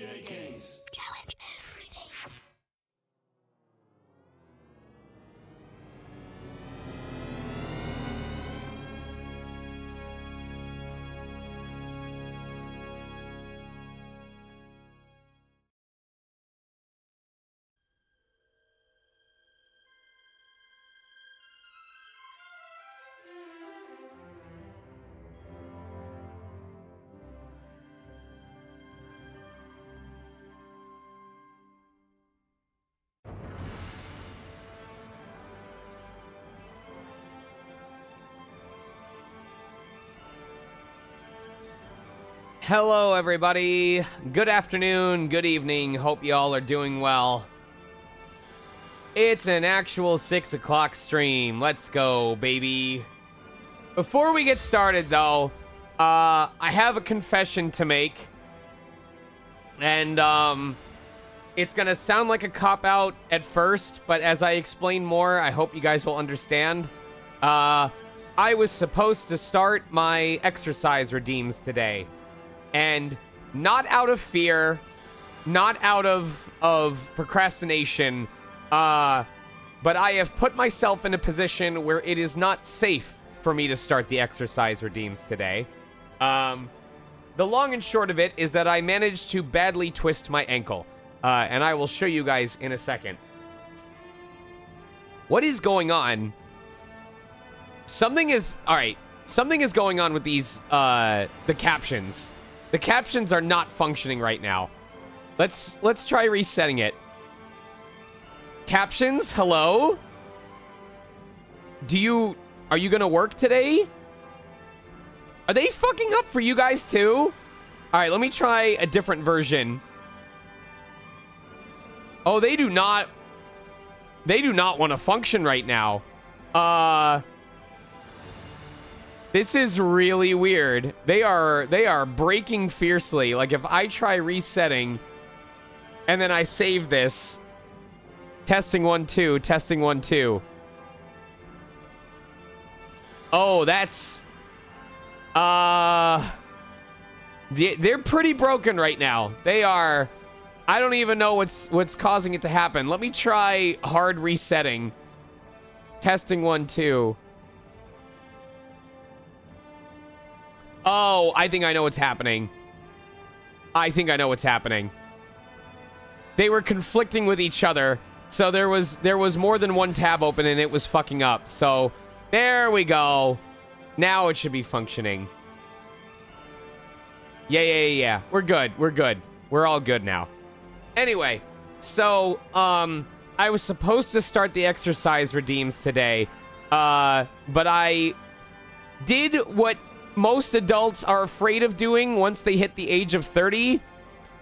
Challenge everything. Hello, everybody. Good afternoon, good evening. Hope y'all are doing well. It's an actual 6 o'clock stream. Let's go, baby. Before we get started, though, I have a confession to make. And, it's gonna sound like a cop-out at first, but as I explain more, I hope you guys will understand. I was supposed to start my exercise redeems today. And not out of fear, not out of procrastination, but I have put myself in a position where it is not safe for me to start the exercise redeems today. The long and short of it is that I managed to badly twist my ankle, and I will show you guys in a second. What is going on? Something is going on with these, the captions. The captions are not functioning right now. Let's try resetting it. Captions, hello? Are you gonna work today? Are they fucking up for you guys too? Alright, let me try a different version. Oh, they do not want to function right now. This is really weird. They are breaking fiercely. Like, if I try resetting and then I save this. Testing 1 2, testing 1 2. Oh, that's they're pretty broken right now. They are. I don't even know what's causing it to happen. Let me try hard resetting. Testing 1 2. Oh, I think I know what's happening. They were conflicting with each other. So there was more than one tab open and it was fucking up. So there we go. Now it should be functioning. Yeah. We're good. We're all good now. Anyway, so I was supposed to start the exercise redeems today. But I did what most adults are afraid of doing once they hit the age of 30,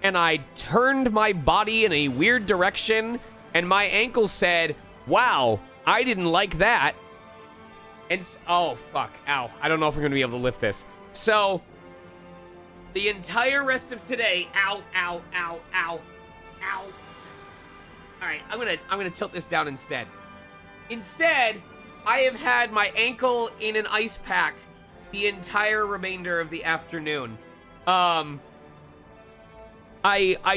and I turned my body in a weird direction, and my ankle said, wow, I didn't like that. And, oh, fuck, ow, I don't know if I'm gonna be able to lift this. So, the entire rest of today, ow. Alright, I'm gonna tilt this down instead. Instead, I have had my ankle in an ice pack the entire remainder of the afternoon. I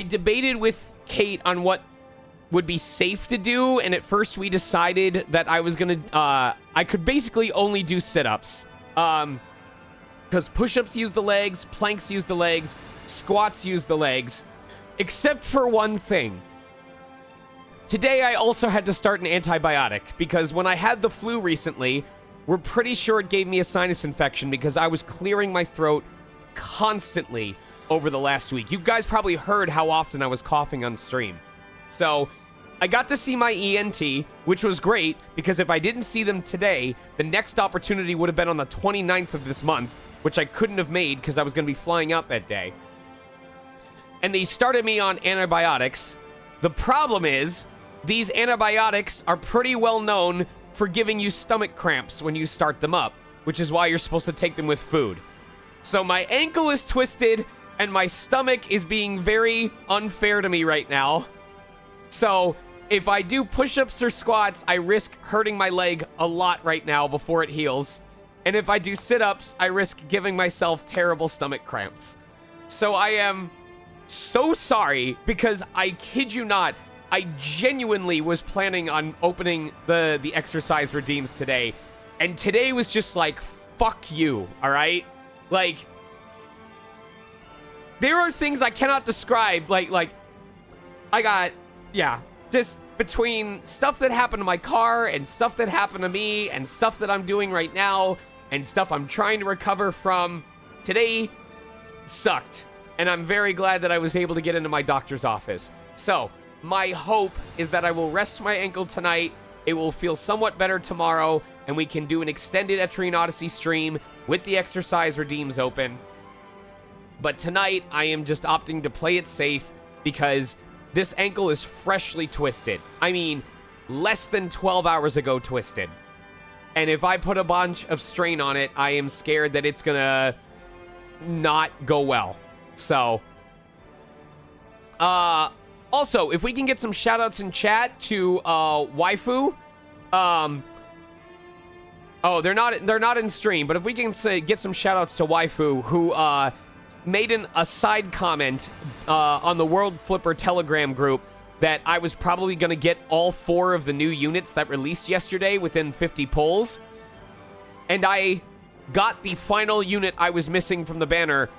debated with Kate on what would be safe to do, and at first we decided that I was gonna, I could basically only do sit-ups. Because push-ups use the legs, planks use the legs, squats use the legs, except for one thing. Today I also had to start an antibiotic, because when I had the flu recently, we're pretty sure it gave me a sinus infection because I was clearing my throat constantly over the last week. You guys probably heard how often I was coughing on stream. So, I got to see my ENT, which was great, because if I didn't see them today, the next opportunity would have been on the 29th of this month, which I couldn't have made because I was going to be flying out that day. And they started me on antibiotics. The problem is, these antibiotics are pretty well known for giving you stomach cramps when you start them up, which is why you're supposed to take them with food. So my ankle is twisted, and my stomach is being very unfair to me right now. So if I do push-ups or squats, I risk hurting my leg a lot right now before it heals. And if I do sit-ups, I risk giving myself terrible stomach cramps. So I am so sorry, because I kid you not, I genuinely was planning on opening the exercise redeems today, and today was just like, fuck you, all right? Like, there are things I cannot describe, like, I got, yeah, just between stuff that happened to my car and stuff that happened to me and stuff that I'm doing right now and stuff I'm trying to recover from, today sucked. And I'm very glad that I was able to get into my doctor's office. So, my hope is that I will rest my ankle tonight, it will feel somewhat better tomorrow, and we can do an extended Etrian Odyssey stream with the exercise redeems open. But tonight, I am just opting to play it safe because this ankle is freshly twisted. I mean, less than 12 hours ago twisted. And if I put a bunch of strain on it, I am scared that it's gonna not go well. So, also, if we can get some shout-outs in chat to, Waifu, oh, they're not in stream, but if we can get some shout-outs to Waifu, who, made a side comment, on the World Flipper Telegram group that I was probably gonna get all 4 of the new units that released yesterday within 50 pulls, and I got the final unit I was missing from the banner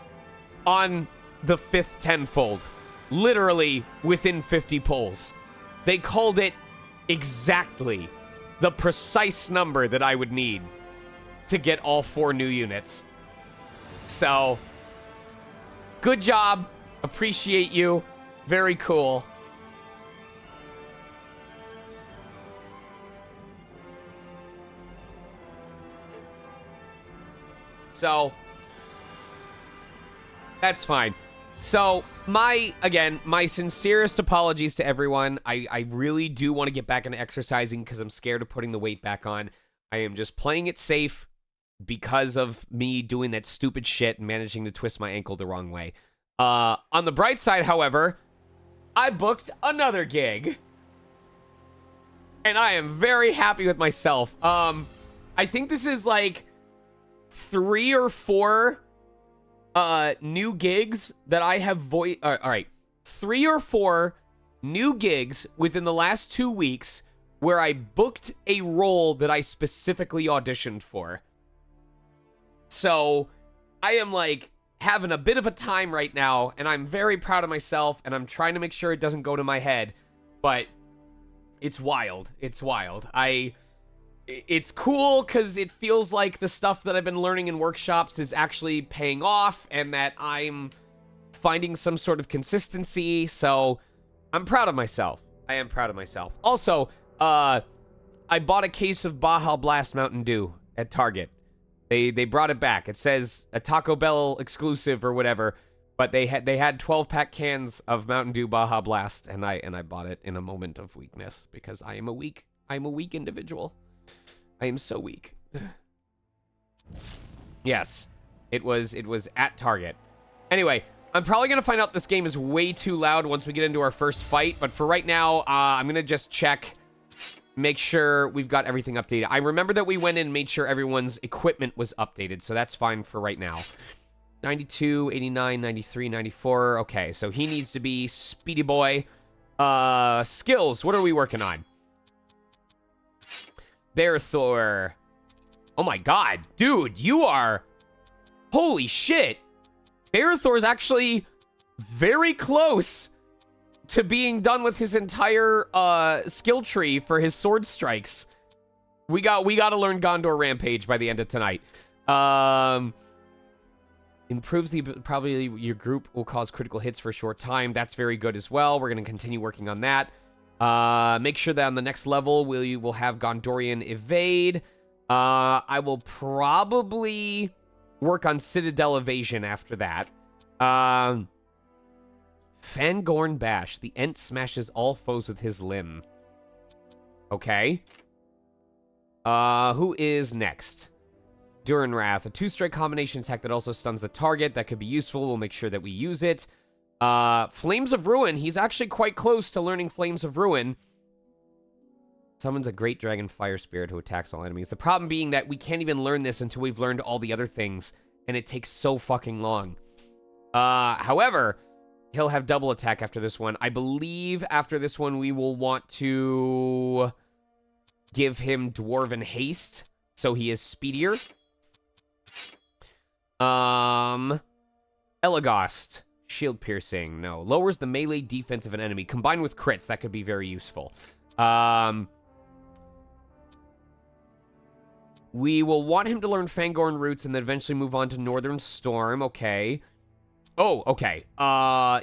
on the 5th tenfold. Literally within 50 pulls. They called it exactly the precise number that I would need to get all 4 new units. So, good job. Appreciate you. Very cool. So, that's fine. So, my sincerest apologies to everyone. I really do want to get back into exercising because I'm scared of putting the weight back on. I am just playing it safe because of me doing that stupid shit and managing to twist my ankle the wrong way. On the bright side, however, I booked another gig. And I am very happy with myself. I think this is like 3 or 4 new gigs that I have all right, 3 or 4 new gigs within the last 2 weeks where I booked a role that I specifically auditioned for. So, I am like having a bit of a time right now, and I'm very proud of myself, and I'm trying to make sure it doesn't go to my head, but it's wild. It's wild. It's cool because it feels like the stuff that I've been learning in workshops is actually paying off and that I'm finding some sort of consistency. So I'm proud of myself. I am proud of myself. Also, I bought a case of Baja Blast Mountain Dew at Target. They brought it back. It says a Taco Bell exclusive or whatever, but they had 12-pack cans of Mountain Dew Baja Blast, and I bought it in a moment of weakness because I'm a weak individual. I am so weak. Yes, it was at Target. Anyway, I'm probably going to find out this game is way too loud once we get into our first fight, but for right now, I'm going to just check, make sure we've got everything updated. I remember that we went in and made sure everyone's equipment was updated, so that's fine for right now. 92, 89, 93, 94. Okay, so he needs to be Speedy Boy. Skills, what are we working on? Bear Thor. Oh my god, dude, you are... Holy shit. Bear Thor's actually very close to being done with his entire skill tree for his sword strikes. We got to learn Gondor Rampage by the end of tonight. Improves the... Probably your group will cause critical hits for a short time. That's very good as well. We're going to continue working on that. Make sure that on the next level we'll have Gondorian Evade. I will probably work on Citadel Evasion after that. Fangorn Bash. The Ent smashes all foes with his limb. Okay. Who is next? Durin Wrath. A 2-strike combination attack that also stuns the target. That could be useful. We'll make sure that we use it. Flames of Ruin. He's actually quite close to learning Flames of Ruin. Summons a great dragon fire spirit who attacks all enemies. The problem being that we can't even learn this until we've learned all the other things, and it takes so fucking long. However, He'll have double attack after this one. I believe after this one we will want to give him Dwarven Haste, so he is speedier. Elagast. Shield Piercing. No. Lowers the melee defense of an enemy. Combined with crits, that could be very useful. We will want him to learn Fangorn Roots and then eventually move on to Northern Storm. Okay. Oh, okay.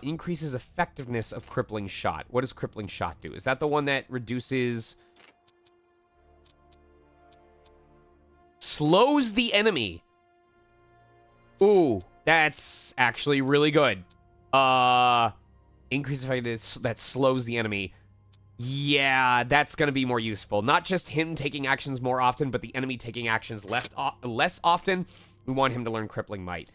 Increases effectiveness of Crippling Shot. What does Crippling Shot do? Is that the one that reduces... Slows the enemy. Ooh, that's actually really good. Increase effectiveness that slows the enemy. Yeah, that's going to be more useful. Not just him taking actions more often, but the enemy taking actions less often. We want him to learn Crippling Might.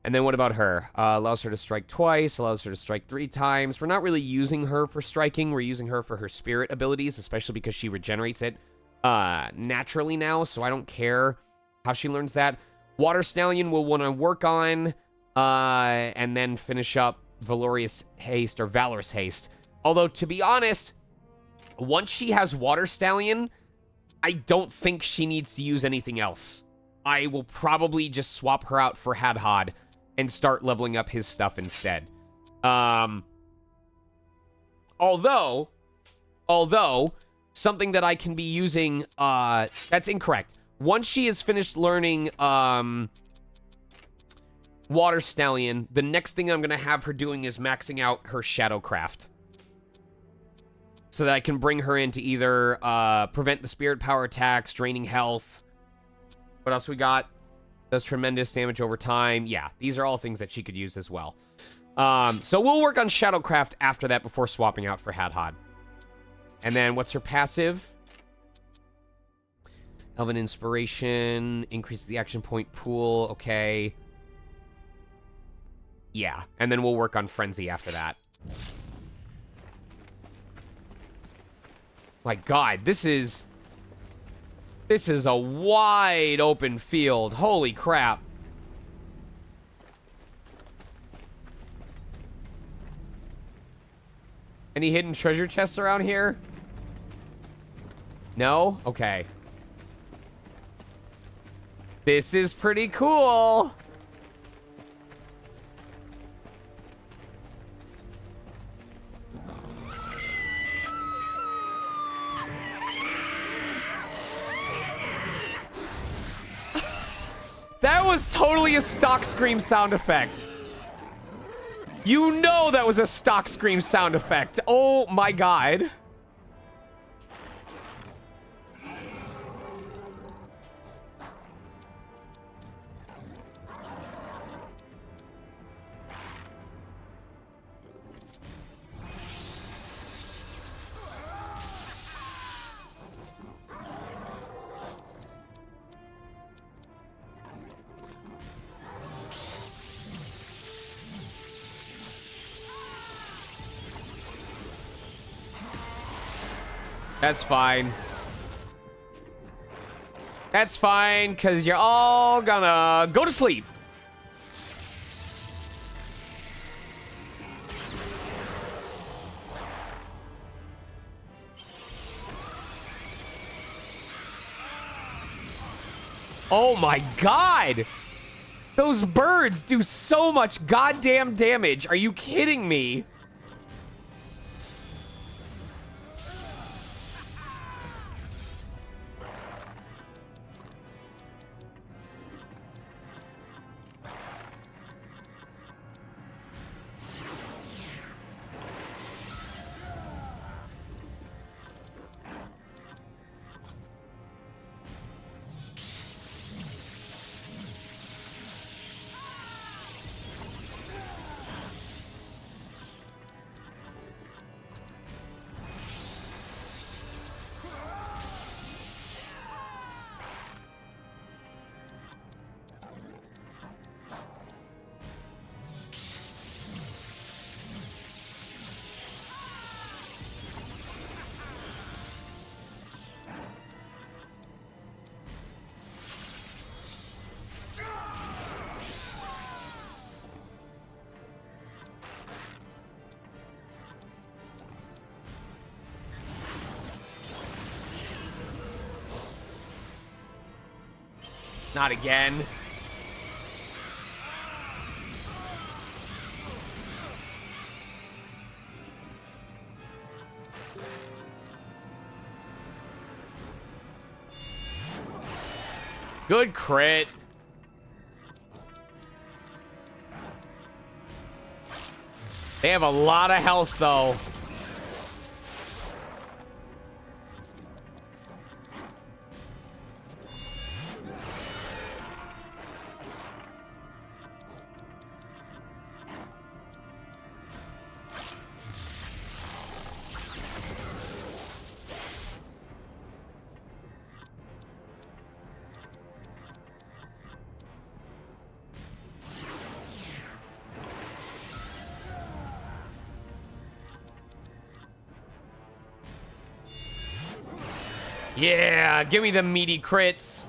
And then what about her? Allows her to strike twice, allows her to strike 3 times. We're not really using her for striking. We're using her for her spirit abilities, especially because she regenerates it naturally now, so I don't care how she learns that. Water Stallion we'll want to work on, and then finish up Valorous Haste, or Valorous Haste. Although, to be honest, once she has Water Stallion, I don't think she needs to use anything else. I will probably just swap her out for Hadhad and start leveling up his stuff instead. Although, something that I can be using, that's incorrect. Once she has finished learning, Water Stallion, the next thing I'm going to have her doing is maxing out her Shadowcraft. So that I can bring her in to either, prevent the Spirit Power attacks, draining health. What else we got? Does tremendous damage over time. Yeah, these are all things that she could use as well. So we'll work on Shadowcraft after that before swapping out for Hadhad. And then what's her passive? Elven Inspiration. Increases the action point pool. Okay. Yeah, and then we'll work on Frenzy after that. My God, this is a wide open field. Holy crap. Any hidden treasure chests around here? No? Okay. This is pretty cool. That was totally a stock scream sound effect. You know that was a stock scream sound effect. Oh my God. That's fine. That's fine, because you're all gonna go to sleep. Oh my God! Those birds do so much goddamn damage. Are you kidding me? Not again. Good crit. They have a lot of health, though. Yeah, give me the meaty crits.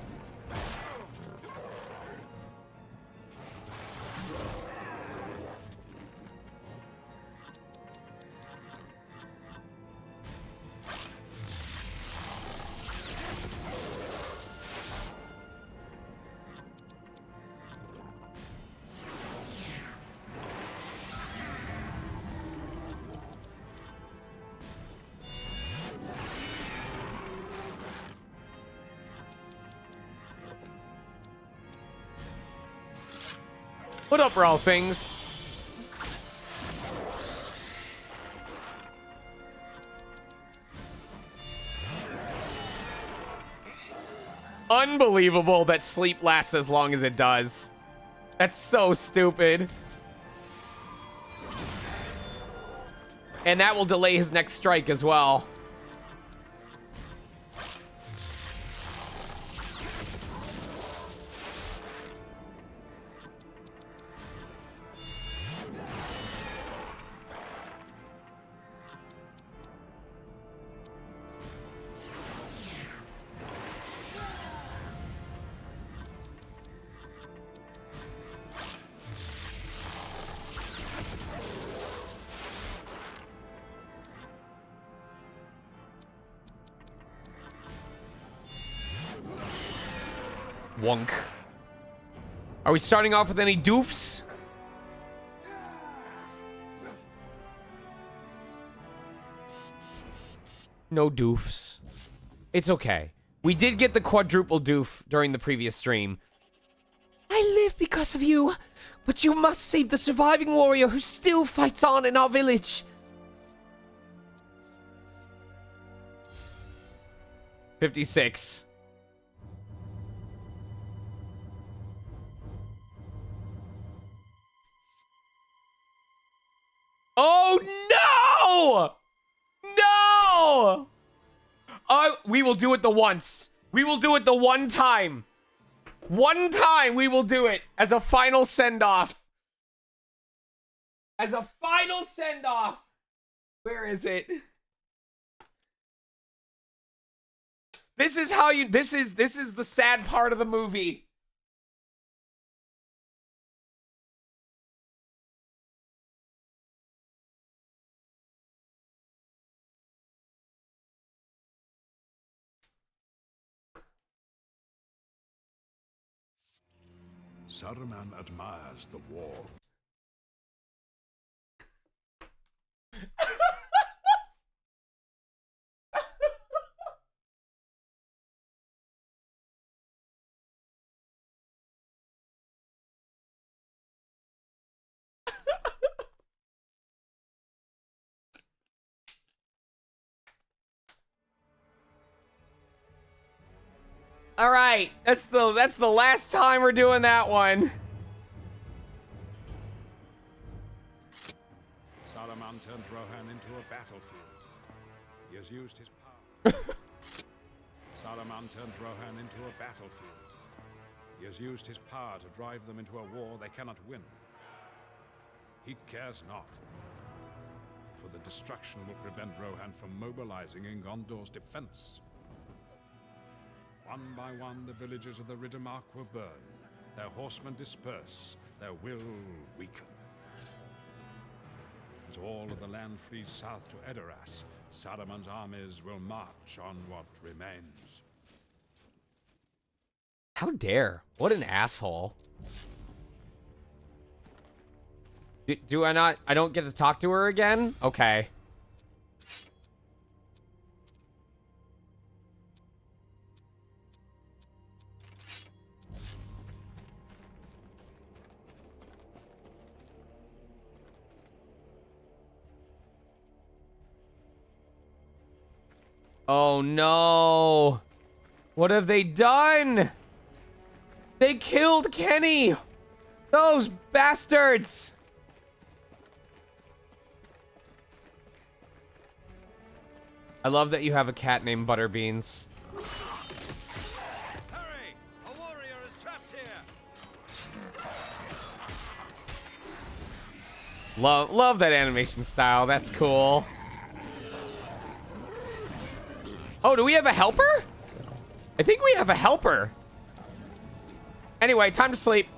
What up, raw things? Unbelievable that sleep lasts as long as it does. That's so stupid. And that will delay his next strike as well. Wonk. Are we starting off with any doofs? No doofs. It's okay. We did get the quadruple doof during the previous stream. I live because of you, but you must save the surviving warrior who still fights on in our village. 56. Oh, no! No! We will do it the once. We will do it the one time. One time we will do it as a final send-off. As a final send-off. Where is it? This is how you... This is the sad part of the movie. Saruman admires the war. All right, that's the last time we're doing that one. Saruman turns Rohan into a battlefield. He has used his power. Saruman turns Rohan into a battlefield. He has used his power to drive them into a war they cannot win. He cares not, for the destruction will prevent Rohan from mobilizing in Gondor's defense. One by one, the villages of the Riddermark will burn, their horsemen disperse, their will weaken. As all of the land flees south to Edoras, Saruman's armies will march on what remains. How dare? What an asshole. Do I not? I don't get to talk to her again? Okay. Oh no. What have they done? They killed Kenny. Those bastards. I love that you have a cat named Butterbeans. Hurry! A warrior is trapped here. Love that animation style. That's cool. Oh, do we have a helper? I think we have a helper. Anyway, time to sleep.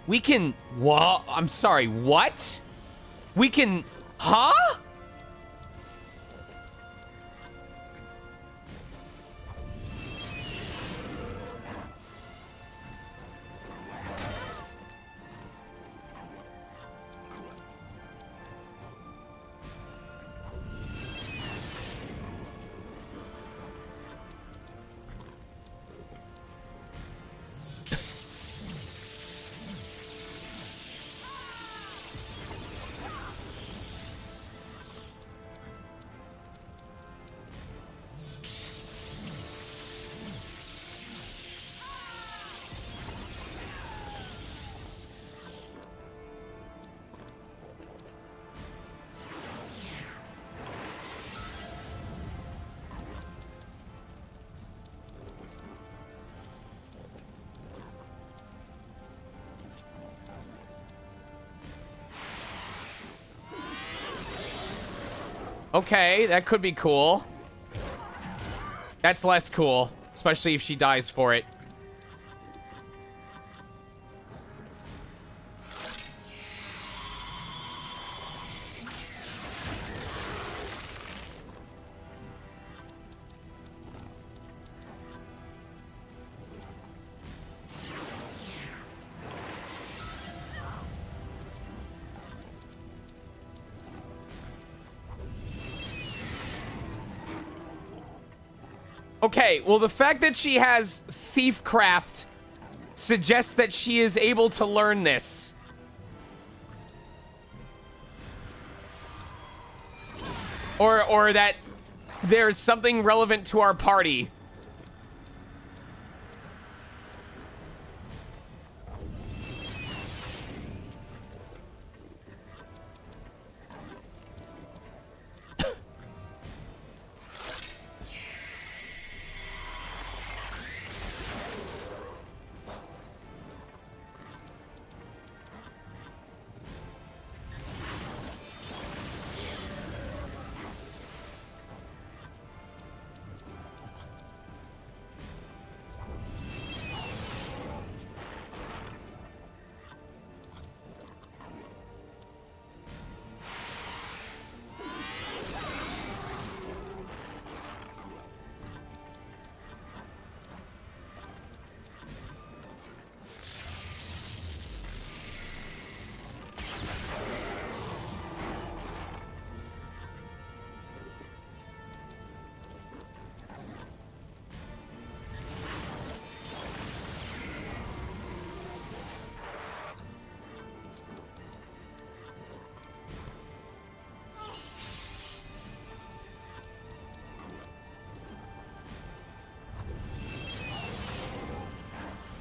We can... What? I'm sorry, what? We can... Huh? Okay, that could be cool. That's less cool, especially if she dies for it. Okay, well, the fact that she has Thiefcraft suggests that she is able to learn this. Or that there's something relevant to our party.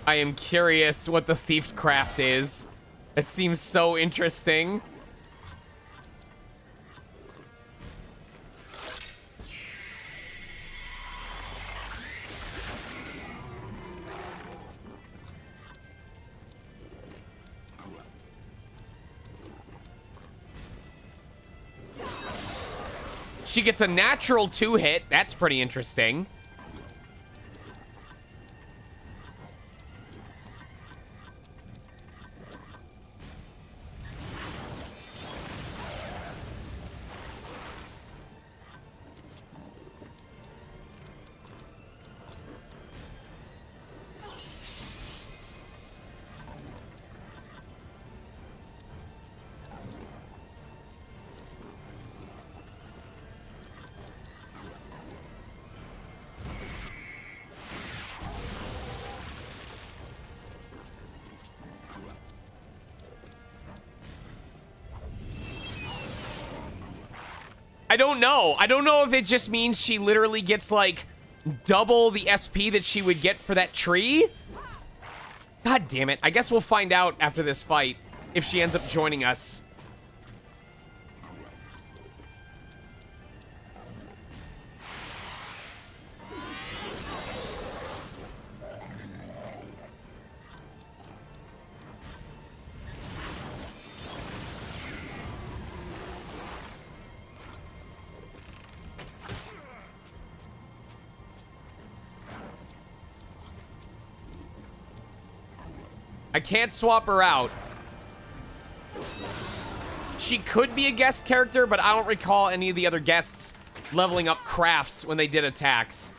I am curious what the Thiefcraft is. It seems so interesting. She gets a natural 2-hit. That's pretty interesting. I don't know. I don't know if it just means she literally gets, like, double the SP that she would get for that tree. God damn it. I guess we'll find out after this fight if she ends up joining us. I can't swap her out. She could be a guest character, but I don't recall any of the other guests leveling up crafts when they did attacks.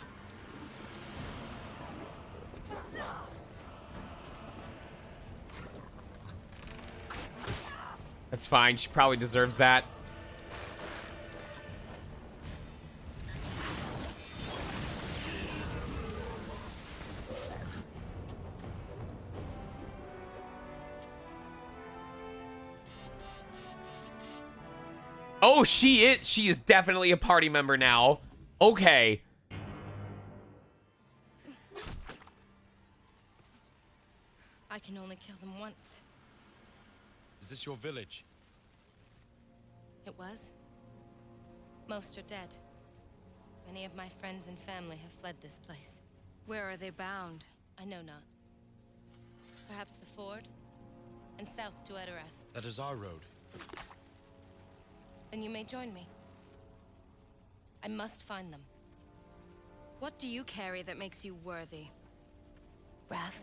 That's fine. She probably deserves that. Oh, she is definitely a party member now. Okay. I can only kill them once. Is this your village? It was. Most are dead. Many of my friends and family have fled this place. Where are they bound? I know not. Perhaps the ford? And south to Edoras. That is our road. Then you may join me. I must find them. What do you carry that makes you worthy? Wrath.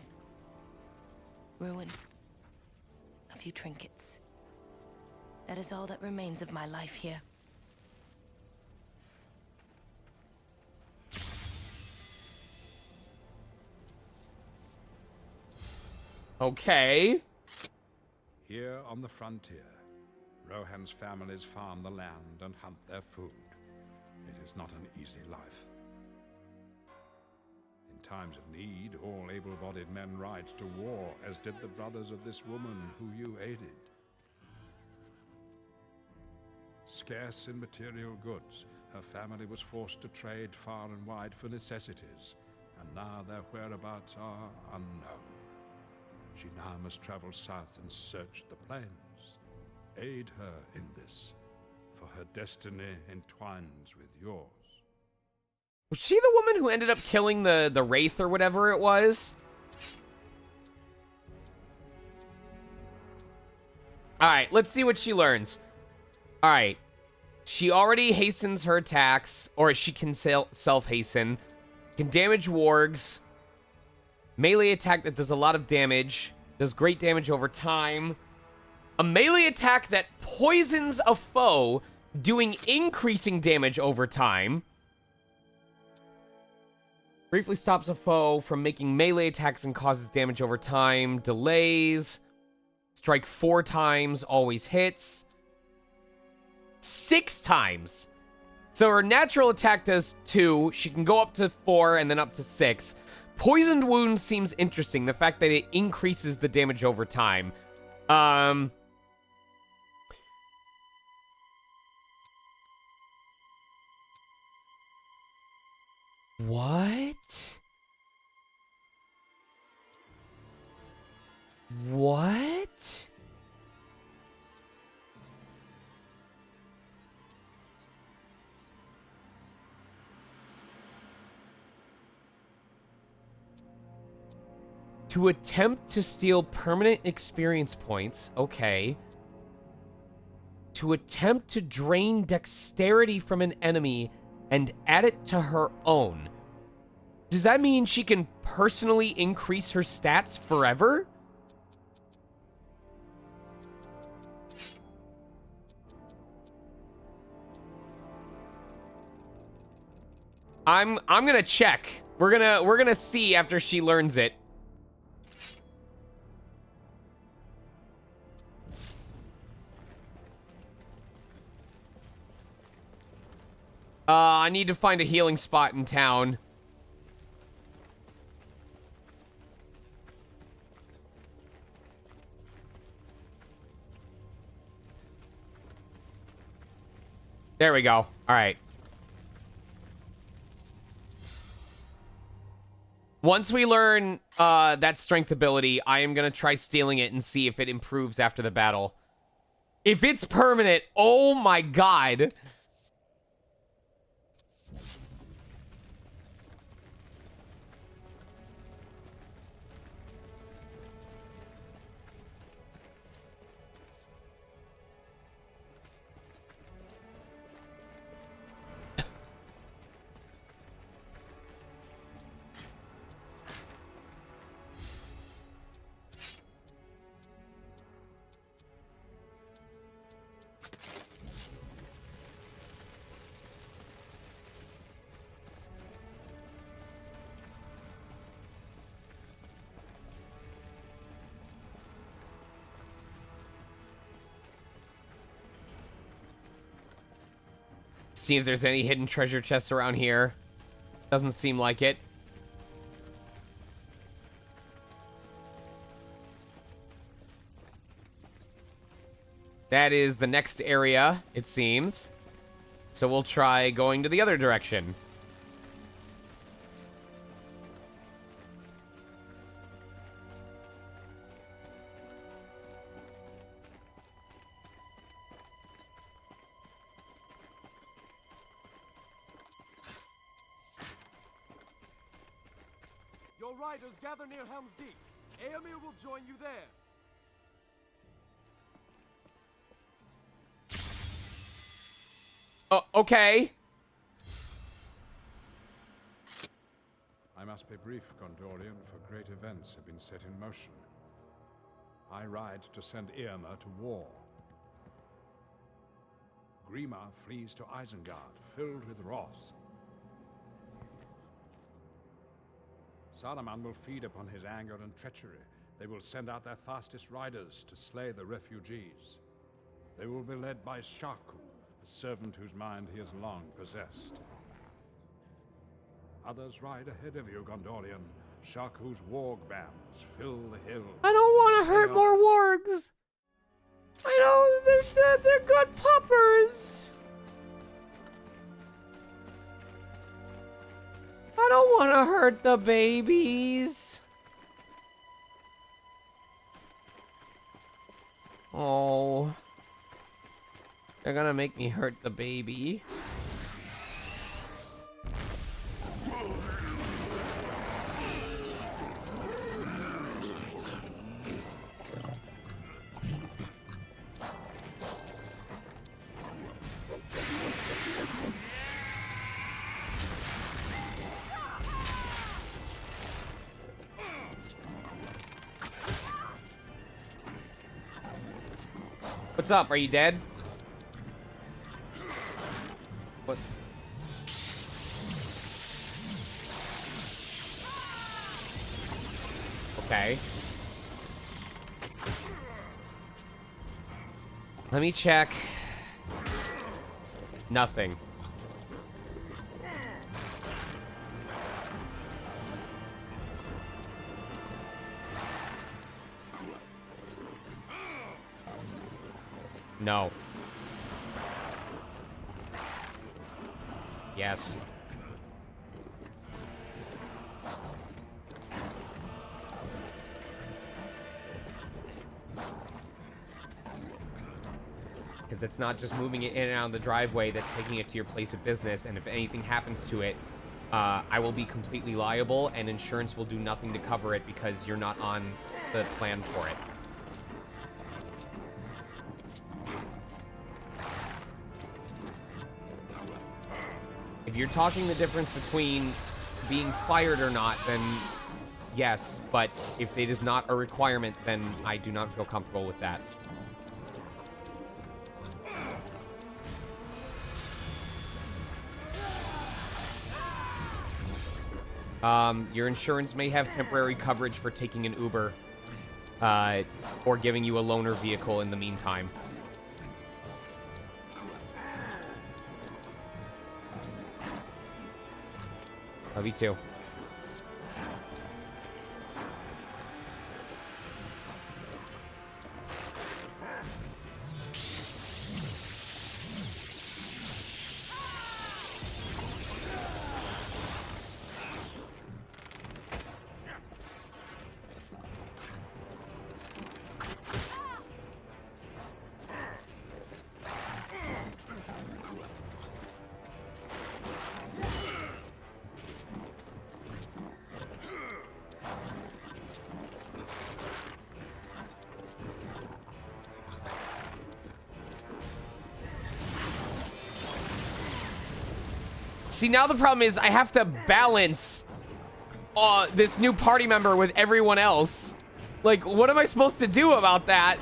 Ruin. A few trinkets. That is all that remains of my life here. Okay. Here on the frontier, Rohan's families farm the land and hunt their food. It is not an easy life. In times of need, all able-bodied men ride to war, as did the brothers of this woman who you aided. Scarce in material goods, her family was forced to trade far and wide for necessities, and now their whereabouts are unknown. She now must travel south and search the plains. Aid her in this, for her destiny entwines with yours. Was she the woman who ended up killing the Wraith or whatever it was? Alright, let's see what she learns. Alright. She already hastens her attacks, or she can self-hasten. Can damage wargs. Melee attack that does a lot of damage. Does great damage over time. A melee attack that poisons a foe, doing increasing damage over time. Briefly stops a foe from making melee attacks and causes damage over time. Delays. Strike 4 times, always hits. 6 times. So her natural attack does 2. She can go up to 4 and then up to 6. Poisoned wound seems interesting. The fact that it increases the damage over time. What? What? To attempt to steal permanent experience points. Okay. to attempt to drain dexterity from an enemy and add it to her own. Does that mean she can personally increase her stats forever? I'm gonna check. We're gonna see after she learns it. I need to find a healing spot in town. There we go. All right. Once we learn that strength ability, I am going to try stealing it and see if it improves after the battle. If it's permanent, oh my god. See if there's any hidden treasure chests around here. Doesn't seem like it. That is the next area, it seems. So we'll try going to the other direction. Your riders gather near Helm's Deep. Eomer will join you there. Oh, okay. I must be brief, Gondorian, for great events have been set in motion. I ride to send Eomer to war. Grima flees to Isengard, filled with wrath. Saruman will feed upon his anger and treachery. They will send out their fastest riders to slay the refugees. They will be led by Shaku, a servant whose mind he has long possessed. Others ride ahead of you, Gondorian. Shaku's warg bands fill the hills. I don't want to hurt more wargs. I don't. They're good puppers. I don't want to hurt the babies. Oh. They're gonna make me hurt the baby. What's up? Are you dead? What? Okay. Let me check. Nothing. No. Yes. Because it's not just moving it in and out of the driveway that's taking it to your place of business, and if anything happens to it, I will be completely liable, and insurance will do nothing to cover it because you're not on the plan for it. If you're talking the difference between being fired or not, then yes. But if it is not a requirement, then I do not feel comfortable with that. Your insurance may have temporary coverage for taking an Uber, or giving you a loaner vehicle in the meantime. Love you too. See, now the problem is I have to balance this new party member with everyone else. Like, what am I supposed to do about that?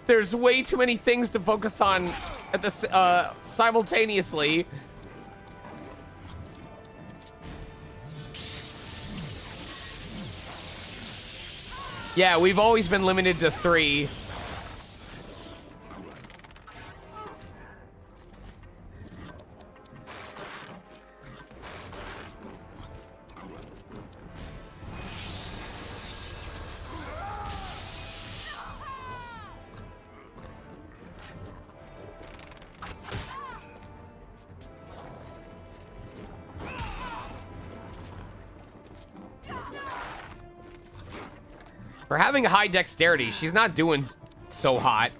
There's way too many things to focus on at the simultaneously. Yeah, we've always been limited to 3. For having high dexterity, she's not doing so hot.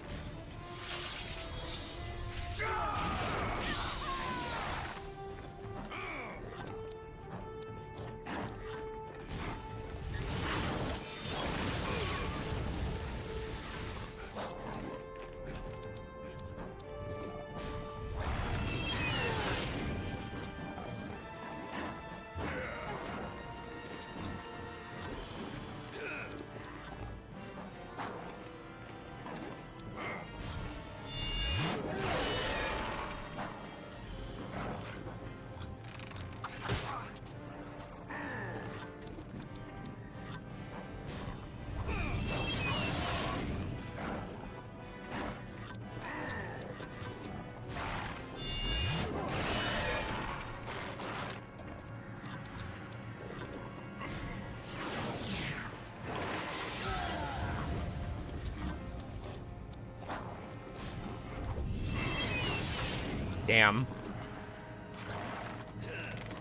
Damn.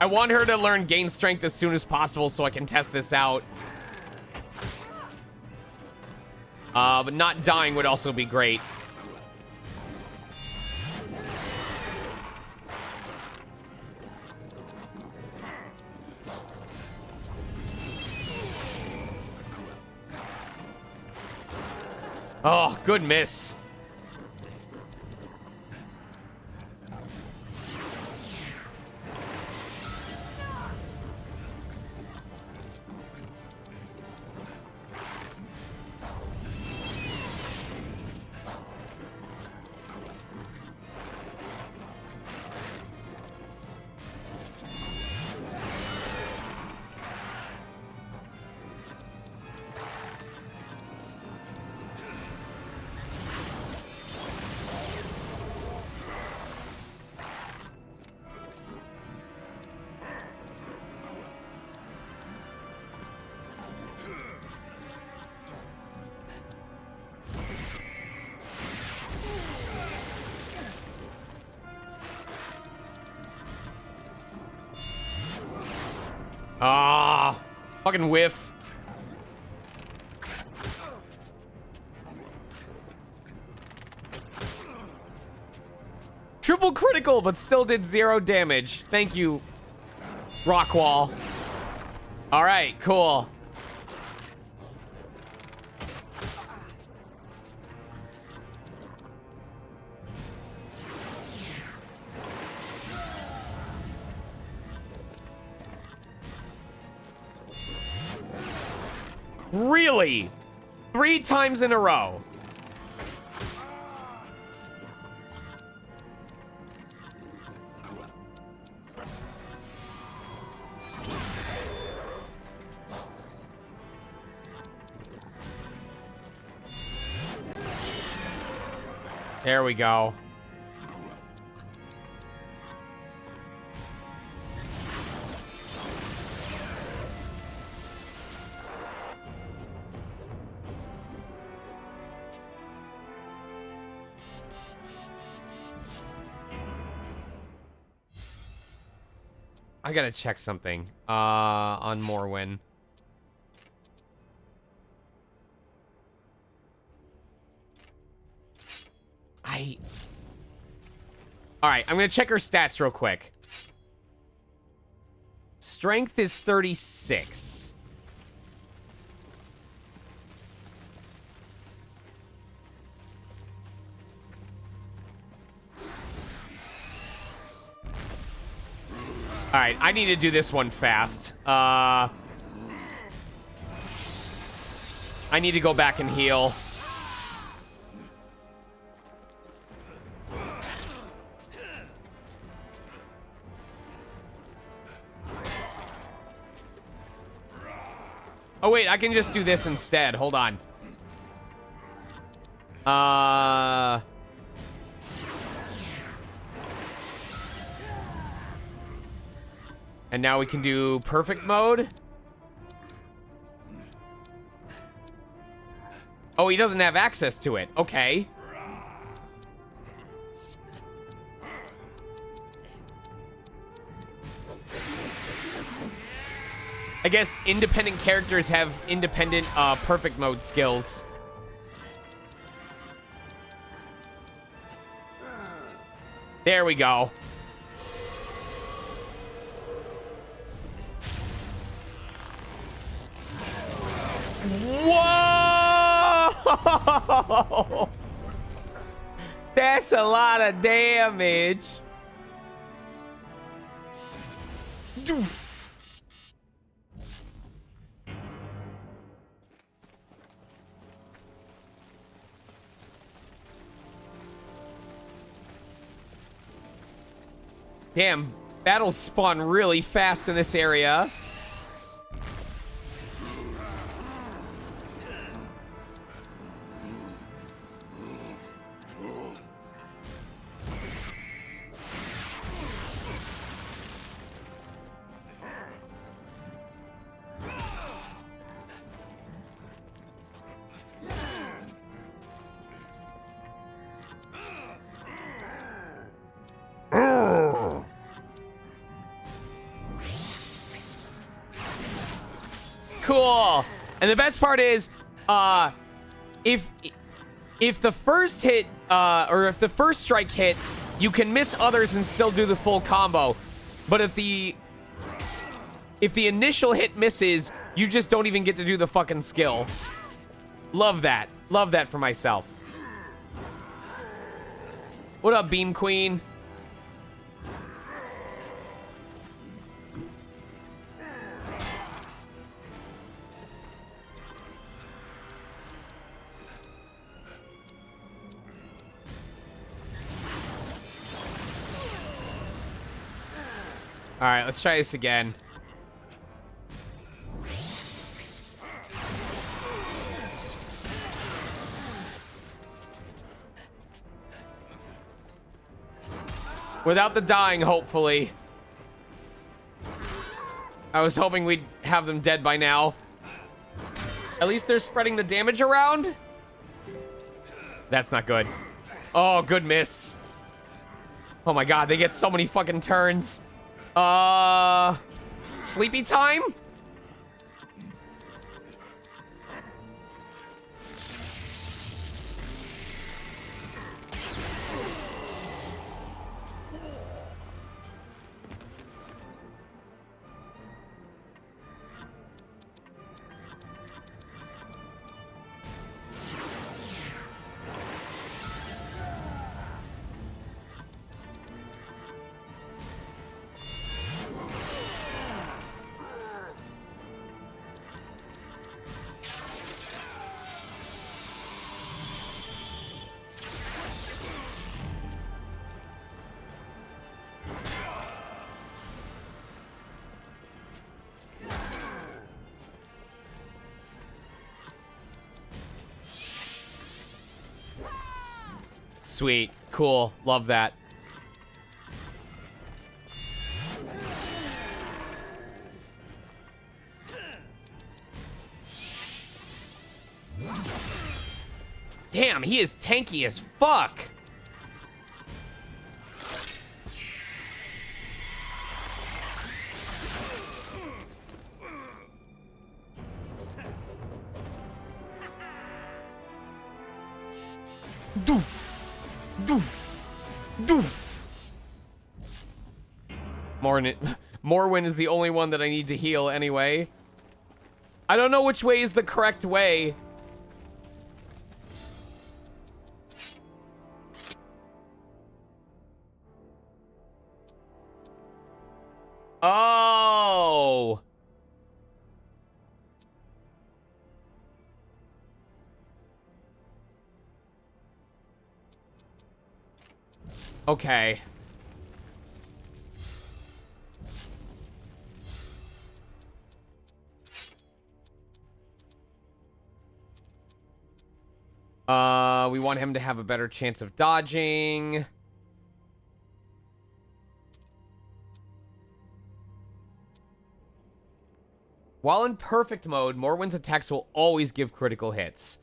I want her to learn gain strength as soon as possible so I can test this out. But not dying would also be great. Oh, good miss. Ah, fucking whiff. Triple critical, but still did 0 damage. Thank you, Rockwall. All right, cool. Really? 3 times in a row. There we go. I gotta check something on Morwen. All right, I'm gonna check her stats real quick. Strength is 36. All right, I need to do this one fast. I need to go back and heal. Oh, wait, I can just do this instead. Hold on. And now we can do perfect mode. Oh, he doesn't have access to it. Okay. I guess independent characters have independent perfect mode skills. There we go. Whoa! That's a lot of damage. Damn, battles spawn really fast in this area. Cool. And the best part is, if the first hit, or if the first strike hits, you can miss others and still do the full combo. But if the initial hit misses, you just don't even get to do the fucking skill. Love that. Love that for myself. What up, Beam Queen? All right, let's try this again. Without the dying, hopefully. I was hoping we'd have them dead by now. At least they're spreading the damage around. That's not good. Oh, good miss. Oh my god, they get so many fucking turns. Sleepy time? Sweet. Cool. Love that. Damn, he is tanky as fuck. Doof. Doof. Doof. Morwen is the only one that I need to heal anyway. I don't know which way is the correct way. Oh. Okay. We want him to have a better chance of dodging. While in perfect mode, Morwen's attacks will always give critical hits.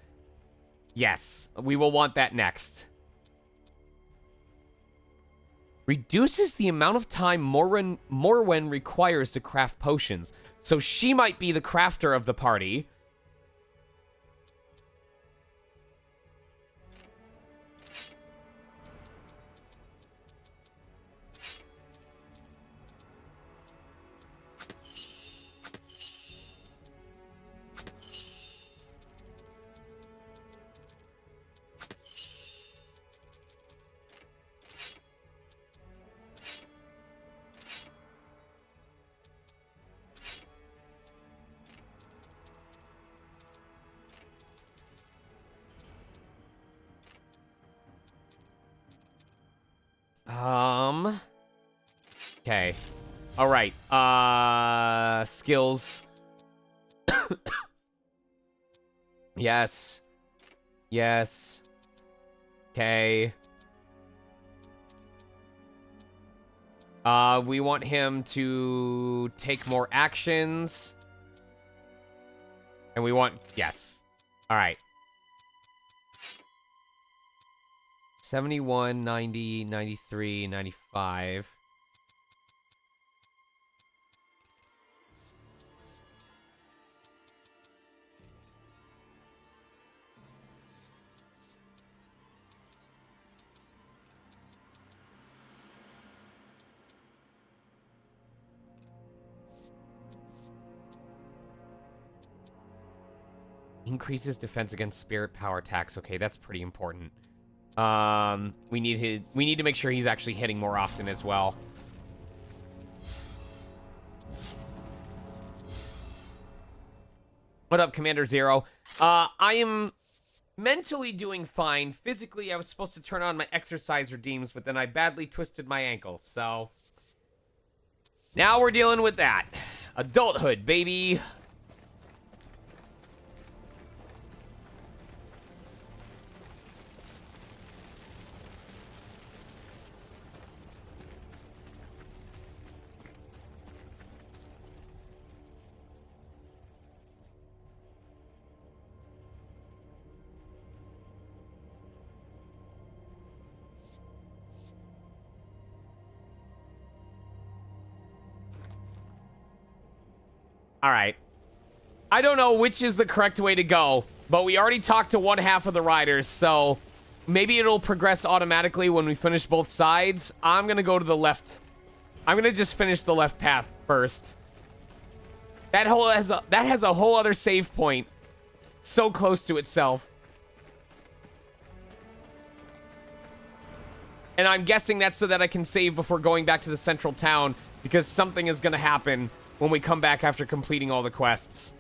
Yes, we will want that next. Reduces the amount of time Morwen requires to craft potions. So she might be the crafter of the party. Okay. All right. Skills. Yes. Yes. Okay. We want him to take more actions. And we want... Yes. All right. 71, 90, 93, 95. Increases defense against spirit power attacks. Okay, that's pretty important. We need to make sure he's actually hitting more often as well. What up, Commander Zero? I am mentally doing fine. Physically, I was supposed to turn on my exercise redeems, but then I badly twisted my ankle, so... Now we're dealing with that. Adulthood, baby. All right. I don't know which is the correct way to go, but we already talked to one half of the riders, so maybe it'll progress automatically when we finish both sides. I'm going to go to the left. I'm going to just finish the left path first. That has a whole other save point. So close to itself. And I'm guessing that's so that I can save before going back to the central town, because something is going to happen when we come back after completing all the quests.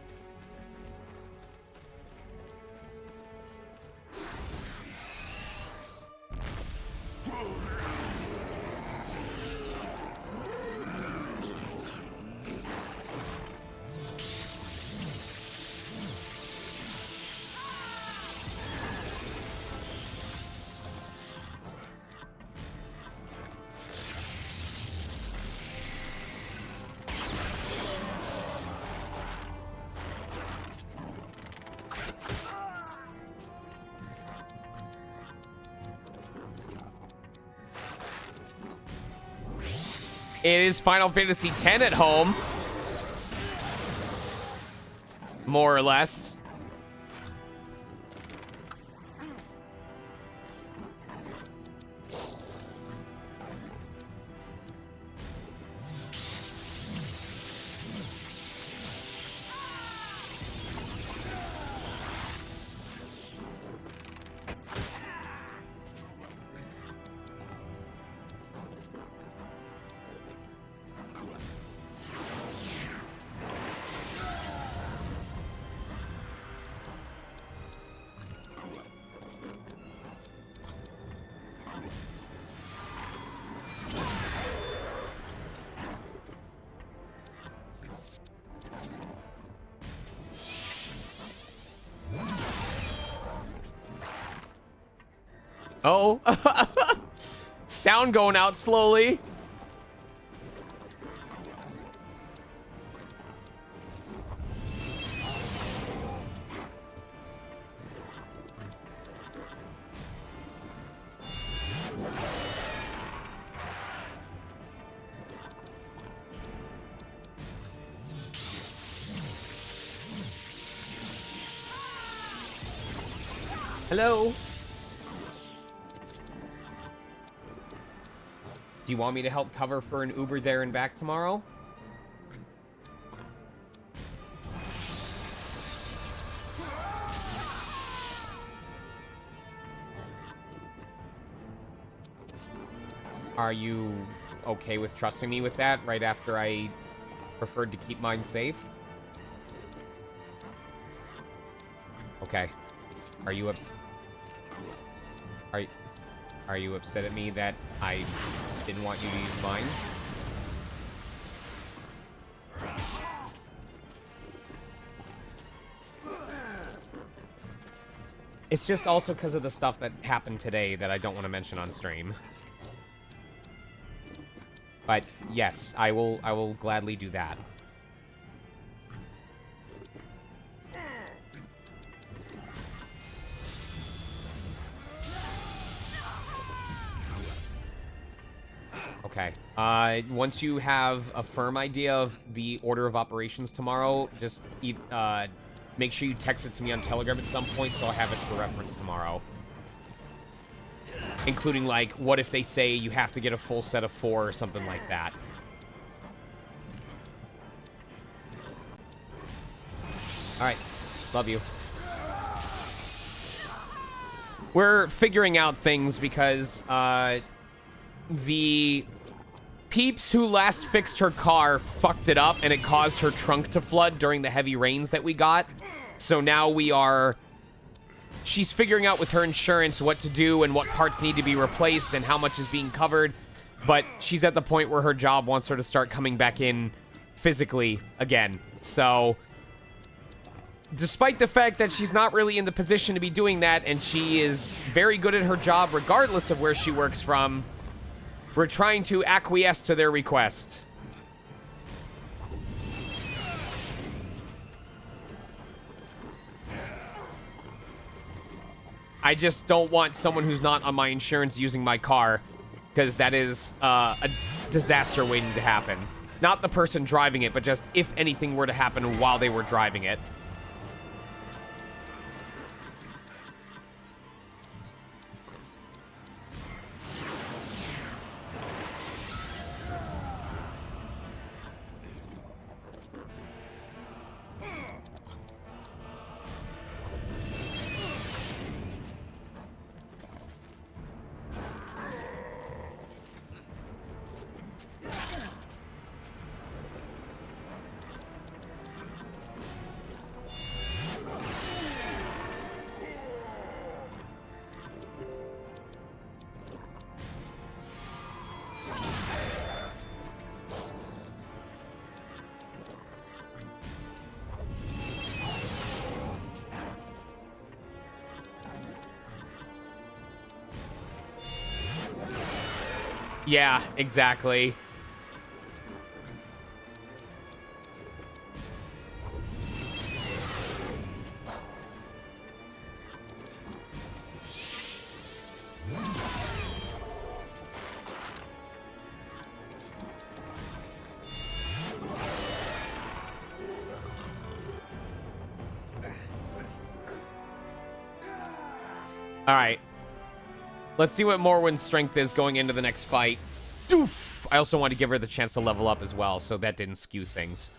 It is Final Fantasy X at home. More or less. Oh. Sound going out slowly. Hello. Do you want me to help cover for an Uber there and back tomorrow? Are you okay with trusting me with that right after I preferred to keep mine safe? Okay. Are you Are you upset at me that I didn't want you to use mine? It's just also because of the stuff that happened today that I don't want to mention on stream. But yes, I will gladly do that. Okay. Once you have a firm idea of the order of operations tomorrow, just make sure you text it to me on Telegram at some point so I'll have it for reference tomorrow. Including, like, what if they say you have to get a full set of 4 or something like that. Alright. Love you. We're figuring out things because, the peeps who last fixed her car fucked it up and it caused her trunk to flood during the heavy rains that we got. So now she's figuring out with her insurance what to do and what parts need to be replaced and how much is being covered. But she's at the point where her job wants her to start coming back in physically again. So despite the fact that she's not really in the position to be doing that and she is very good at her job regardless of where she works from, we're trying to acquiesce to their request. I just don't want someone who's not on my insurance using my car, because that is a disaster waiting to happen. Not the person driving it, but just if anything were to happen while they were driving it. Yeah, exactly. All right. Let's see what Morwen's strength is going into the next fight. Doof! I also wanted to give her the chance to level up as well, so that didn't skew things.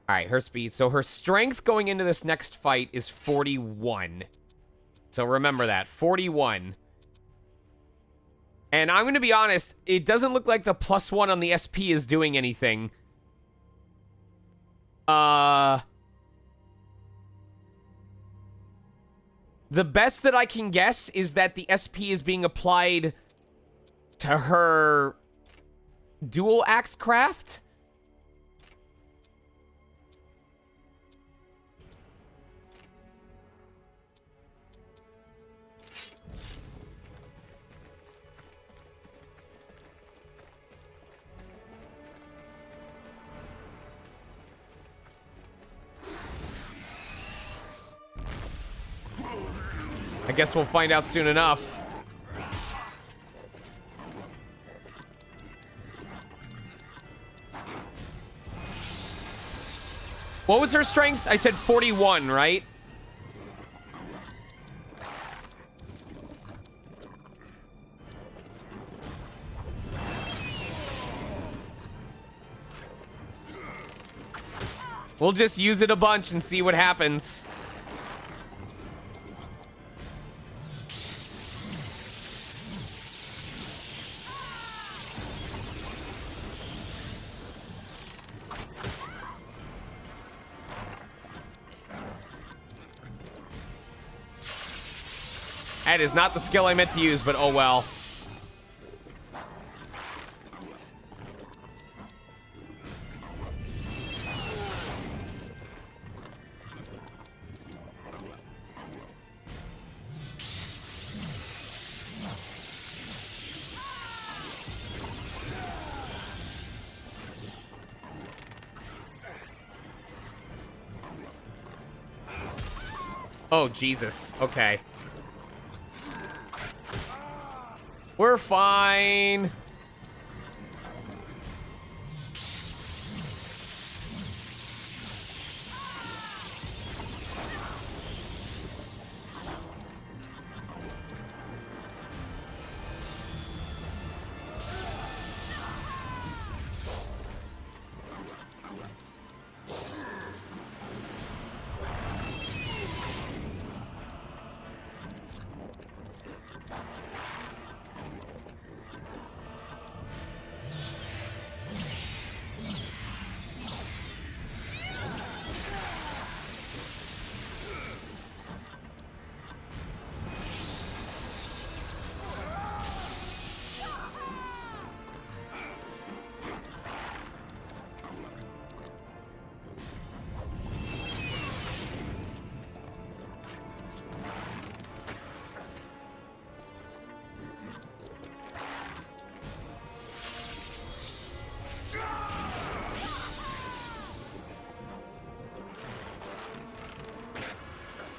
All right, her speed. So her strength going into this next fight is 41. So remember that, 41. And I'm going to be honest, it doesn't look like the +1 on the SP is doing anything. The best that I can guess is that the SP is being applied to her dual axe craft. I guess we'll find out soon enough. What was her strength? I said 41, right? We'll just use it a bunch and see what happens. That is not the skill I meant to use, but oh well. Oh, Jesus. Okay. We're fine.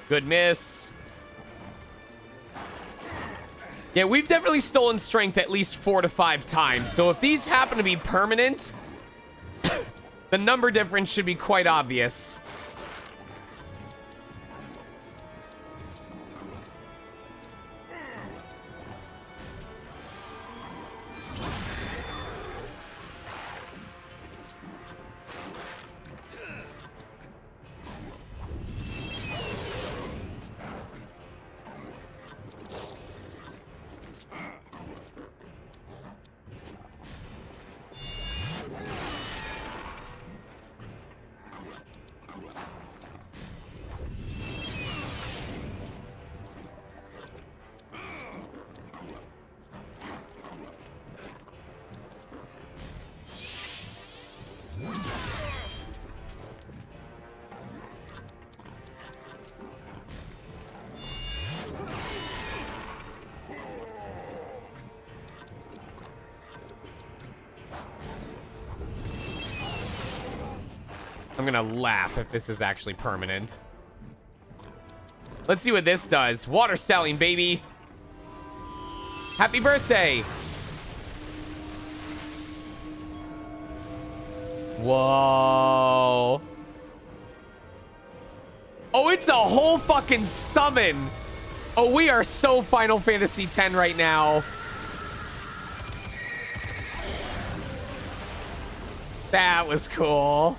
Good miss. Yeah, we've definitely stolen strength at least 4 to 5 times. So if these happen to be permanent, the number difference should be quite obvious. I'm gonna laugh if this is actually permanent. Let's see what this does. Water Stallion, baby. Happy birthday. Whoa. Oh, it's a whole fucking summon. Oh, we are so Final Fantasy X right now. That was cool.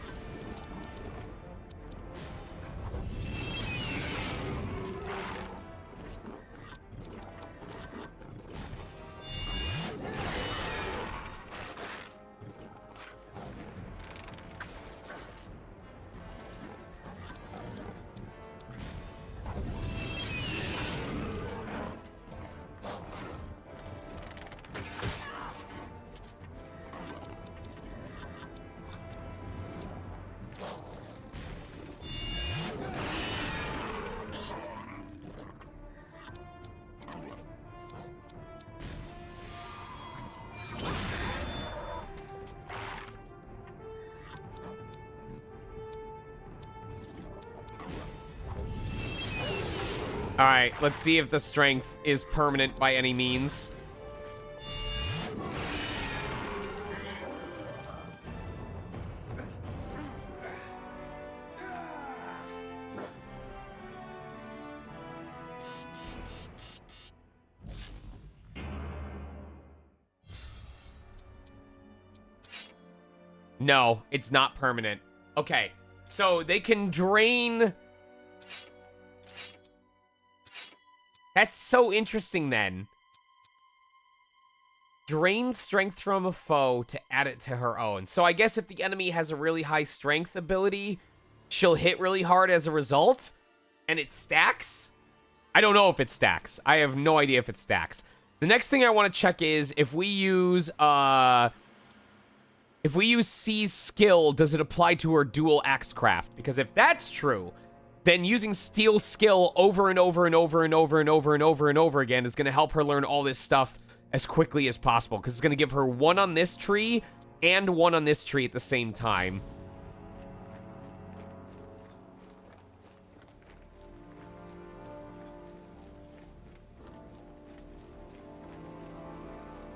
All right, let's see if the strength is permanent by any means. No, it's not permanent. Okay, so they can drain... That's so interesting, then. Drain strength from a foe to add it to her own. So I guess if the enemy has a really high strength ability, she'll hit really hard as a result, and it stacks? I don't know if it stacks. I have no idea if it stacks. The next thing I want to check is if we use C's skill, does it apply to her dual axe craft? Because if that's true, then using Steel skill over and over and over and over and over and over and over again is going to help her learn all this stuff as quickly as possible. Because it's going to give her one on this tree and one on this tree at the same time.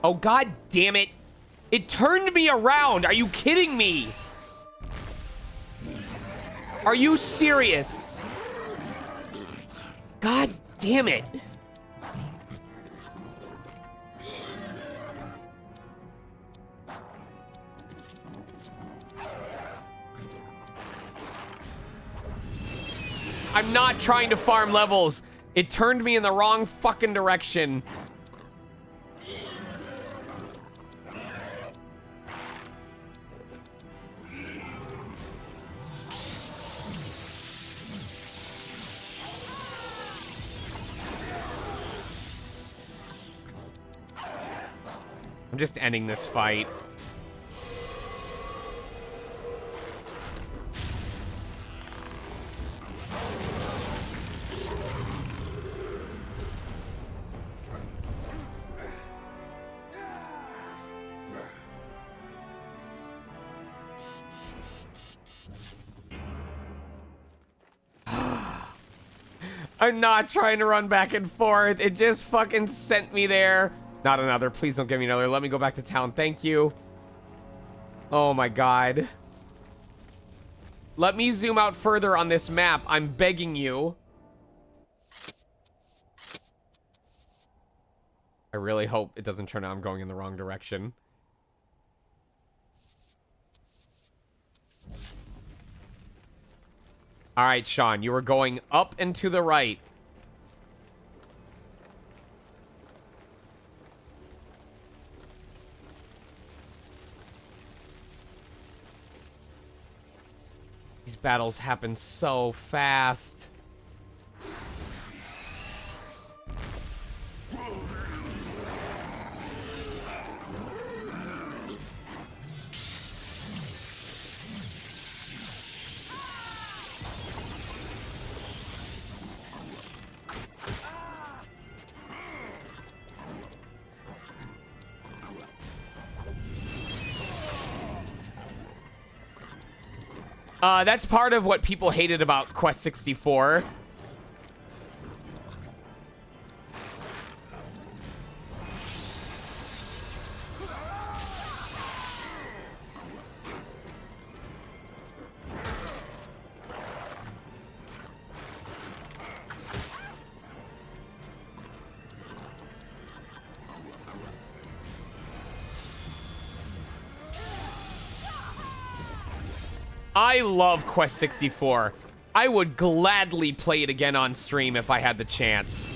Oh, god damn it. It turned me around. Are you kidding me? Are you serious? God damn it. I'm not trying to farm levels. It turned me in the wrong fucking direction. I'm just ending this fight. I'm not trying to run back and forth. It just fucking sent me there. Not another. Please don't give me another. Let me go back to town. Thank you. Oh my god. Let me zoom out further on this map. I'm begging you. I really hope it doesn't turn out I'm going in the wrong direction. All right, Sean, you were going up and to the right. These battles happen so fast. That's part of what people hated about Quest 64. I love Quest 64. I would gladly play it again on stream if I had the chance.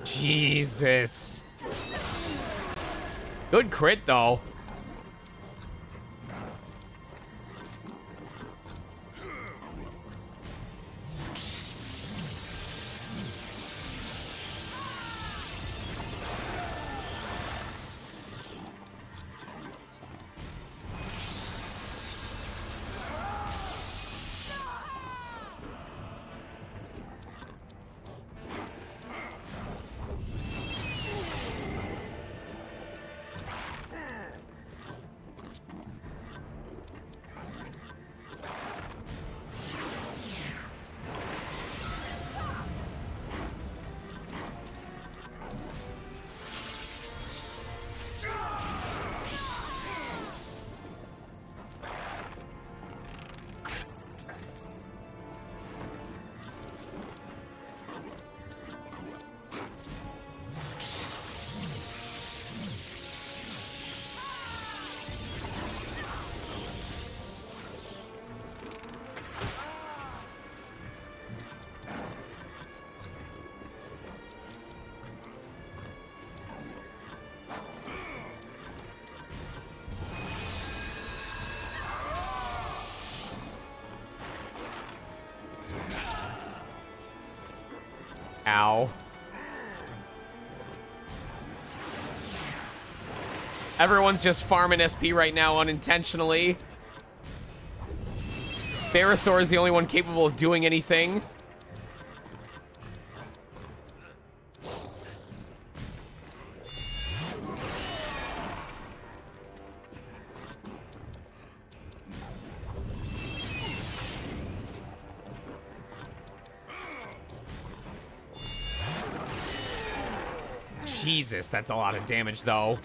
Jesus. Good crit, though. Ow. Everyone's just farming SP right now unintentionally. Barathor is the only one capable of doing anything. Jesus, that's a lot of damage, though.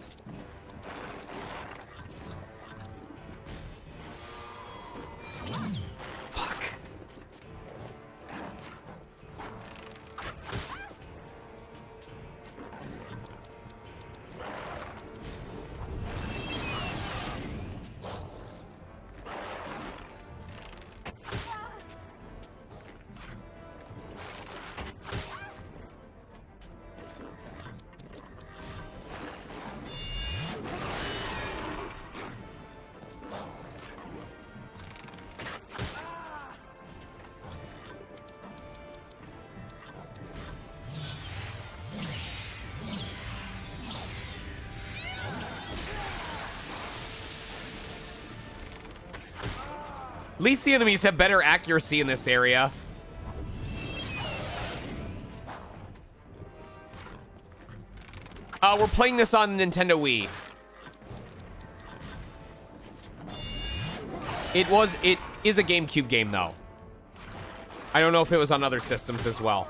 Fuck. At least the enemies have better accuracy in this area. We're playing this on Nintendo Wii. It is a GameCube game, though. I don't know if it was on other systems as well.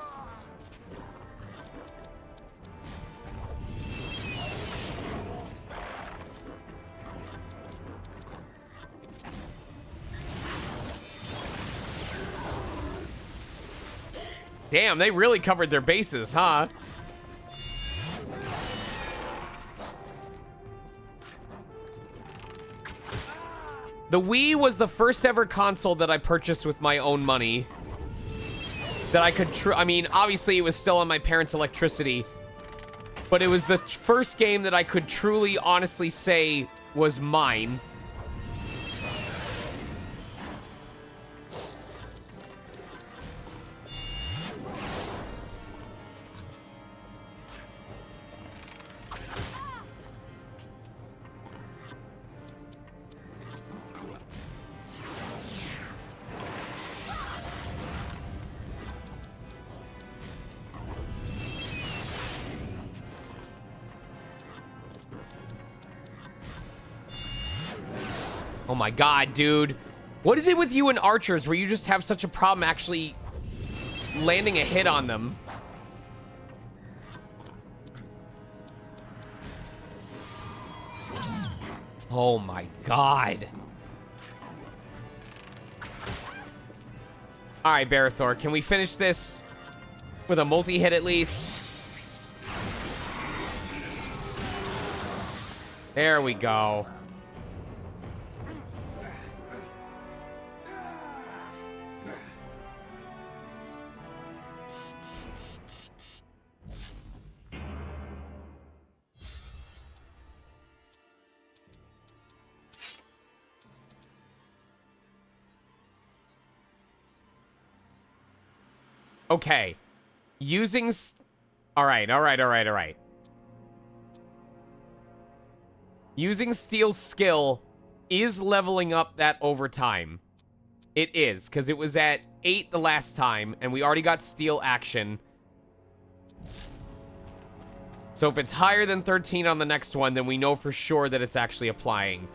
Damn, they really covered their bases, huh? The Wii was the first ever console that I purchased with my own money. That I could, I mean, obviously it was still on my parents' electricity. But it was the first game that I could truly, honestly say was mine. Oh my god, dude. What is it with you and archers where you just have such a problem actually landing a hit on them. Oh my god. Alright, Barathor, can we finish this with a multi-hit at least? There we go. Okay. Using... Alright. Using Steel's skill is leveling up that over time. It is, because it was at 8 the last time, and we already got Steel action. So if it's higher than 13 on the next one, then we know for sure that it's actually applying.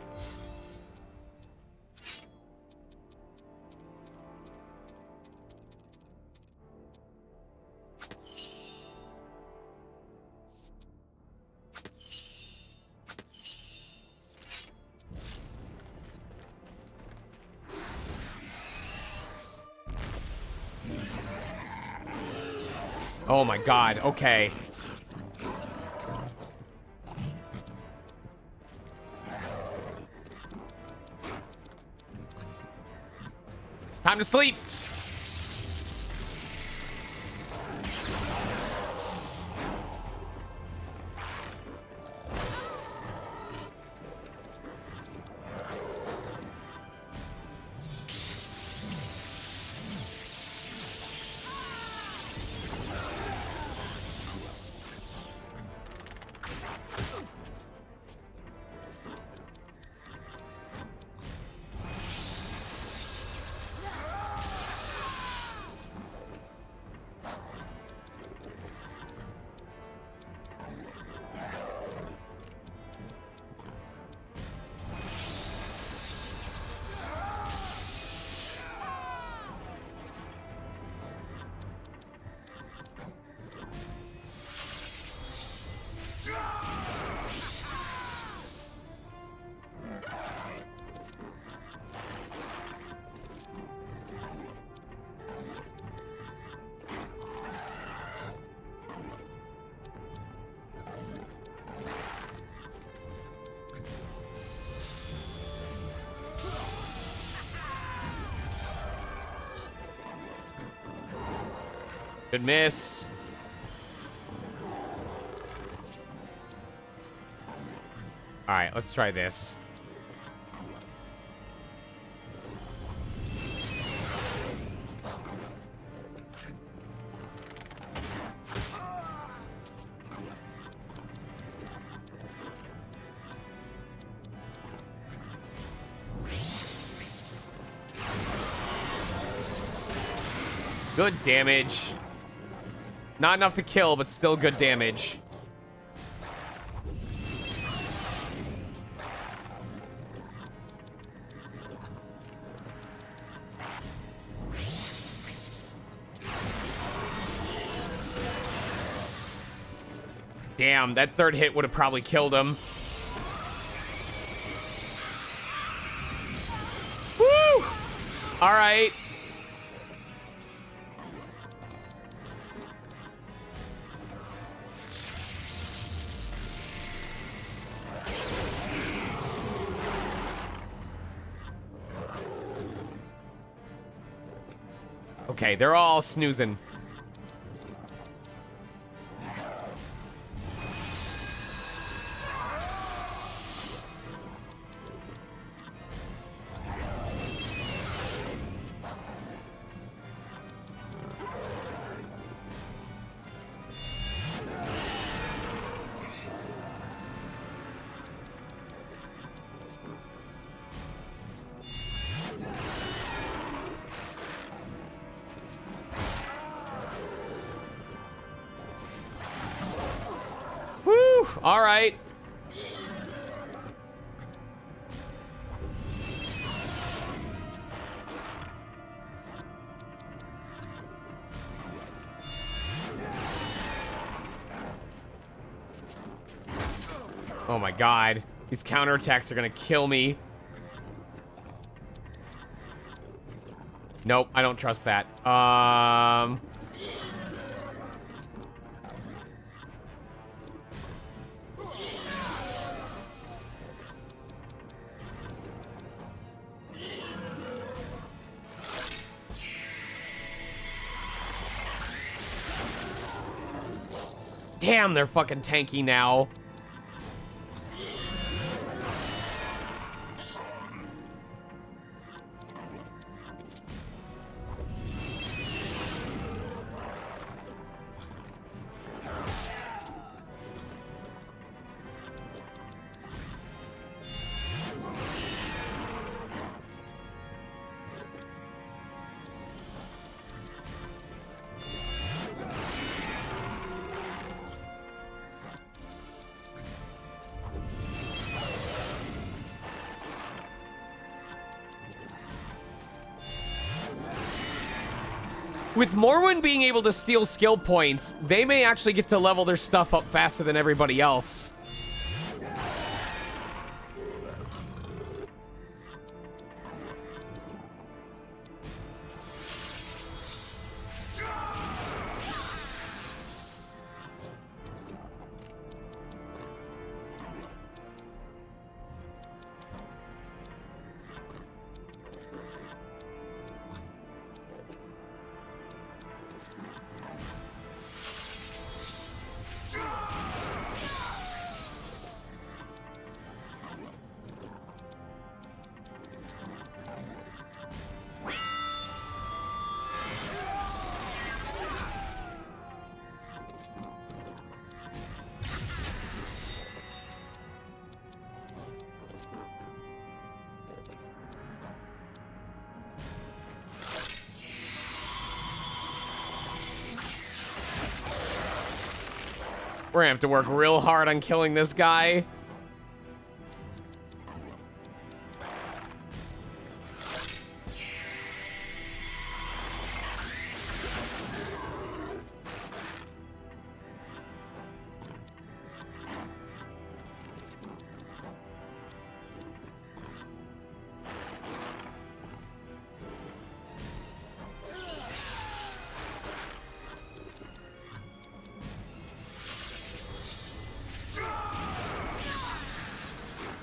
Oh my god, okay. Time to sleep! Good miss. All right, let's try this. Good damage. Not enough to kill, but still good damage. Damn, that third hit would have probably killed him. Woo! All right. Okay, they're all snoozing. Woo! All right. Oh my god. These counterattacks are gonna kill me. Nope, I don't trust that. Damn, they're fucking tanky now. With Morwen being able to steal skill points, they may actually get to level their stuff up faster than everybody else. We're gonna have to work real hard on killing this guy.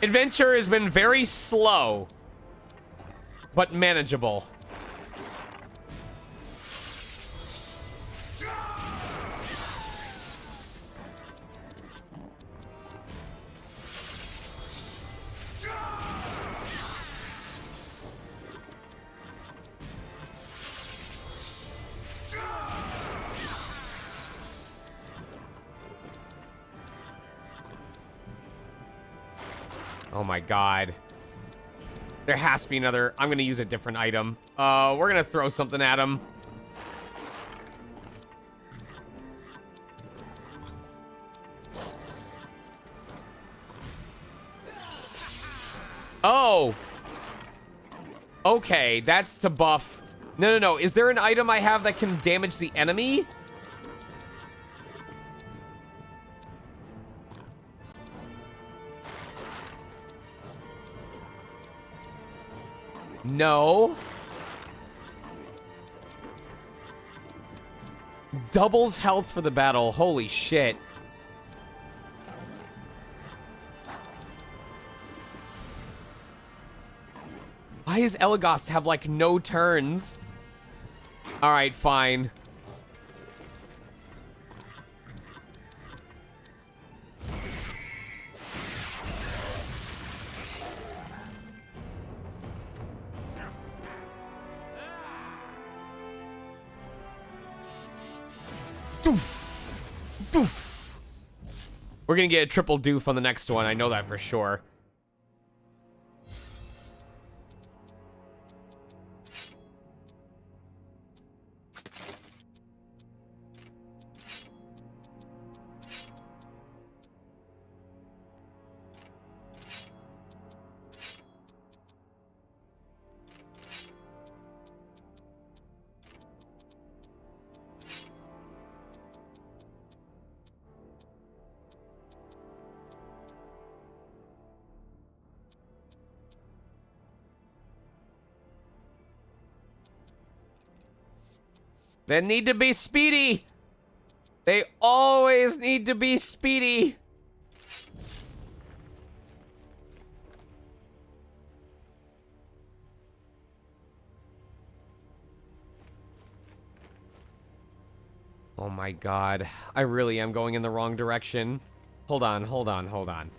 Adventure has been very slow, but manageable. Oh my god. There has to be another. I'm gonna use a different item. We're gonna throw something at him. Oh! Okay, that's to buff. No. Is there an item I have that can damage the enemy? No. Doubles health for the battle. Holy shit. Why does Elagast have, like, no turns? Alright, fine. Doof. Doof. We're gonna get a triple doof on the next one. I know that for sure. They need to be speedy. They always need to be speedy. Oh my god. I really am going in the wrong direction. Hold on, hold on, hold on.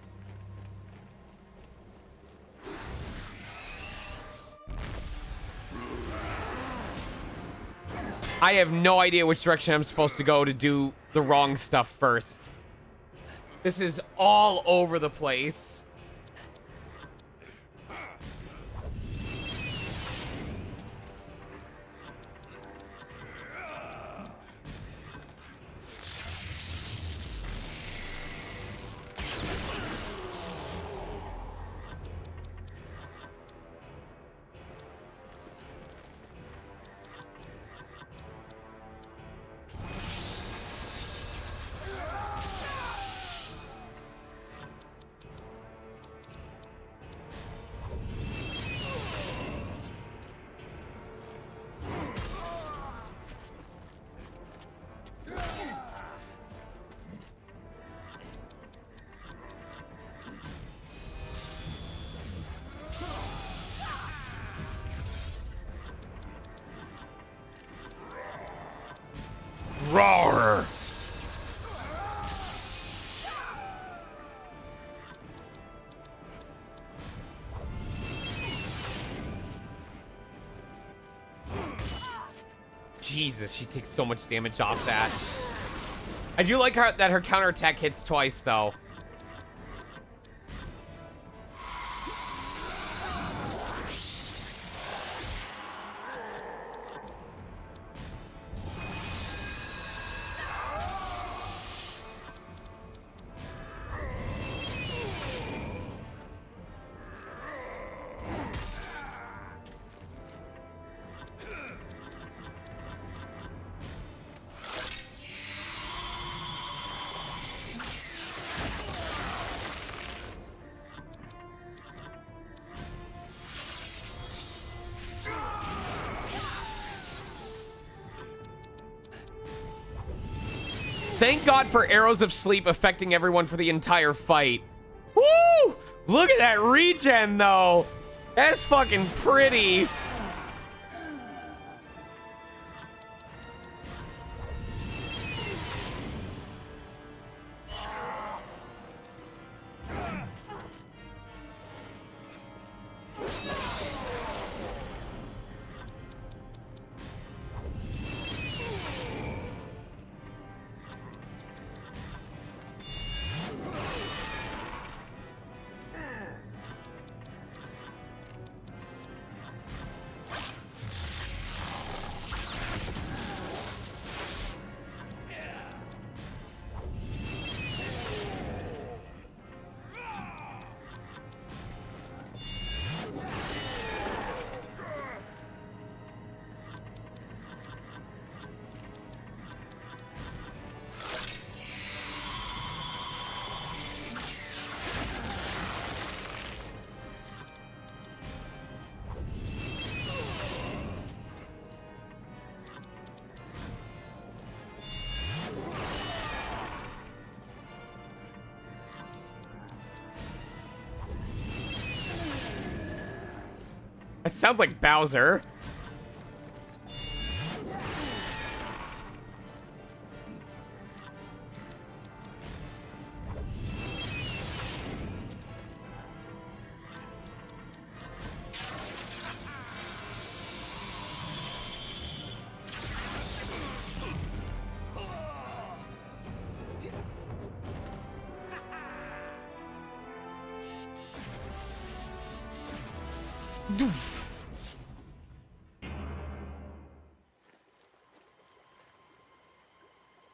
I have no idea which direction I'm supposed to go to do the wrong stuff first. This is all over the place. Roar! Jesus, she takes so much damage off that. I do like that her counterattack hits twice, though. Thank God for arrows of sleep affecting everyone for the entire fight. Woo! Look at that regen, though. That's fucking pretty. That sounds like Bowser.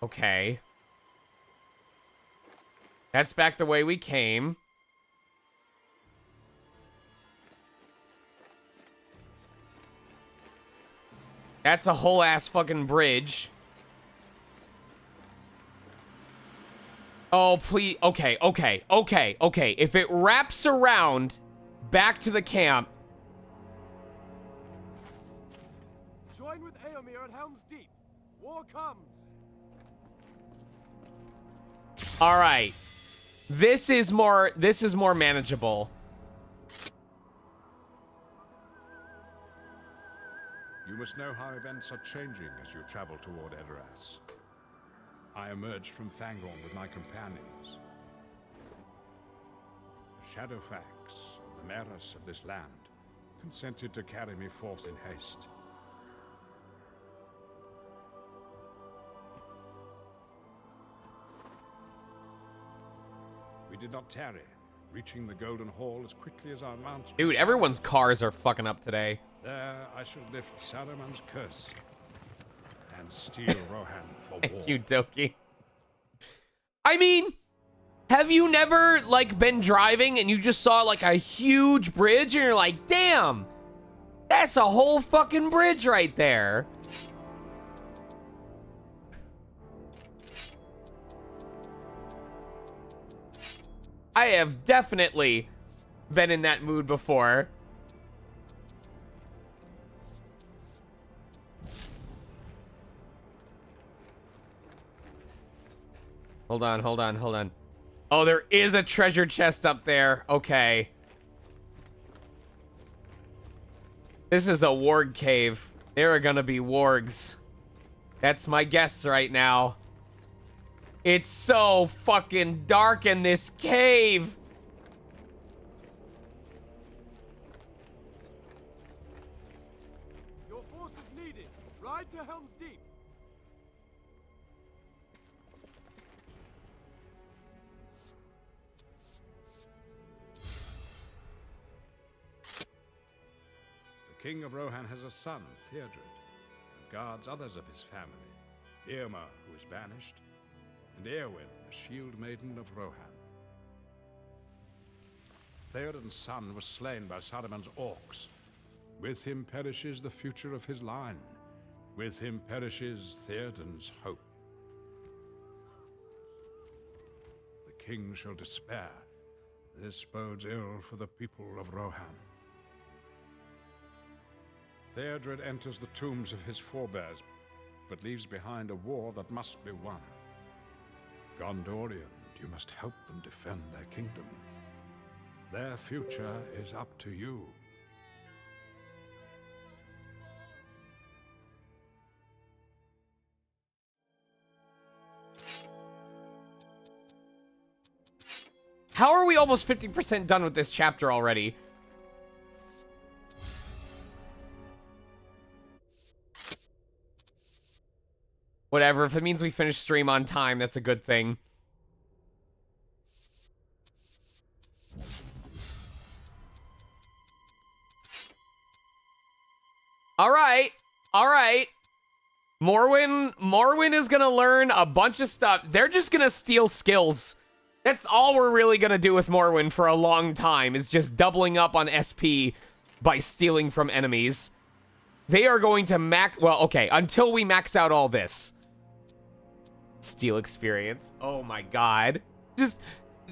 Okay. That's back the way we came. That's a whole ass fucking bridge. Oh, please. Okay, okay, okay, okay. If it wraps around back to the camp. Join with Eomer at Helm's Deep. War comes. All right. This is more manageable. You must know how events are changing as you travel toward Edoras. I emerged from Fangorn with my companions. Shadowfax of the mayors of this land consented to carry me forth in haste. We did not tarry, reaching the Golden Hall as quickly as our mounts. Dude, everyone's cars are fucking up today. There I shall lift Saruman's curse and steal Rohan for war. Thank you, Doki. I mean, have you never, like, been driving and you just saw, like, a huge bridge and you're like, damn, that's a whole fucking bridge right there. I have definitely been in that mood before. Hold on, hold on, hold on. Oh, there is a treasure chest up there. Okay. This is a warg cave. There are gonna be wargs. That's my guess right now. It's so fucking dark in this cave. Your force is needed. Ride to Helm's Deep. The King of Rohan has a son, Theodred, and guards others of his family. Irma, who is banished, and Eowyn, a shield maiden of Rohan. Theoden's son was slain by Saruman's orcs. With him perishes the future of his line. With him perishes Theoden's hope. The king shall despair. This bodes ill for the people of Rohan. Theodred enters the tombs of his forebears, but leaves behind a war that must be won. Gondorian, you must help them defend their kingdom. Their future is up to you. How are we almost 50% done with this chapter already? Whatever, if it means we finish stream on time, that's a good thing. Alright, alright. Morwen is gonna learn a bunch of stuff. They're just gonna steal skills. That's all we're really gonna do with Morwen for a long time, is just doubling up on SP by stealing from enemies. They are going to well, okay, until we max out all this. Steal experience. Oh my god. Just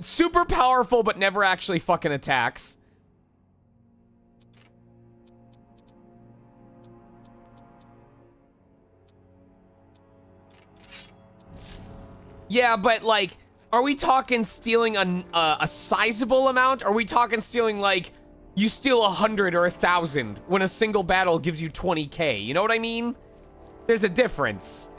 super powerful, but never actually fucking attacks. Yeah, but like, are we talking stealing a sizable amount? Or are we talking stealing like, you steal 100 or 1,000 when a single battle gives you 20k? You know what I mean? There's a difference.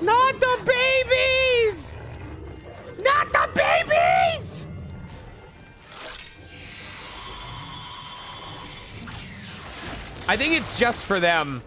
Not the babies! Not the babies! I think it's just for them.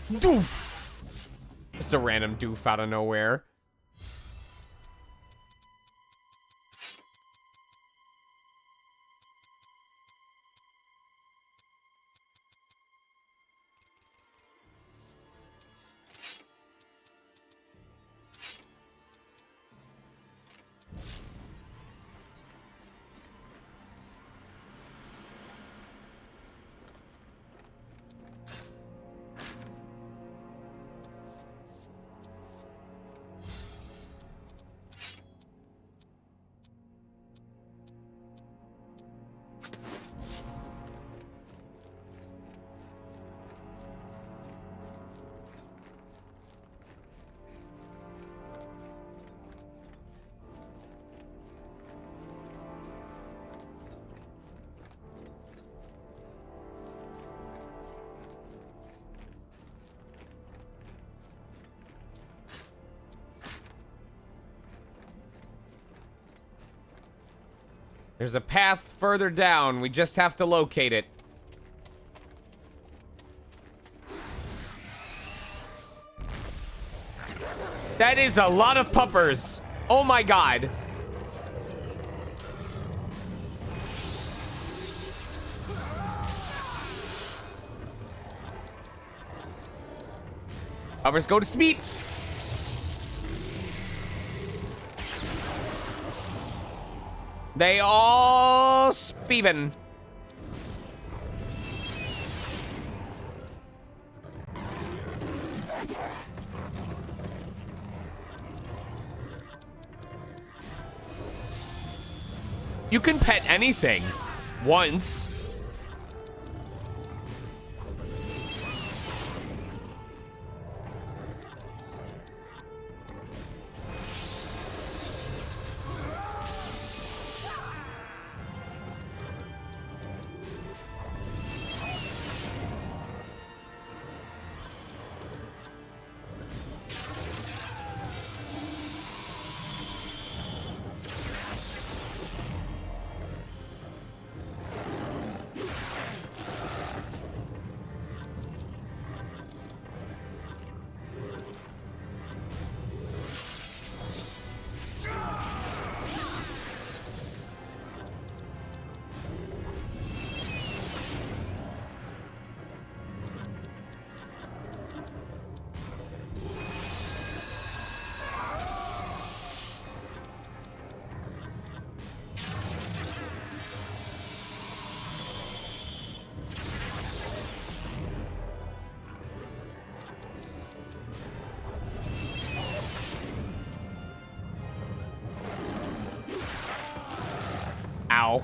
Doof! Just a random doof out of nowhere. There's a path further down. We just have to locate it. That is a lot of puppers. Oh my god. Puppers go to sleep. They all speebin'. You can pet anything once. Ow.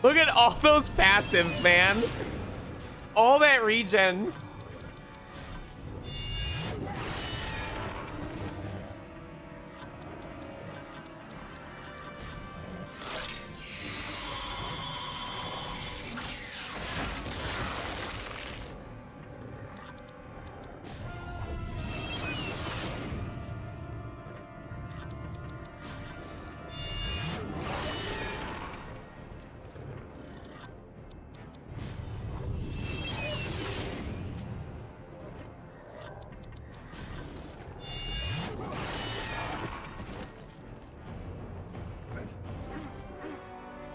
Look at all those passives, man. All that regen.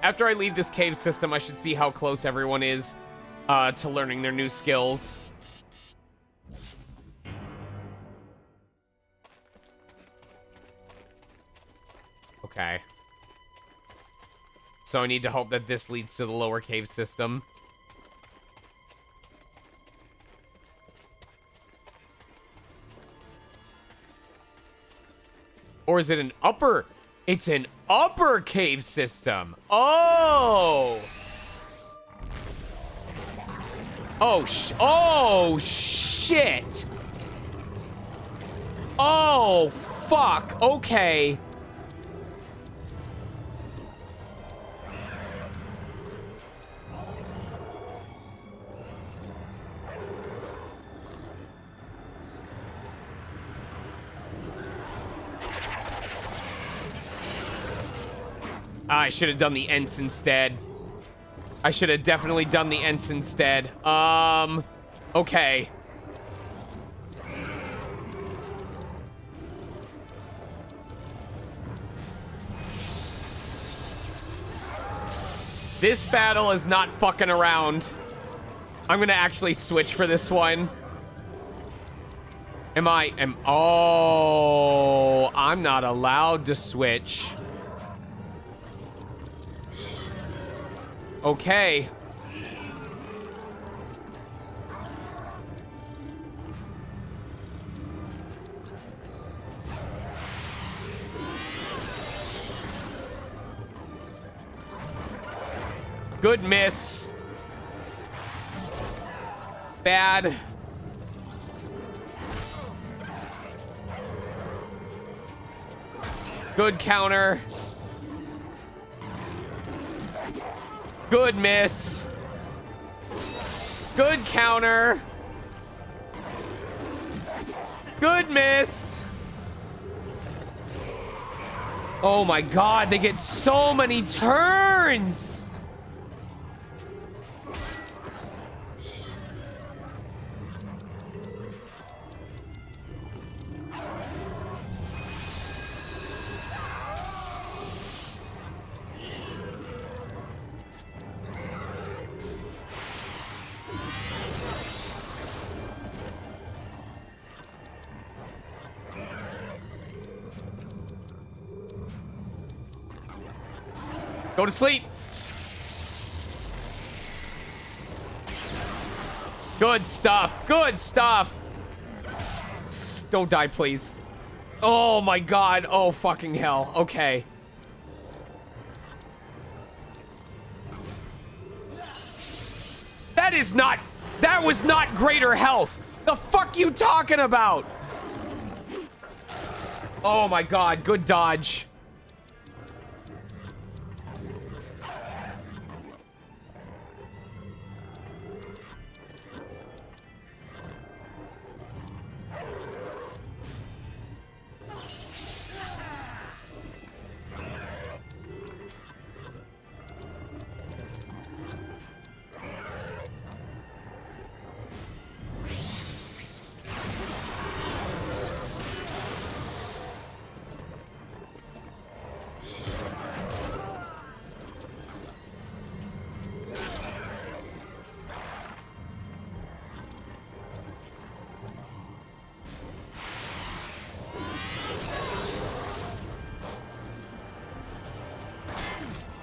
After I leave this cave system, I should see how close everyone is to learning their new skills. Okay. So I need to hope that this leads to the lower cave system. Or is it an upper It's an upper cave system. Oh. Oh, oh, shit. Oh, fuck. Okay. I should have done the Ents instead. I should have definitely done the Ents instead. Okay. This battle is not fucking around. I'm gonna actually switch for this one. Oh, I'm not allowed to switch. Okay. Good miss. Bad. Good counter. Good miss. Good counter. Good miss. Oh my god, they get so many turns. Go to sleep. Good stuff. Good stuff. Don't die, please. Oh my god. Oh fucking hell. Okay. That is not... That was not greater health. The fuck you talking about? Oh my god. Good dodge.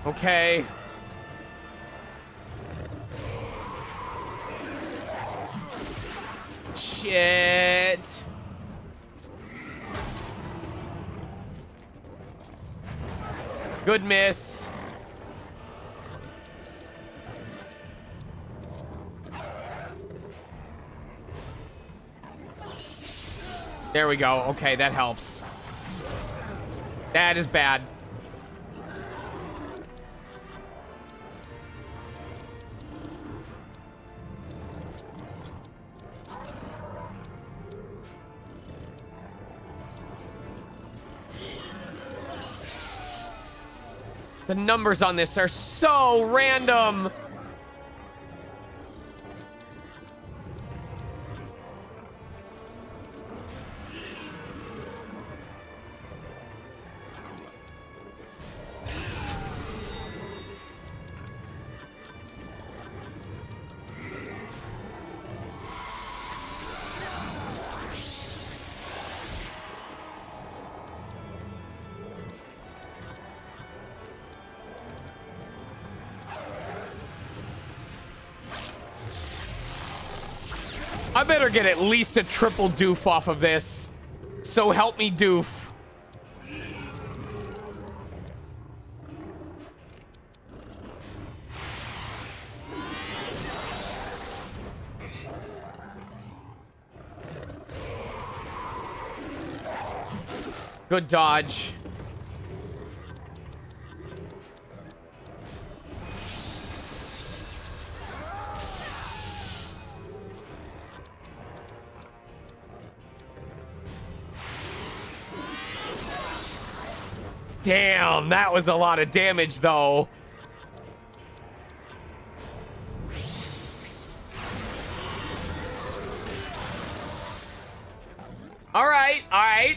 Okay. Shit. Good miss. There we go. Okay, that helps. That is bad. The numbers on this are so random. I better get at least a triple doof off of this. So help me doof. Good dodge. Damn, that was a lot of damage, though. All right, all right.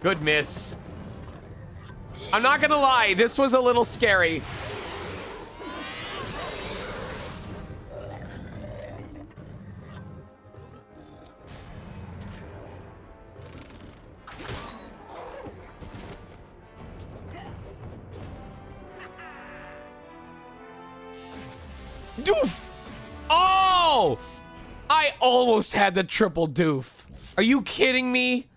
Good miss. I'm not gonna lie, this was a little scary. Doof! Oh! I almost had the triple doof. Are you kidding me?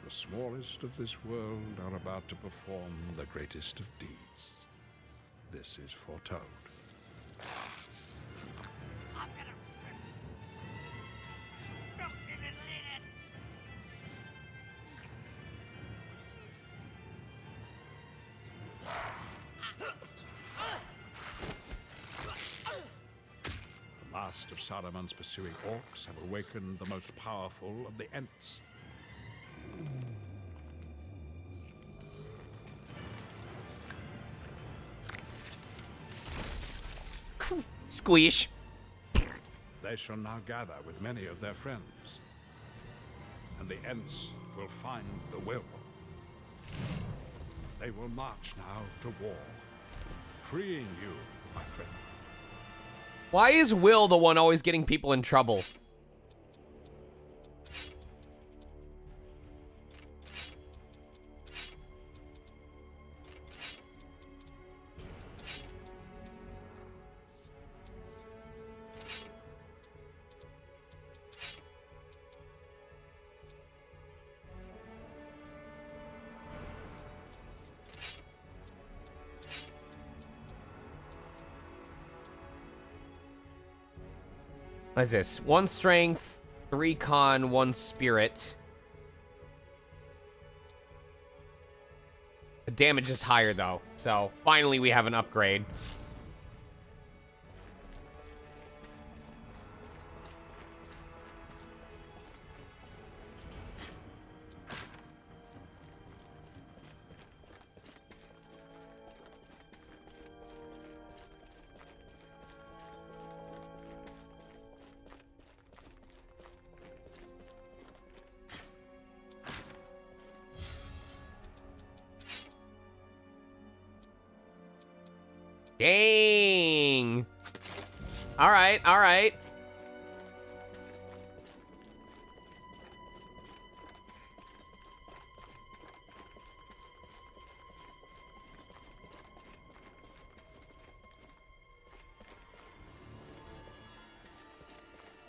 The smallest of this world are about to perform the greatest of deeds. This is foretold. The last of Saruman's pursuing orcs have awakened the most powerful of the Ents. Squish. They shall now gather with many of their friends, and the Ents will find the will. They will march now to war, freeing you, my friend. Why is Will the one always getting people in trouble? What is this? 1 strength, 3 con, 1 spirit. The damage is higher, though. So, finally we have an upgrade. Dang. All right, all right.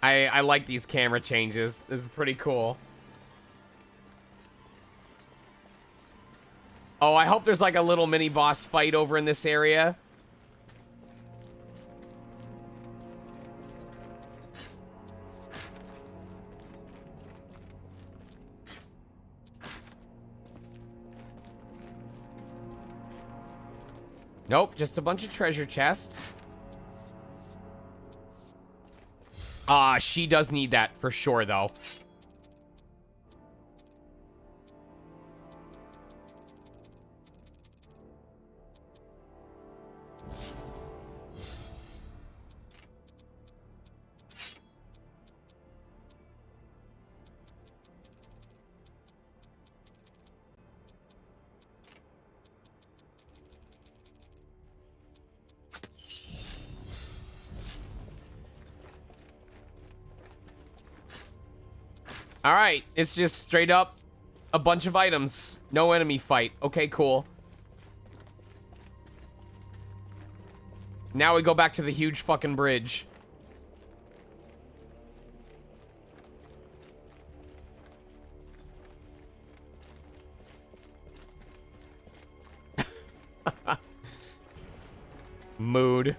I like these camera changes. This is pretty cool. Oh, I hope there's like a little mini boss fight over in this area. Nope, just a bunch of treasure chests. Ah, she does need that for sure, though. All right, it's just straight up a bunch of items. No enemy fight. Okay, cool. Now we go back to the huge fucking bridge. Mood.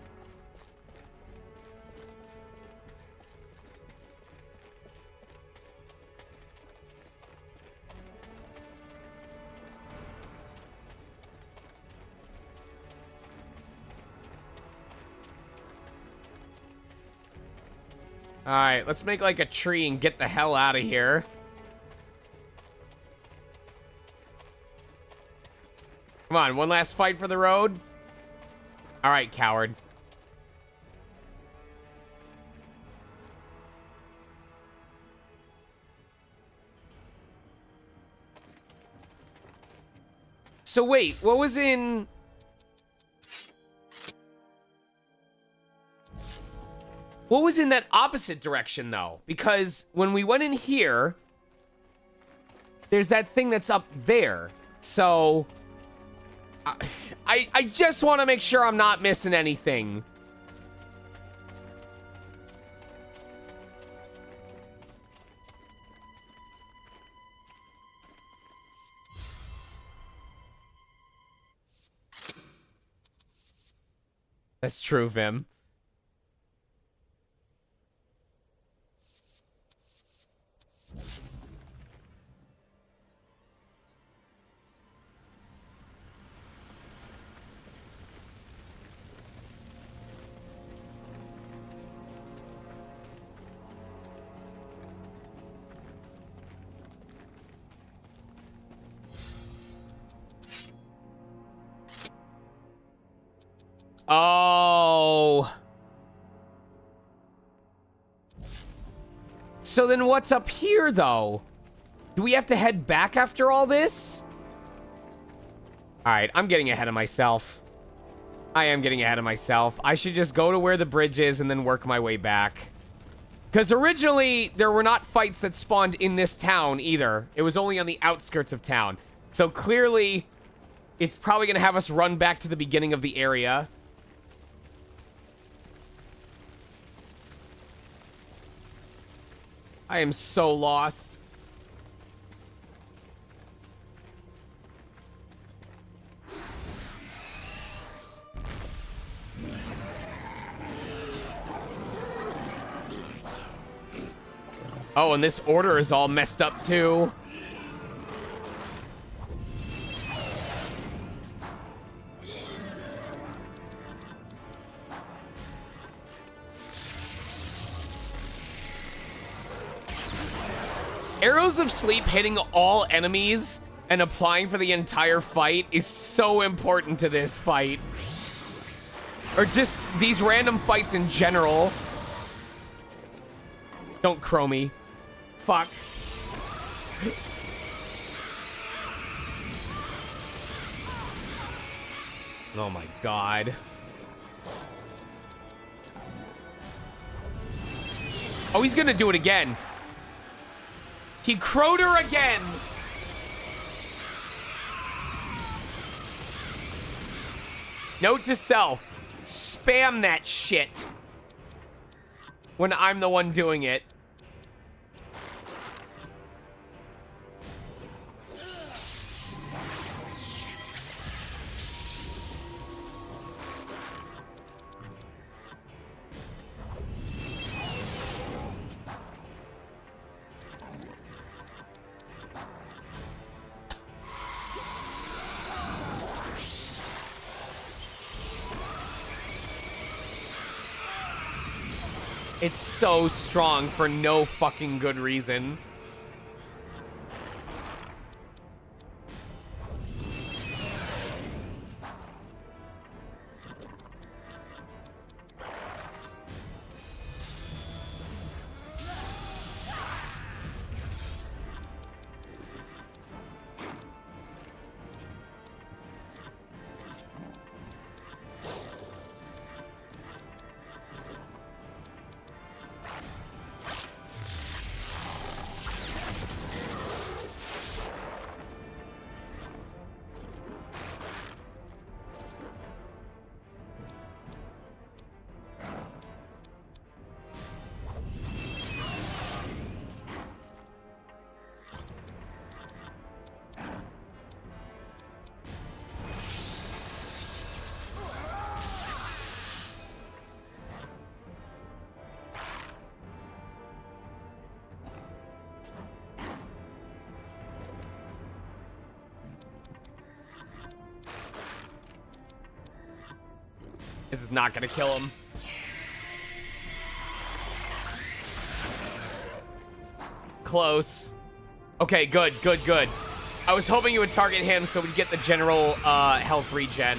Alright, let's make like a tree and get the hell out of here. Come on, one last fight for the road. Alright, coward. So wait, what was in... What was in that opposite direction, though? Because when we went in here, there's that thing that's up there. So, I just want to make sure I'm not missing anything. That's true, Vim. Oh. So then what's up here, though? Do we have to head back after all this? Alright, I'm getting ahead of myself. I am getting ahead of myself. I should just go to where the bridge is and then work my way back. Because originally, there were not fights that spawned in this town, either. It was only on the outskirts of town. So clearly, it's probably going to have us run back to the beginning of the area. I am so lost. Oh, and this order is all messed up too. Arrows of Sleep hitting all enemies and applying for the entire fight is so important to this fight. Or just these random fights in general. Don't crow me. Fuck. Oh my god. Oh, he's gonna do it again. He crowed her again. Note to self, spam that shit when I'm the one doing it. It's so strong for no fucking good reason. This is not gonna kill him. Close. Okay, good, good, good. I was hoping you would target him so we'd get the general health regen.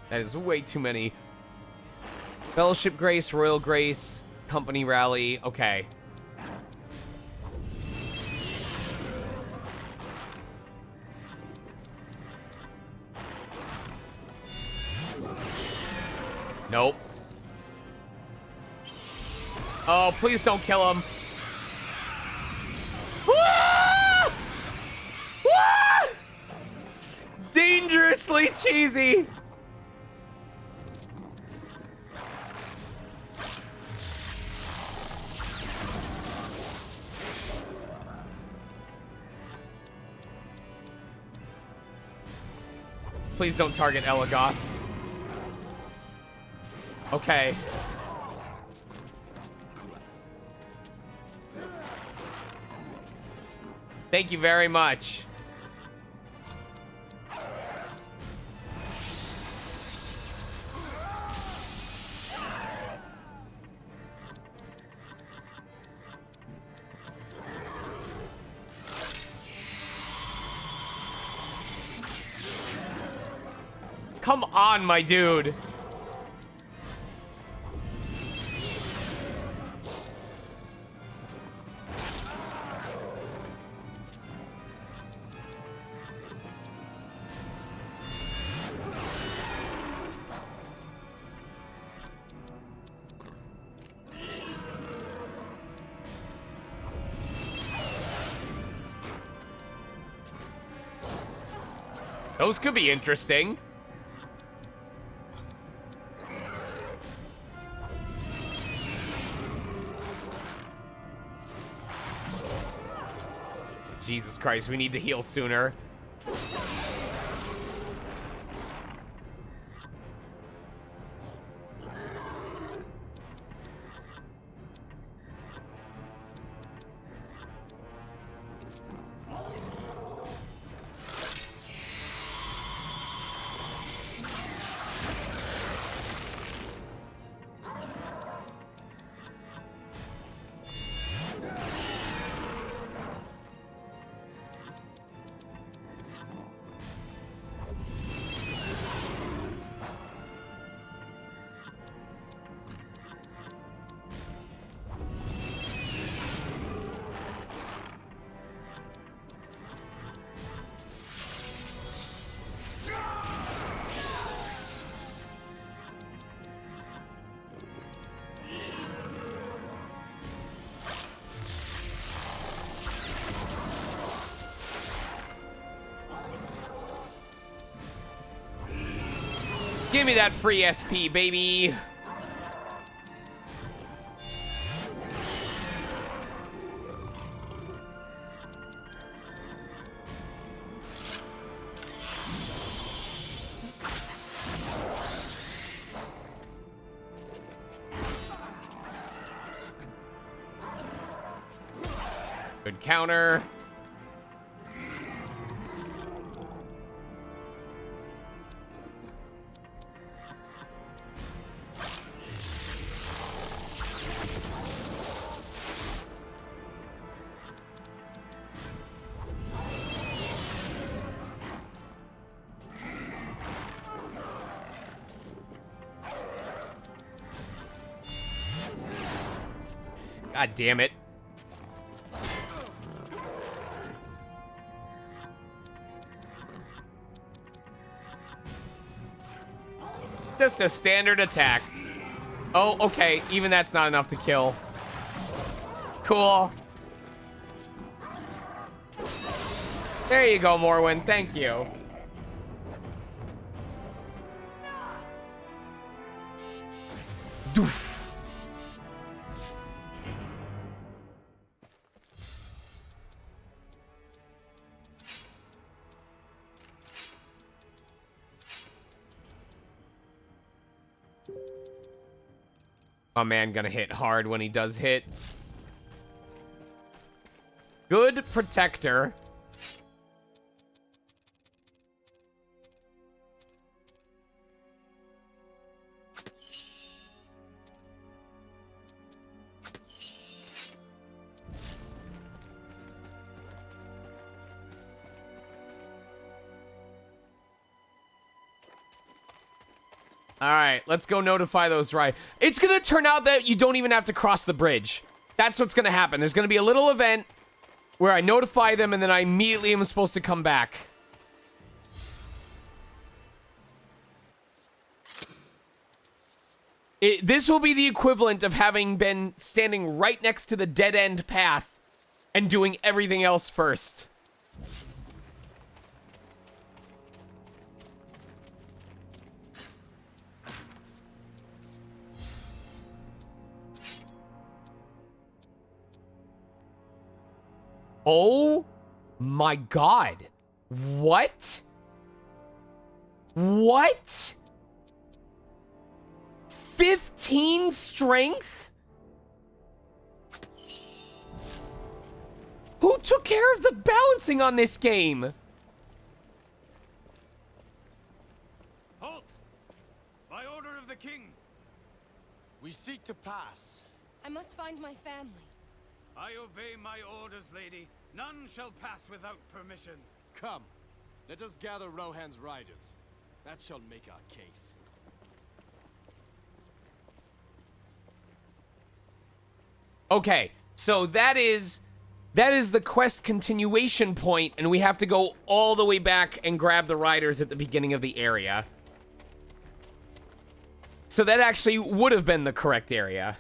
That is way too many. Fellowship Grace, Royal Grace, Company Rally. Okay. Nope. Oh, please don't kill him. Ah! Ah! Dangerously cheesy. Please don't target Elagast. Okay. Thank you very much. Come on, my dude. Those could be interesting. Jesus Christ, we need to heal sooner. Give me that free SP, baby. Good counter. God damn it. Just a standard attack. Oh, okay. Even that's not enough to kill. Cool. There you go, Morwen. Thank you. Doof. My man gonna hit hard when he does hit. Good protector. All right, let's go notify those It's going to turn out that you don't even have to cross the bridge. That's what's going to happen. There's going to be a little event where I notify them and then I immediately am supposed to come back. This will be the equivalent of having been standing right next to the dead-end path and doing everything else first. Oh my god. What? What? 15 strength? Who took care of the balancing on this game? Halt! By order of the king. We seek to pass. I must find my family. I obey my orders, lady. None shall pass without permission. Come, let us gather Rohan's riders. That shall make our case. Okay, so that is the quest continuation point, and we have to go all the way back and grab the riders at the beginning of the area. So that actually would have been the correct area.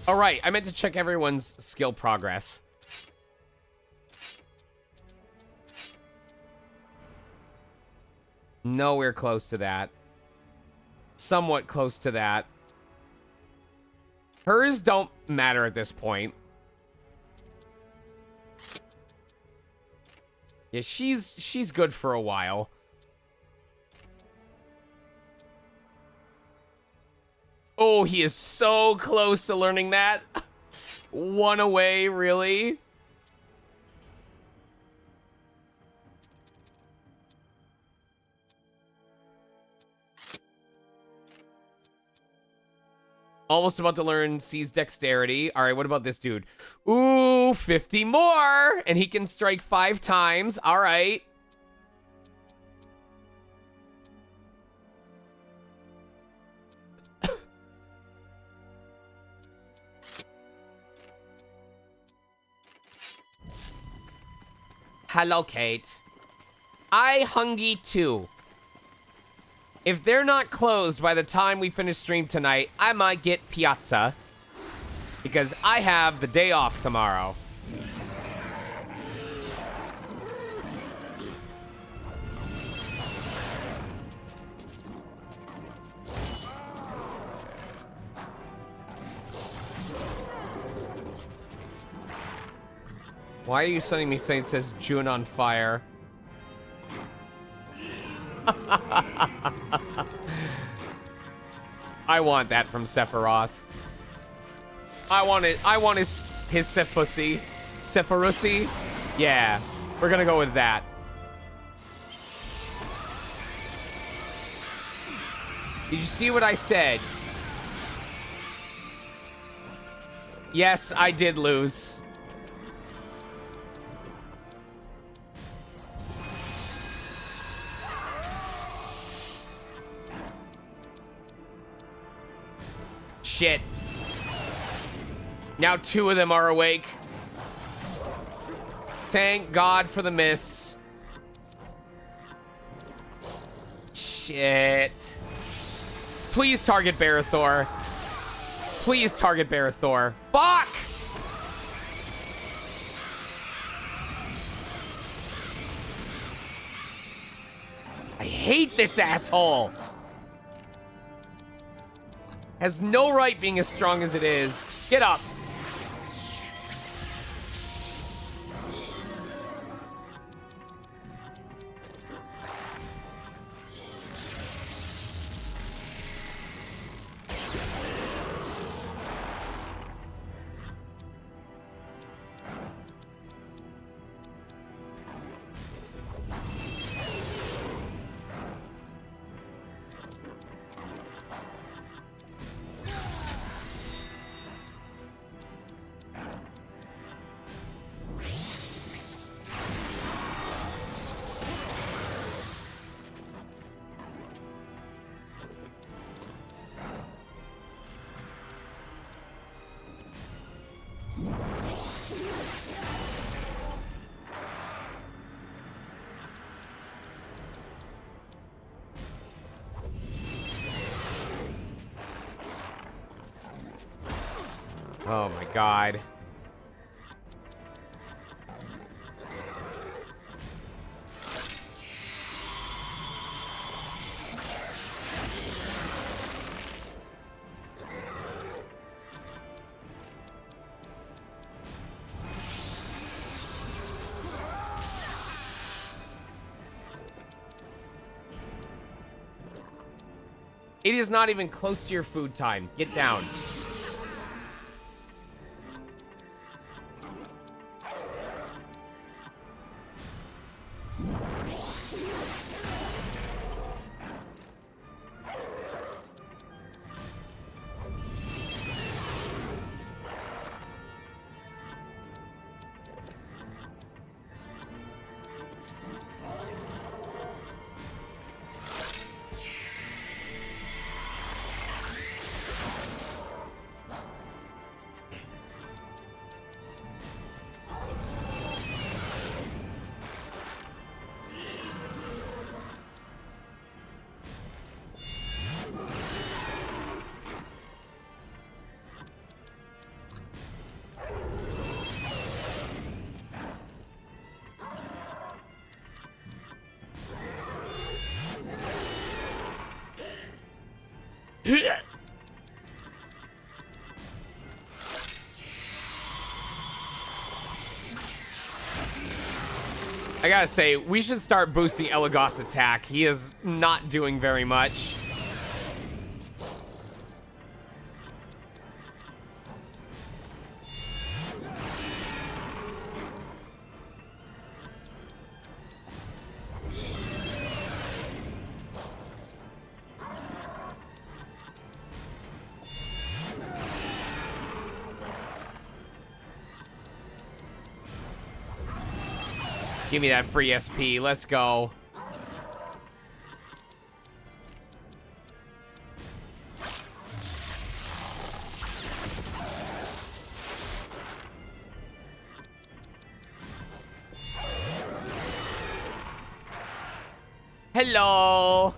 All right, I meant to check everyone's skill progress. Nowhere close to that. Somewhat close to that. Hers don't matter at this point. Yeah, she's good for a while. Oh, he is so close to learning that. One away, really? Almost about to learn C's dexterity. All right, what about this dude? Ooh, 50 more! And he can strike 5 times. All right. Hello, Kate. I hungry too. If they're not closed by the time we finish stream tonight, I might get pizza. Because I have the day off tomorrow. Why are you sending me saying it says June on fire? I want that from Sephiroth. I want it. I want his Sephusi. Sephirusi? Yeah. We're gonna go with that. Did you see what I said? Yes, I did lose. Shit. Now 2 of them are awake. Thank God for the miss. Shit. Please target Barathor. Please target Barathor. Fuck! I hate this asshole. Has no right being as strong as it is. Get up. Oh my god. It is not even close to your food time. Get down. I gotta say, we should start boosting Elagos' attack. He is not doing very much. Give me that free SP. Let's go. Hello.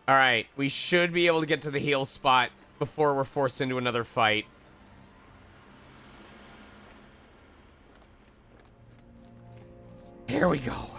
All right, we should be able to get to the heal spot before we're forced into another fight. Here we go.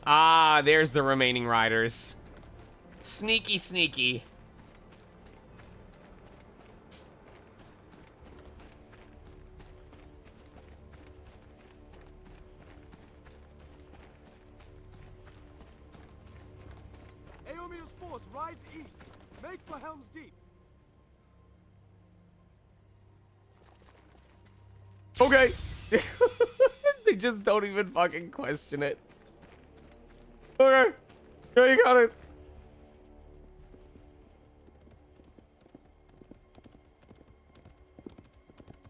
Ah, there's the remaining riders. Sneaky, sneaky. Aomir's force rides east. Make for Helm's Deep. Okay. They just don't even fucking question it. Okay. Yeah, you got it.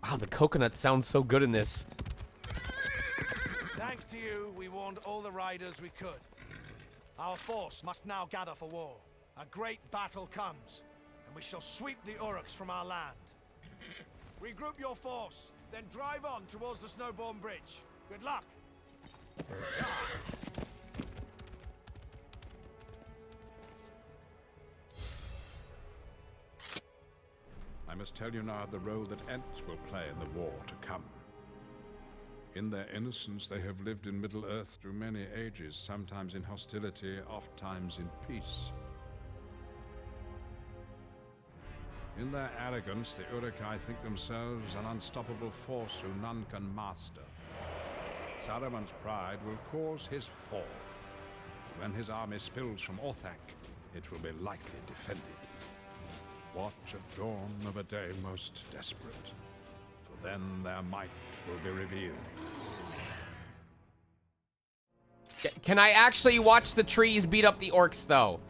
Wow, the coconut sounds so good in this. Thanks to you, we warned all the riders we could. Our force must now gather for war. A great battle comes, and we shall sweep the Uruks from our land. Regroup your force, then drive on towards the Snowborn Bridge. Good luck! I must tell you now of the role that Ents will play in the war to come. In their innocence, they have lived in Middle-earth through many ages, sometimes in hostility, oft-times in peace. In their arrogance, the Uruk-hai think themselves an unstoppable force who none can master. Saruman's pride will cause his fall. When his army spills from Orthanc, it will be lightly defended. Watch at dawn of a day most desperate, for then their might will be revealed. Can I actually watch the trees beat up the orcs, though?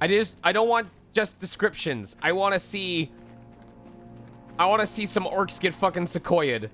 I don't want just descriptions. I want to see some orcs get fucking sequoia'd.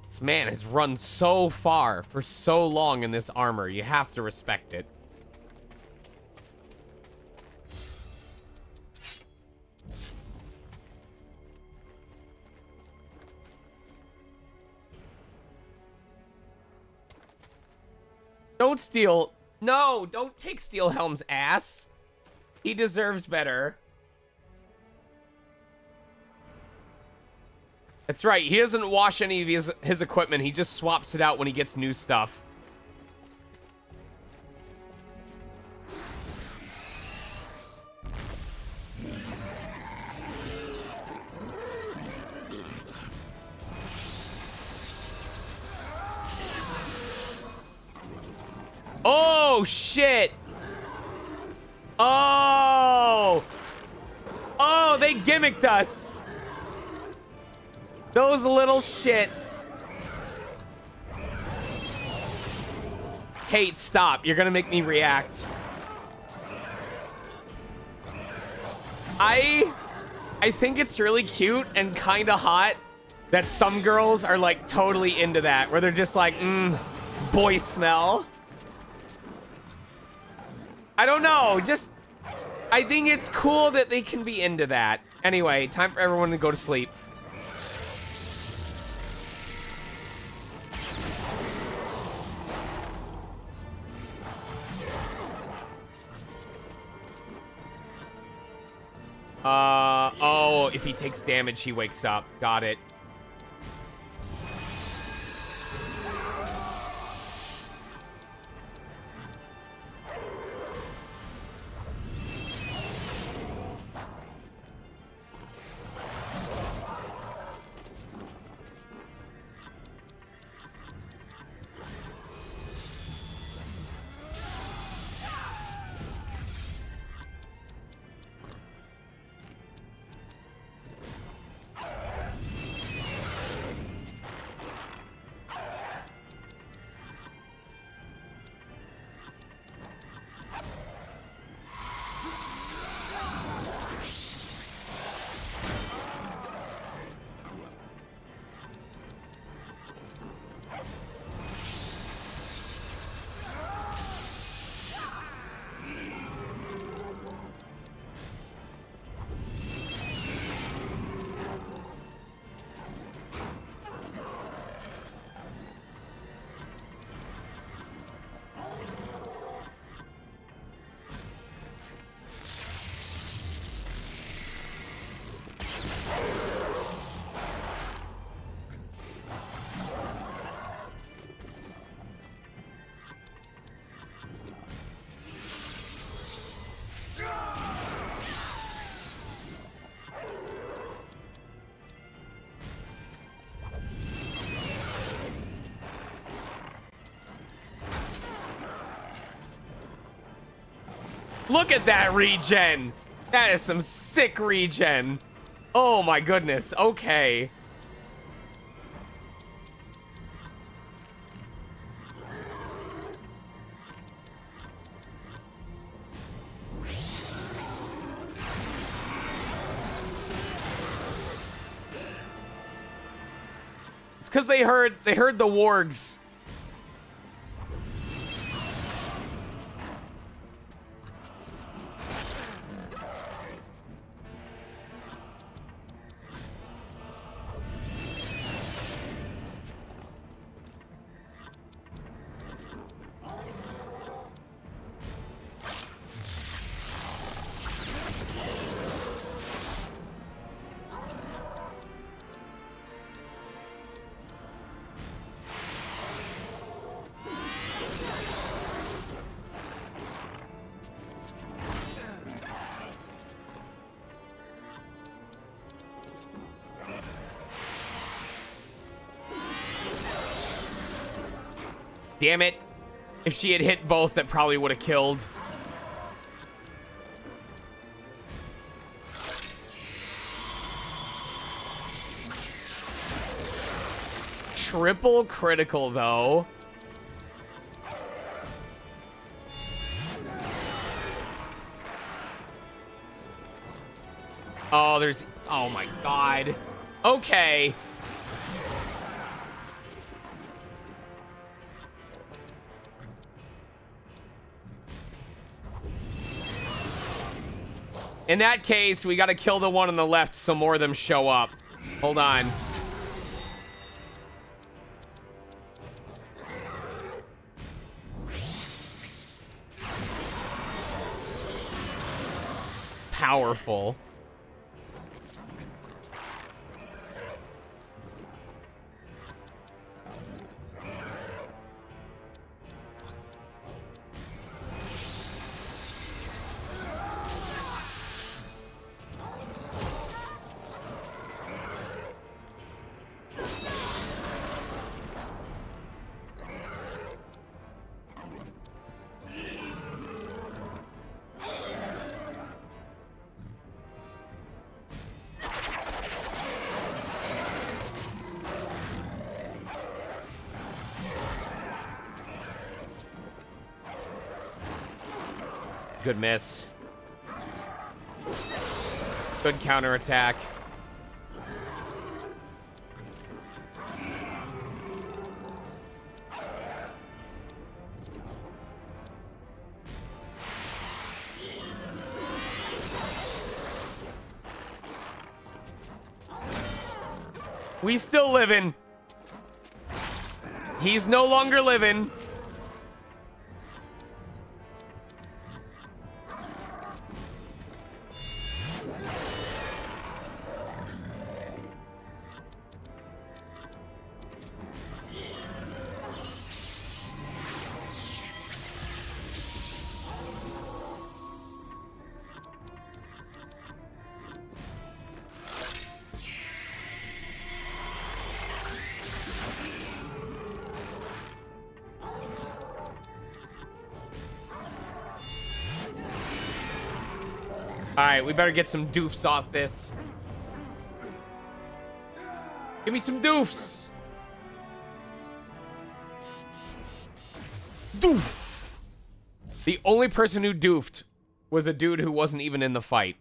This man has run so far for so long in this armor. You have to respect it. Don't steal. No, don't take Steelhelm's ass. He deserves better. That's right, he doesn't wash any of his equipment. He just swaps it out when he gets new stuff. Oh, shit! Oh! Oh, they gimmicked us! Those little shits. Kate, stop. You're gonna make me react. I think it's really cute and kind of hot that some girls are like totally into that, where they're just like, boy smell. I don't know, just, I think it's cool that they can be into that. Anyway, time for everyone to go to sleep. Oh, if he takes damage, he wakes up. Got it. Look at that regen. That is some sick regen. Oh my goodness. Okay. It's because they heard the wargs. Damn it. If she had hit both, that probably would have killed. Triple critical, though. Oh, there's... Oh, my God. Okay. In that case, we gotta kill the one on the left so more of them show up. Hold on. Powerful. Good miss. Good counterattack. We still living. He's no longer living. Alright, we better get some doofs off this. Give me some doofs. Doof. The only person who doofed was a dude who wasn't even in the fight.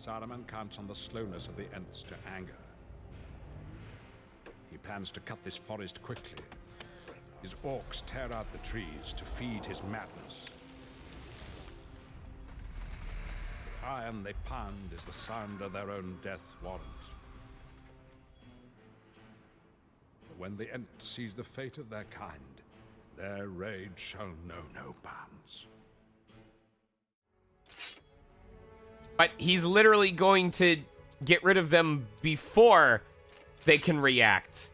Saruman counts on the slowness of the Ents to anger. He plans to cut this forest quickly. His orcs tear out the trees to feed his madness. The iron they pound is the sound of their own death warrant. For when the Ent sees the fate of their kind, their rage shall know no bounds. But he's literally going to get rid of them before they can react.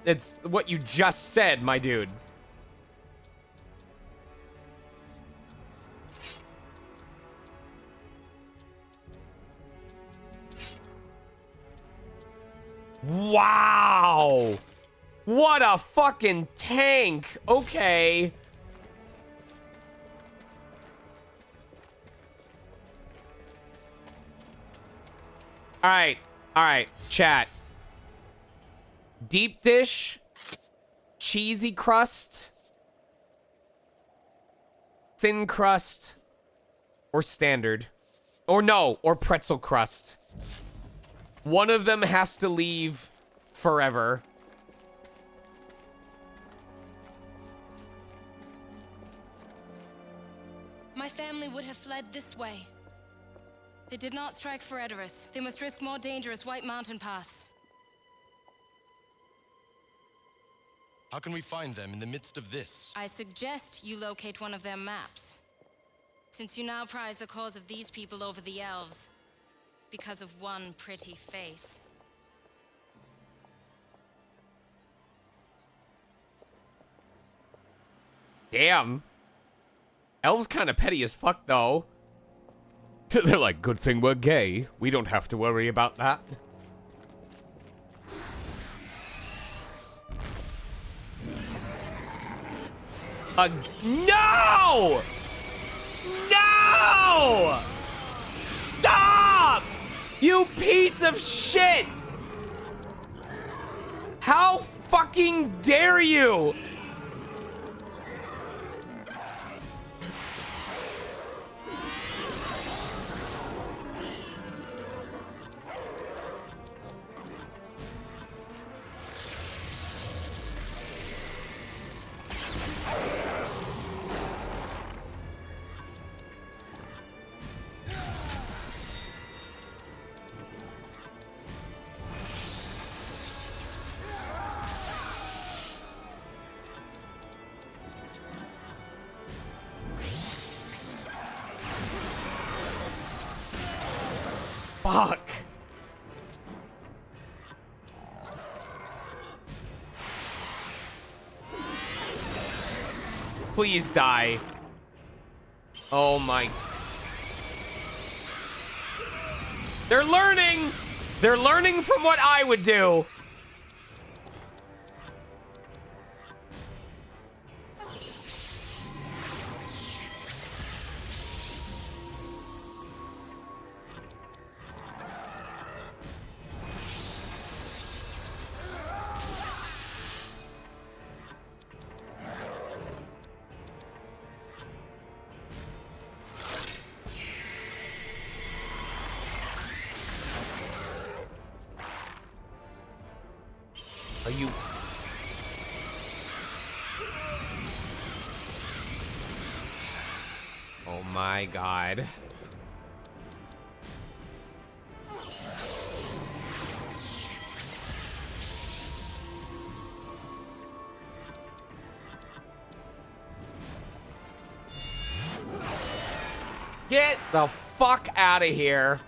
It's what you just said, my dude. Wow! What a fucking tank! Okay. Alright, chat. Deep dish, cheesy crust, thin crust, or standard. Or no, or pretzel crust. One of them has to leave forever. My family would have fled this way. They did not strike for Edoras. They must risk more dangerous White Mountain paths. How can we find them in the midst of this? I suggest you locate one of their maps. Since you now prize the cause of these people over the elves. Because of one pretty face. Damn. Elves kind of petty as fuck, though. They're like, good thing we're gay. We don't have to worry about that. No! No! Stop! You piece of shit! How fucking dare you? Fuck. Please die. Oh my. They're learning. They're learning from what I would do. Are you... Oh my god. Get the fuck out of here.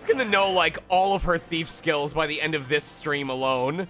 Gonna know like all of her thief skills by the end of this stream alone.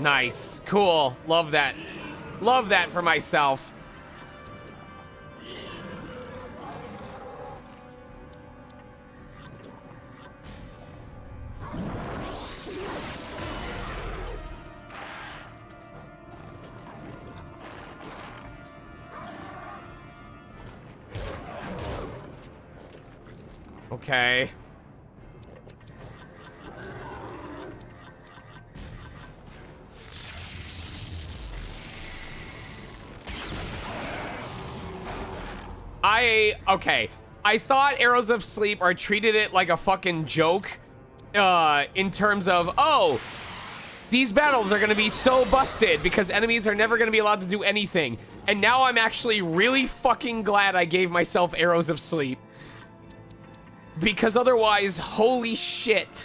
Nice. Cool. Love that. Love that for myself. Okay. Okay. I thought Arrows of Sleep, or I treated it like a fucking joke, in terms of, oh, these battles are gonna be so busted because enemies are never gonna be allowed to do anything. And now I'm actually really fucking glad I gave myself Arrows of Sleep. Because otherwise, holy shit.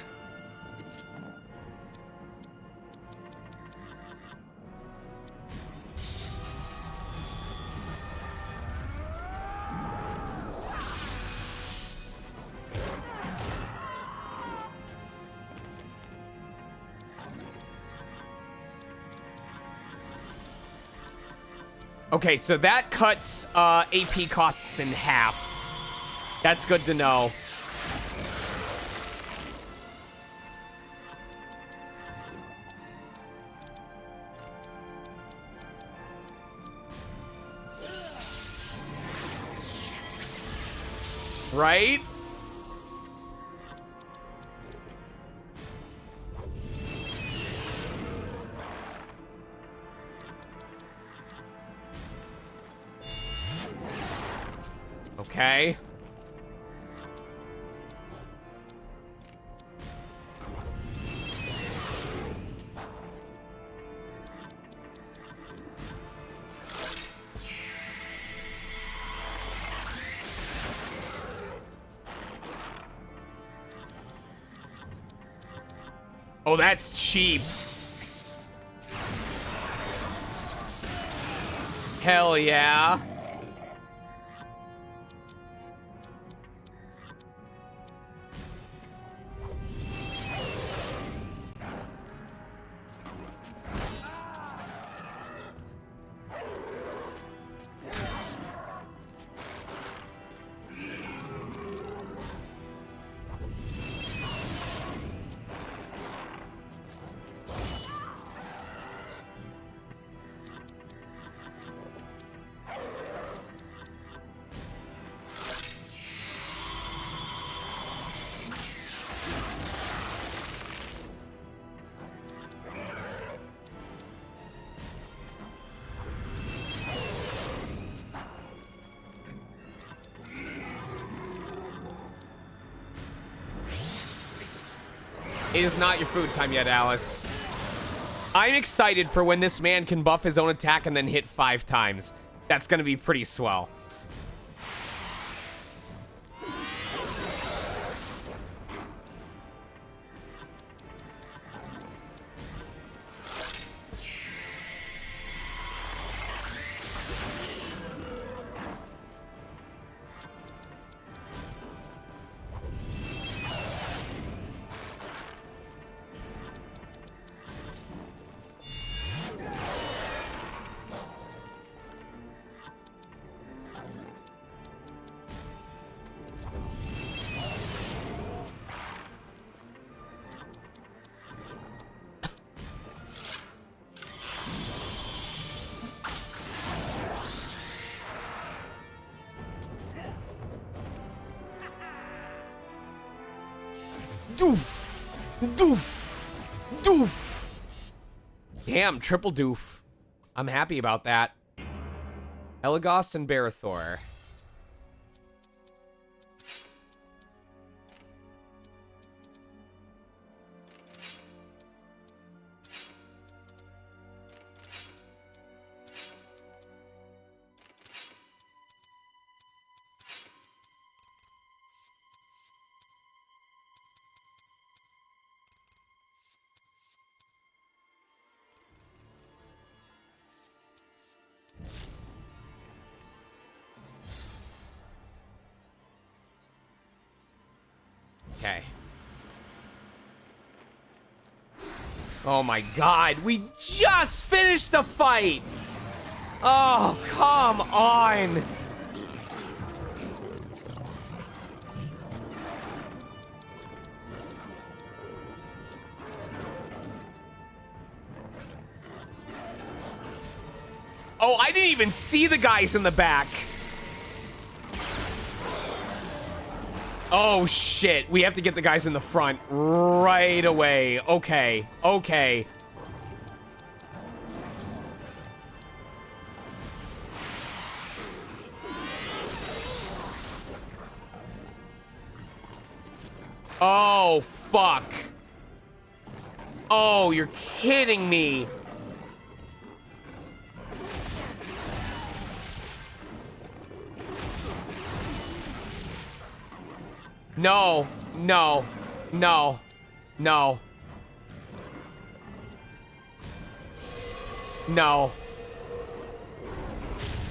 Okay, so that cuts AP costs in half. That's good to know. Right? Okay. Oh, that's cheap. Hell yeah. It is not your food time yet, Alice. I'm excited for when this man can buff his own attack and then hit 5 times. That's gonna be pretty swell. Doof! Doof! Doof! Damn, triple doof. I'm happy about that. Elagast and Barathor. Okay. Oh my god, we just finished the fight! Oh, come on! Oh, I didn't even see the guys in the back. Oh, shit. We have to get the guys in the front right away. Okay. Okay. Oh, fuck. Oh, you're kidding me. No, no, no, no. No.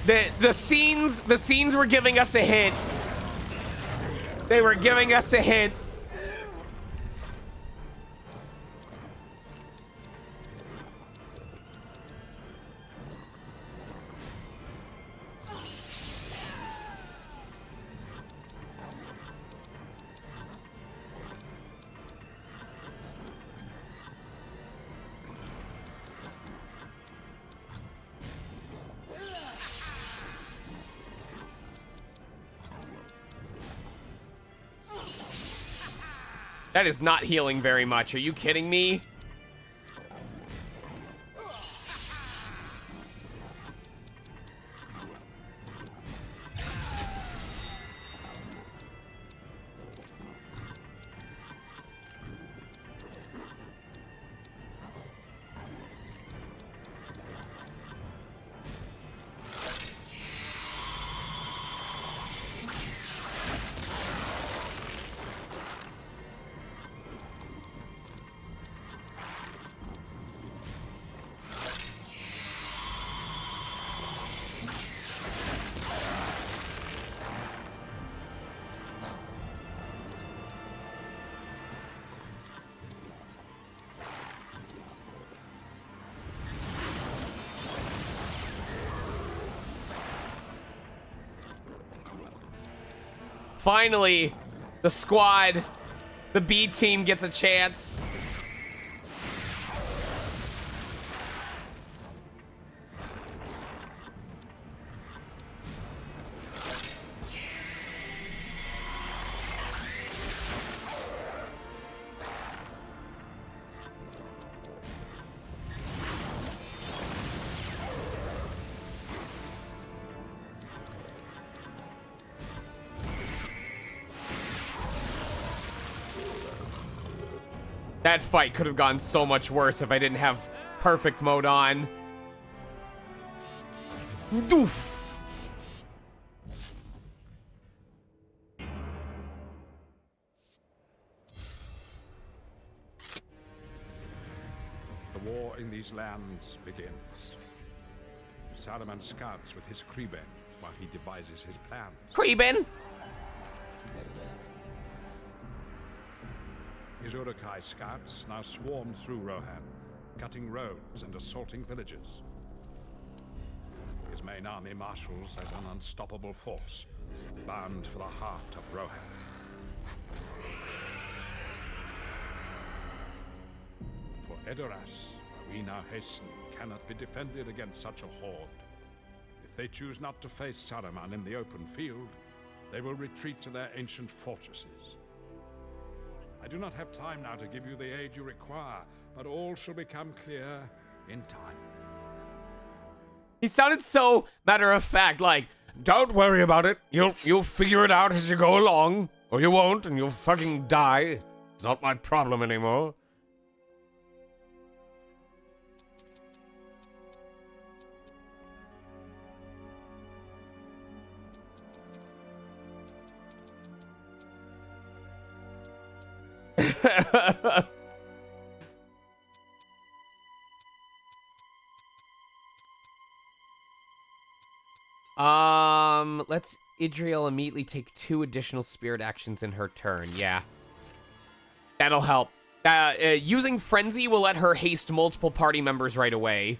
The scenes were giving us a hint. They were giving us a hint. That is not healing very much. Are you kidding me? Finally, the squad, the B team gets a chance. That fight could have gone so much worse if I didn't have perfect mode on. Doof. The war in these lands begins. Saruman scouts with his Kreben while he devises his plans. Kreben? His Urukai scouts now swarm through Rohan, cutting roads and assaulting villages. His main army marshals as an unstoppable force, bound for the heart of Rohan. For Edoras, where we now hasten, cannot be defended against such a horde. If they choose not to face Saruman in the open field, they will retreat to their ancient fortresses. I do not have time now to give you the aid you require, but all shall become clear in time. He sounded so matter of fact, like, don't worry about it. You'll figure it out as you go along, or you won't, and you'll fucking die. It's not my problem anymore. Let's Idriel immediately take 2 additional spirit actions in her turn. Yeah. That'll help. Using Frenzy will let her haste multiple party members right away.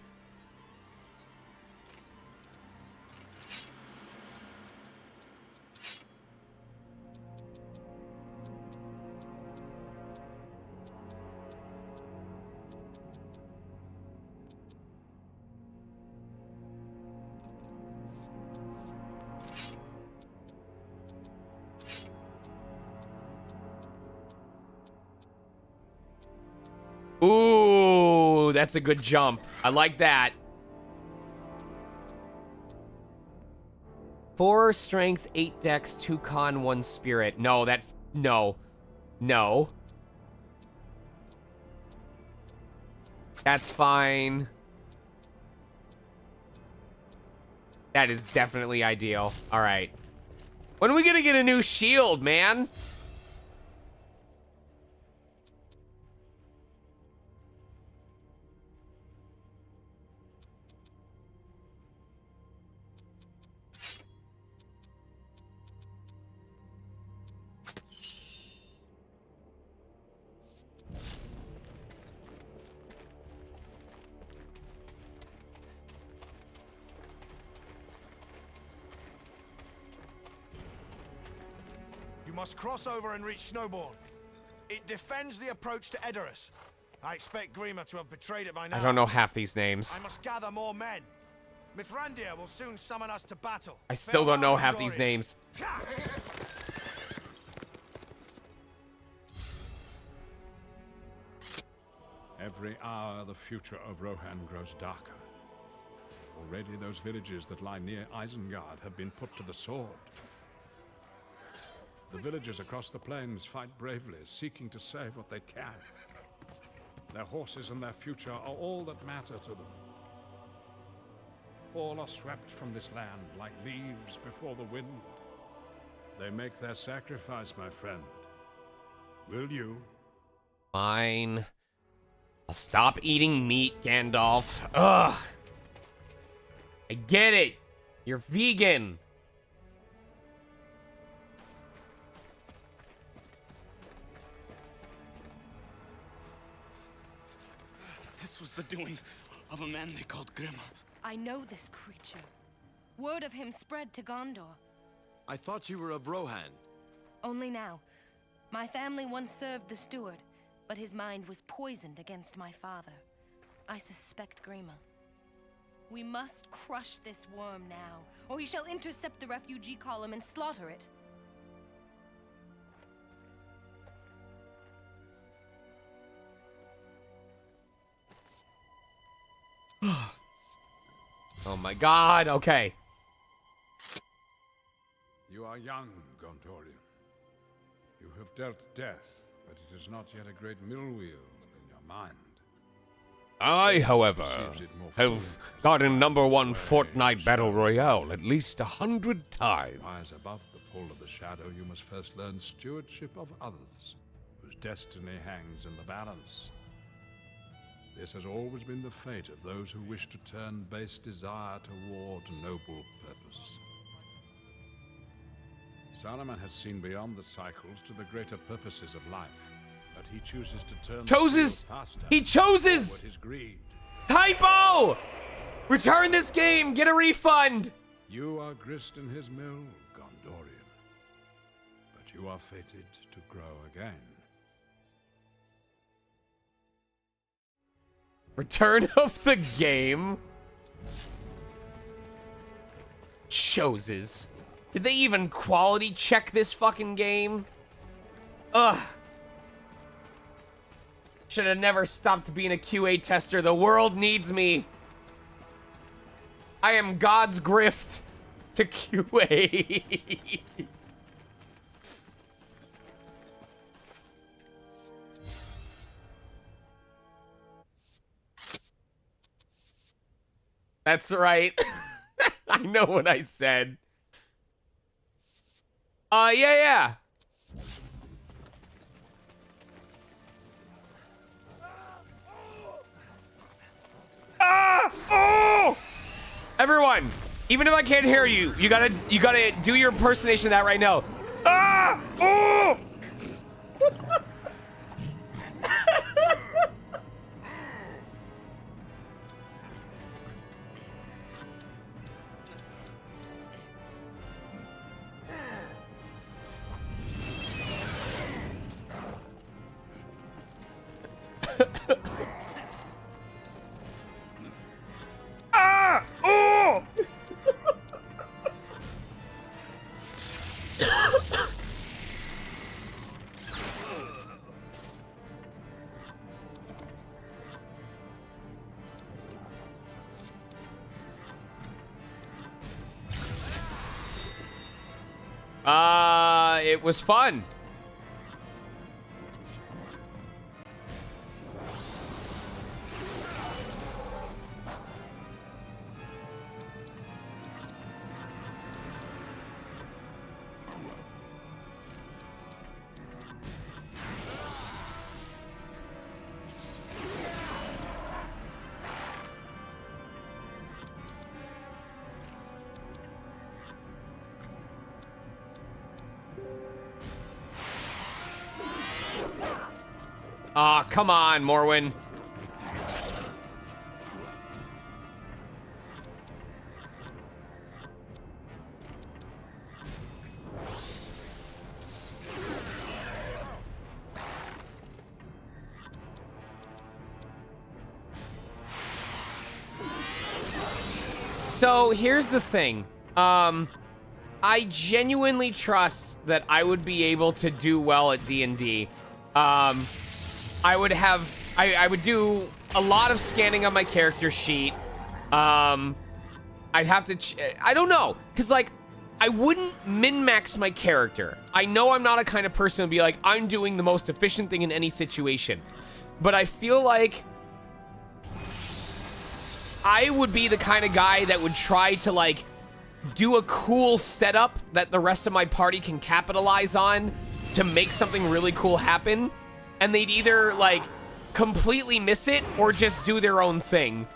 Ooh, that's a good jump. I like that. 4 strength, 8 dex, 2 con, 1 spirit. No, no. No. That's fine. That is definitely ideal. All right. When are we gonna get a new shield, man? You must cross over and reach Snowbourne. It defends the approach to Edoras. I expect Grima to have betrayed it by now. I don't know half these names. I must gather more men. Mithrandir will soon summon us to battle. I still don't know half Farewell, these Gondorian. names. Every hour, the future of Rohan grows darker. Already those villages that lie near Isengard have been put to the sword. The villagers across the plains fight bravely, seeking to save what they can. Their horses and their future are all that matter to them. All are swept from this land like leaves before the wind. They make their sacrifice, my friend. Will you? Fine. I'll stop eating meat, Gandalf. Ugh. I get it. You're vegan. This was the doing of a man they called Grima. I know this creature. Word of him spread to Gondor. I thought you were of Rohan. Only now. My family once served the steward, but his mind was poisoned against my father. I suspect Grima. We must crush this worm now, or he shall intercept the refugee column and slaughter it. Oh my god, okay. You are young, Gondorian. You have dealt death, but it is not yet a great mill wheel in your mind. I, however, Perceives it more have fully gotten number one way Fortnite Battle shadow Royale at least 100 times. Rise above the pull of the shadow, you must first learn stewardship of others, whose destiny hangs in the balance. This has always been the fate of those who wish to turn base desire toward noble purpose. Saruman has seen beyond the cycles to the greater purposes of life, but he chooses to turn Chooses! the wheel faster. He chooses! Forward his greed. Typo! Return this game, get a refund! You are grist in his mill, Gondorian, but you are fated to grow again. Return of the game? Chooses. Did they even quality check this fucking game? Ugh. Should have never stopped being a QA tester. The world needs me. I am God's grift to QA. That's right. I know what I said. Yeah. Oh! Everyone, even if I can't hear you, you gotta do your impersonation of that right now. Oh! Oh! It was fun. Aw, come on, Morwen. So, here's the thing. I genuinely trust that I would be able to do well at D&D. I would do a lot of scanning on my character sheet. I'd have to, I don't know. Because, like, I wouldn't min-max my character. I know I'm not a kind of person to be like, I'm doing the most efficient thing in any situation. But I feel like I would be the kind of guy that would try to, like, do a cool setup that the rest of my party can capitalize on to make something really cool happen. And they'd either, like, completely miss it or just do their own thing.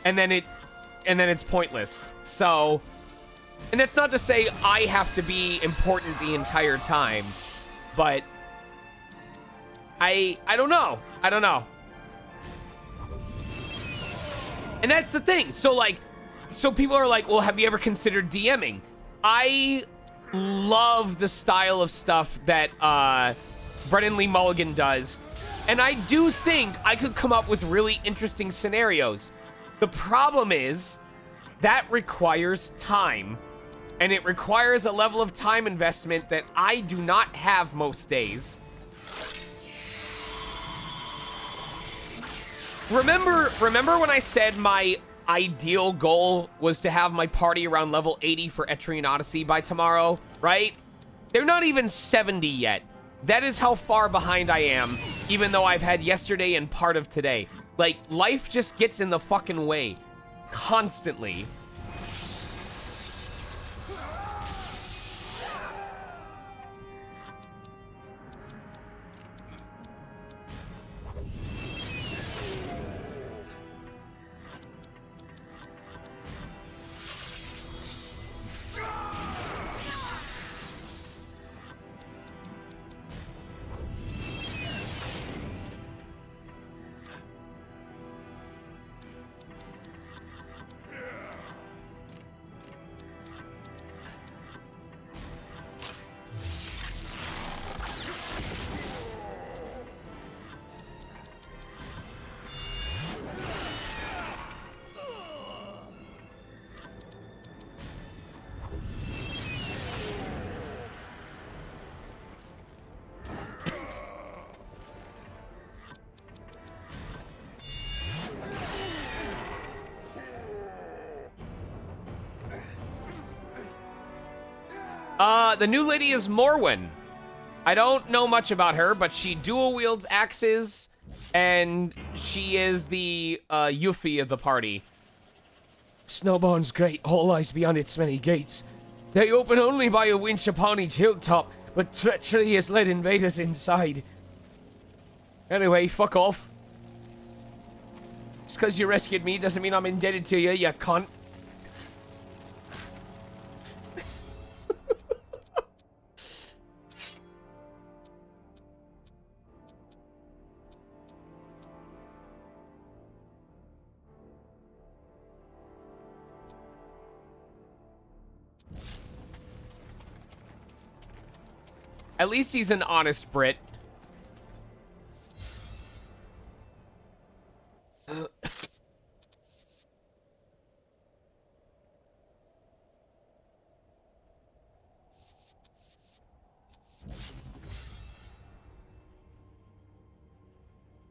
And then it's pointless. So, and that's not to say I have to be important the entire time, but I don't know. I don't know. And that's the thing. So, like, so people are like, well, have you ever considered DMing? I love the style of stuff that Brennan Lee Mulligan does. And I do think I could come up with really interesting scenarios. The problem is that requires time. And it requires a level of time investment that I do not have most days. Remember when I said my ideal goal was to have my party around level 80 for Etrian Odyssey by tomorrow, right? They're not even 70 yet. That is how far behind I am, even though I've had yesterday and part of today. Like, life just gets in the fucking way. Constantly. The new lady is Morwen. I don't know much about her, but she dual wields axes, and she is the Yuffie of the party. Snowbourne's great hall lies beyond its many gates. They open only by a winch upon each hilltop, but treachery has led invaders inside. Anyway, fuck off. Just because you rescued me doesn't mean I'm indebted to you, you cunt. At least he's an honest Brit.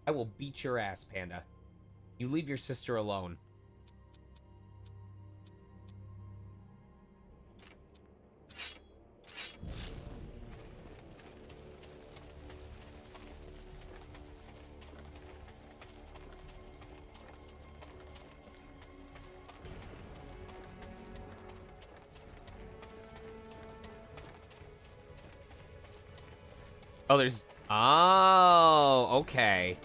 I will beat your ass, Panda. You leave your sister alone. Oh, there's... Oh, okay.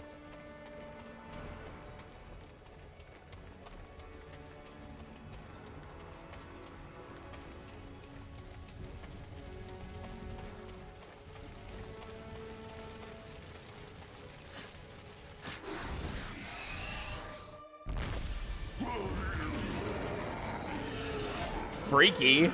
Freaky.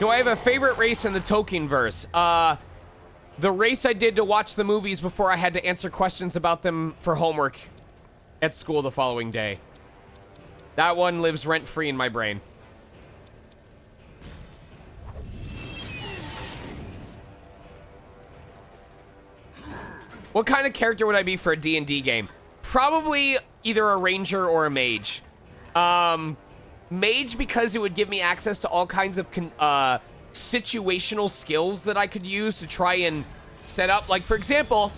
Do I have a favorite race in the Tolkien verse? The race I did to watch the movies before I had to answer questions about them for homework at school the following day. That one lives rent-free in my brain. What kind of character would I be for a D&D game? Probably either a ranger or a mage. Mage because it would give me access to all kinds of situational skills that I could use to try and set up. Like, for example,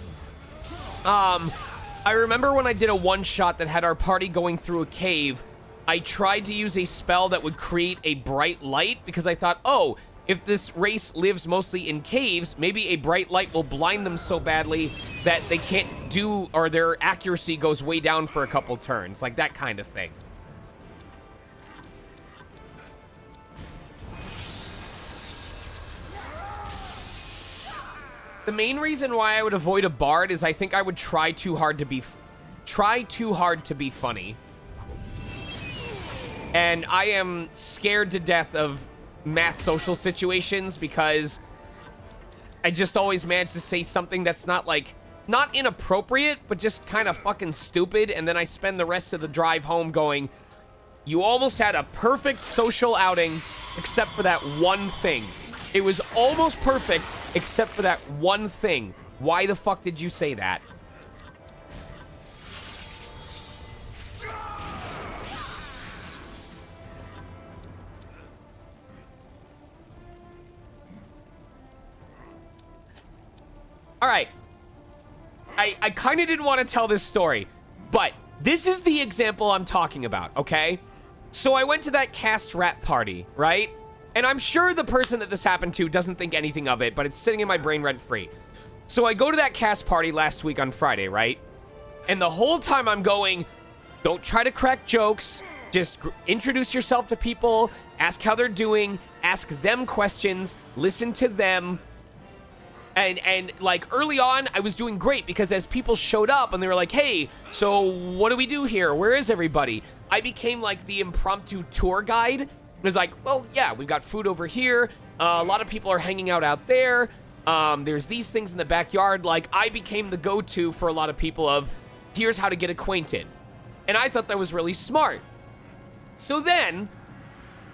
I remember when I did a one-shot that had our party going through a cave, I tried to use a spell that would create a bright light because I thought, oh, if this race lives mostly in caves, maybe a bright light will blind them so badly that they can't do, or their accuracy goes way down for a couple turns. Like that kind of thing. The main reason why I would avoid a bard is I think I would try too hard to be funny. And I am scared to death of mass social situations because I just always manage to say something that's not inappropriate, but just kind of fucking stupid. And then I spend the rest of the drive home going, you almost had a perfect social outing except for that one thing. It was almost perfect except for that one thing. Why the fuck did you say that? All right. I kind of didn't want to tell this story, but this is the example I'm talking about, okay? So I went to that cast rat party, right? And I'm sure the person that this happened to doesn't think anything of it, but it's sitting in my brain rent-free. So I go to that cast party last week on Friday, right? And the whole time I'm going, don't try to crack jokes. Just introduce yourself to people, ask how they're doing, ask them questions, listen to them. And like early on, I was doing great because as people showed up and they were like, hey, so what do we do here? Where is everybody? I became like the impromptu tour guide. It was like, well, yeah, we've got food over here. A lot of people are hanging out there. There's these things in the backyard. Like I became the go-to for a lot of people of here's how to get acquainted. And I thought that was really smart. So then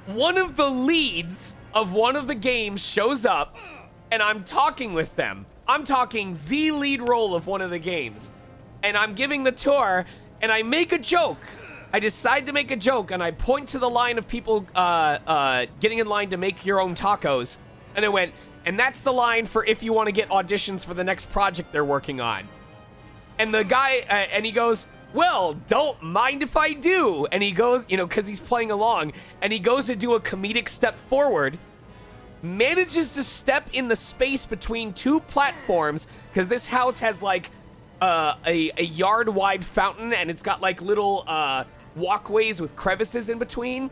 one of the leads of one of the games shows up and I'm talking with them. I'm talking the lead role of one of the games. And I'm giving the tour, and I make a joke. I decide to make a joke, and I point to the line of people getting in line to make your own tacos. And I went, and that's the line for if you want to get auditions for the next project they're working on. And the guy, and he goes, well, don't mind if I do. And he goes, you know, because he's playing along, and he goes to do a comedic step forward, manages to step in the space between two platforms because this house has like a yard-wide fountain and it's got like little walkways with crevices in between.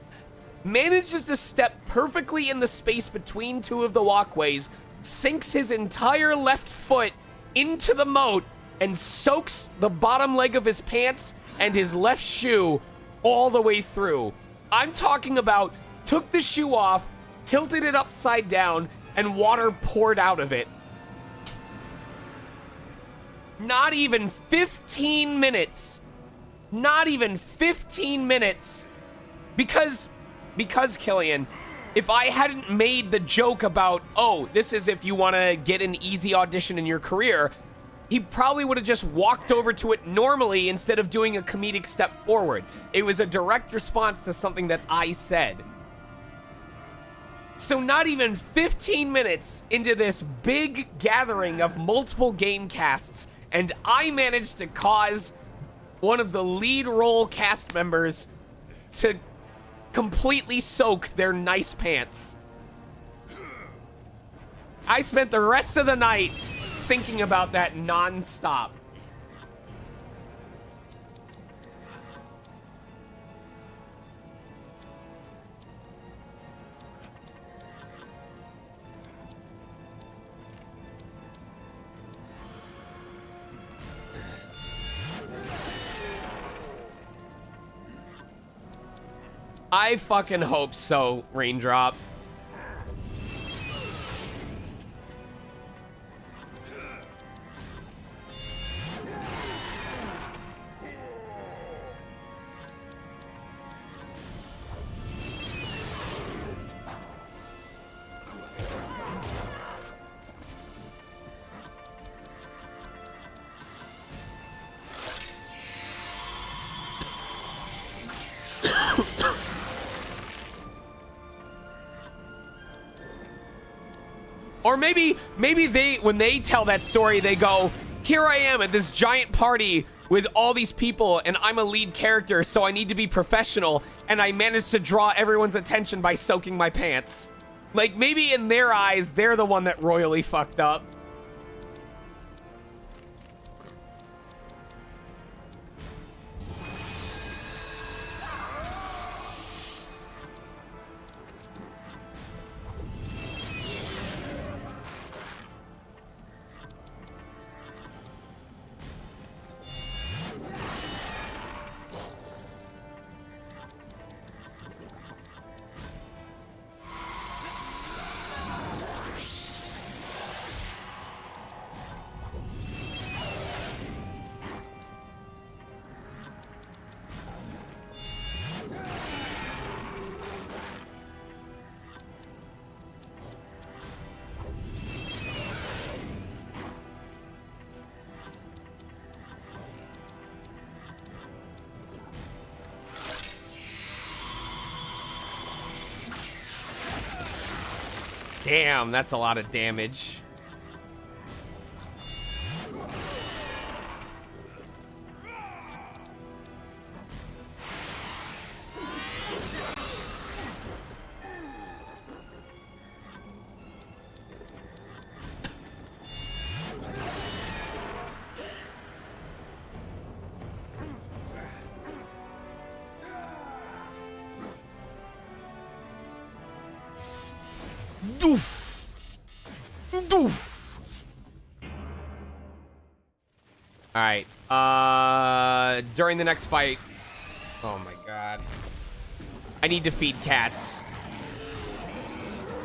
Manages to step perfectly in the space between two of the walkways, sinks his entire left foot into the moat and soaks the bottom leg of his pants and his left shoe all the way through. I'm talking about took the shoe off, tilted it upside down, and water poured out of it. Not even 15 minutes. Not even 15 minutes. Because, Killian, if I hadn't made the joke about, oh, this is if you want to get an easy audition in your career, he probably would have just walked over to it normally instead of doing a comedic step forward. It was a direct response to something that I said. So not even 15 minutes into this big gathering of multiple game casts, and I managed to cause one of the lead role cast members to completely soak their nice pants. I spent the rest of the night thinking about that non-stop. I fucking hope so, Raindrop. Or maybe they, when they tell that story, they go, here I am at this giant party with all these people and I'm a lead character, so I need to be professional, and I managed to draw everyone's attention by soaking my pants. Like, maybe in their eyes, they're the one that royally fucked up. Damn, that's a lot of damage. Doof. Doof. All right. During the next fight. Oh my god. I need to feed cats.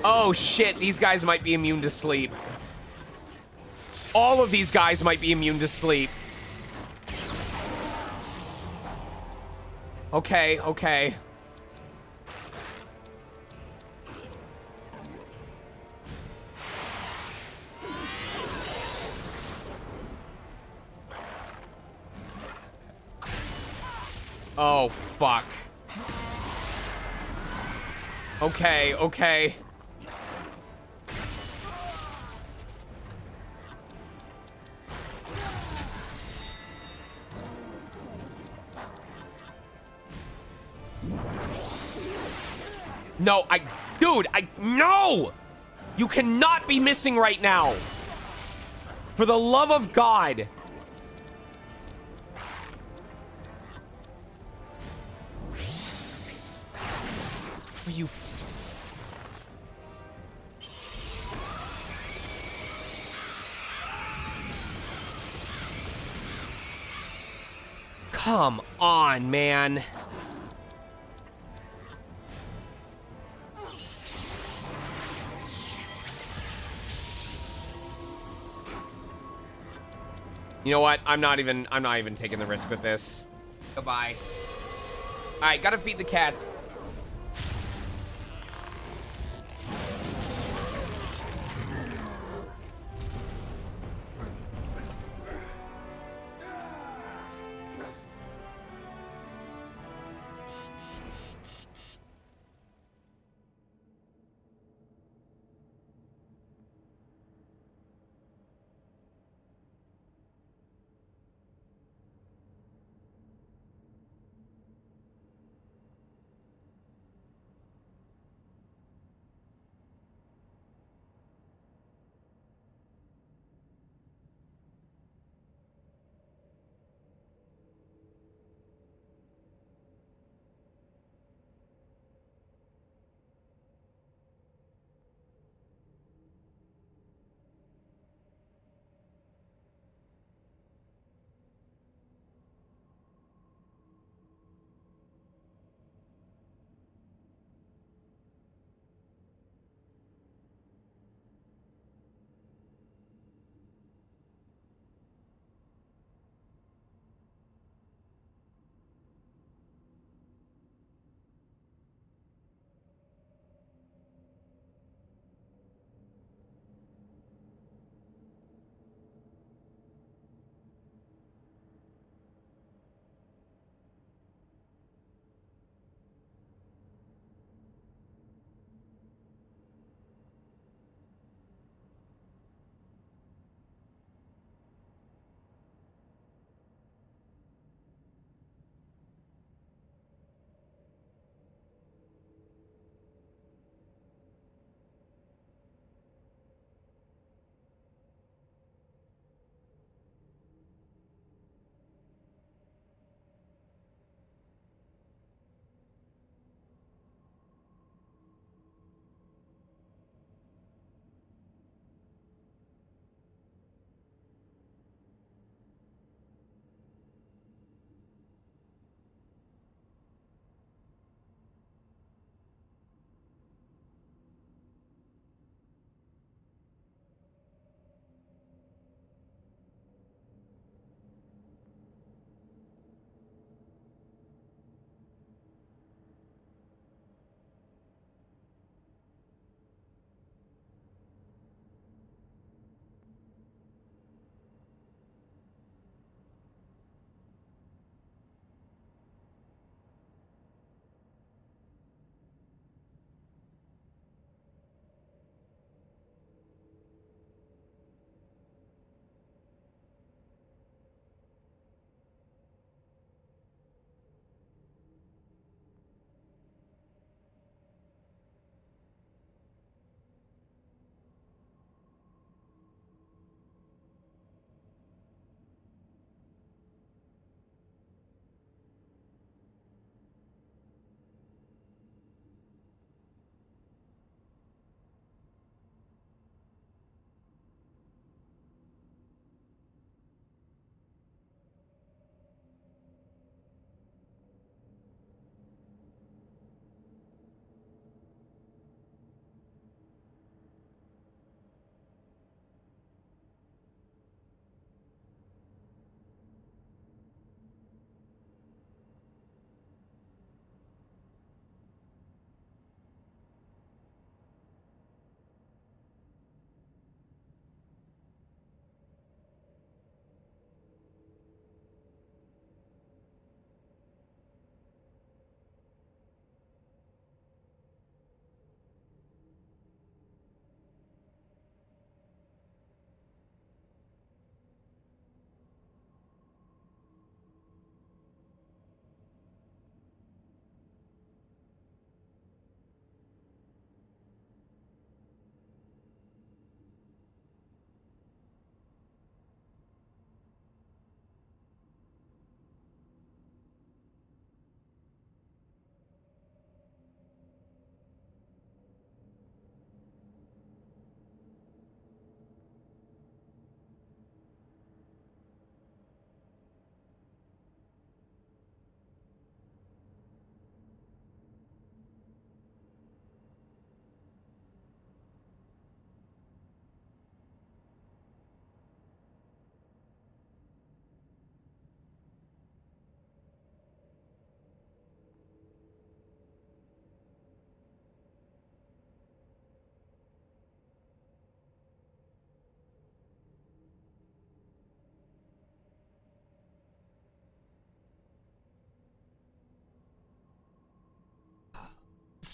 Oh shit, these guys might be immune to sleep. All of these guys might be immune to sleep. Okay, okay. Oh, fuck. Okay, okay. No, dude, no! You cannot be missing right now. For the love of God. You come on, man. You know what? I'm not even taking the risk with this. Goodbye. All right, gotta feed the cats.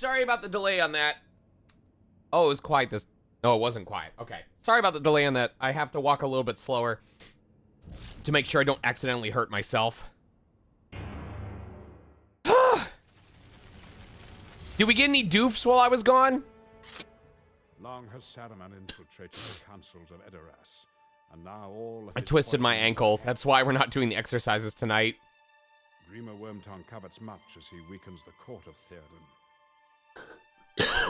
Sorry about the delay on that. Oh, it was quiet this... No, it wasn't quiet. Okay. Sorry about the delay on that. I have to walk a little bit slower to make sure I don't accidentally hurt myself. Did we get any doofs while I was gone? Long has Saruman infiltrated the councils of Edoras, and now all of I his twisted my poisons are ankle. dead. That's why we're not doing the exercises tonight. Dreamer Wormtongue covets much as he weakens the court of Theoden.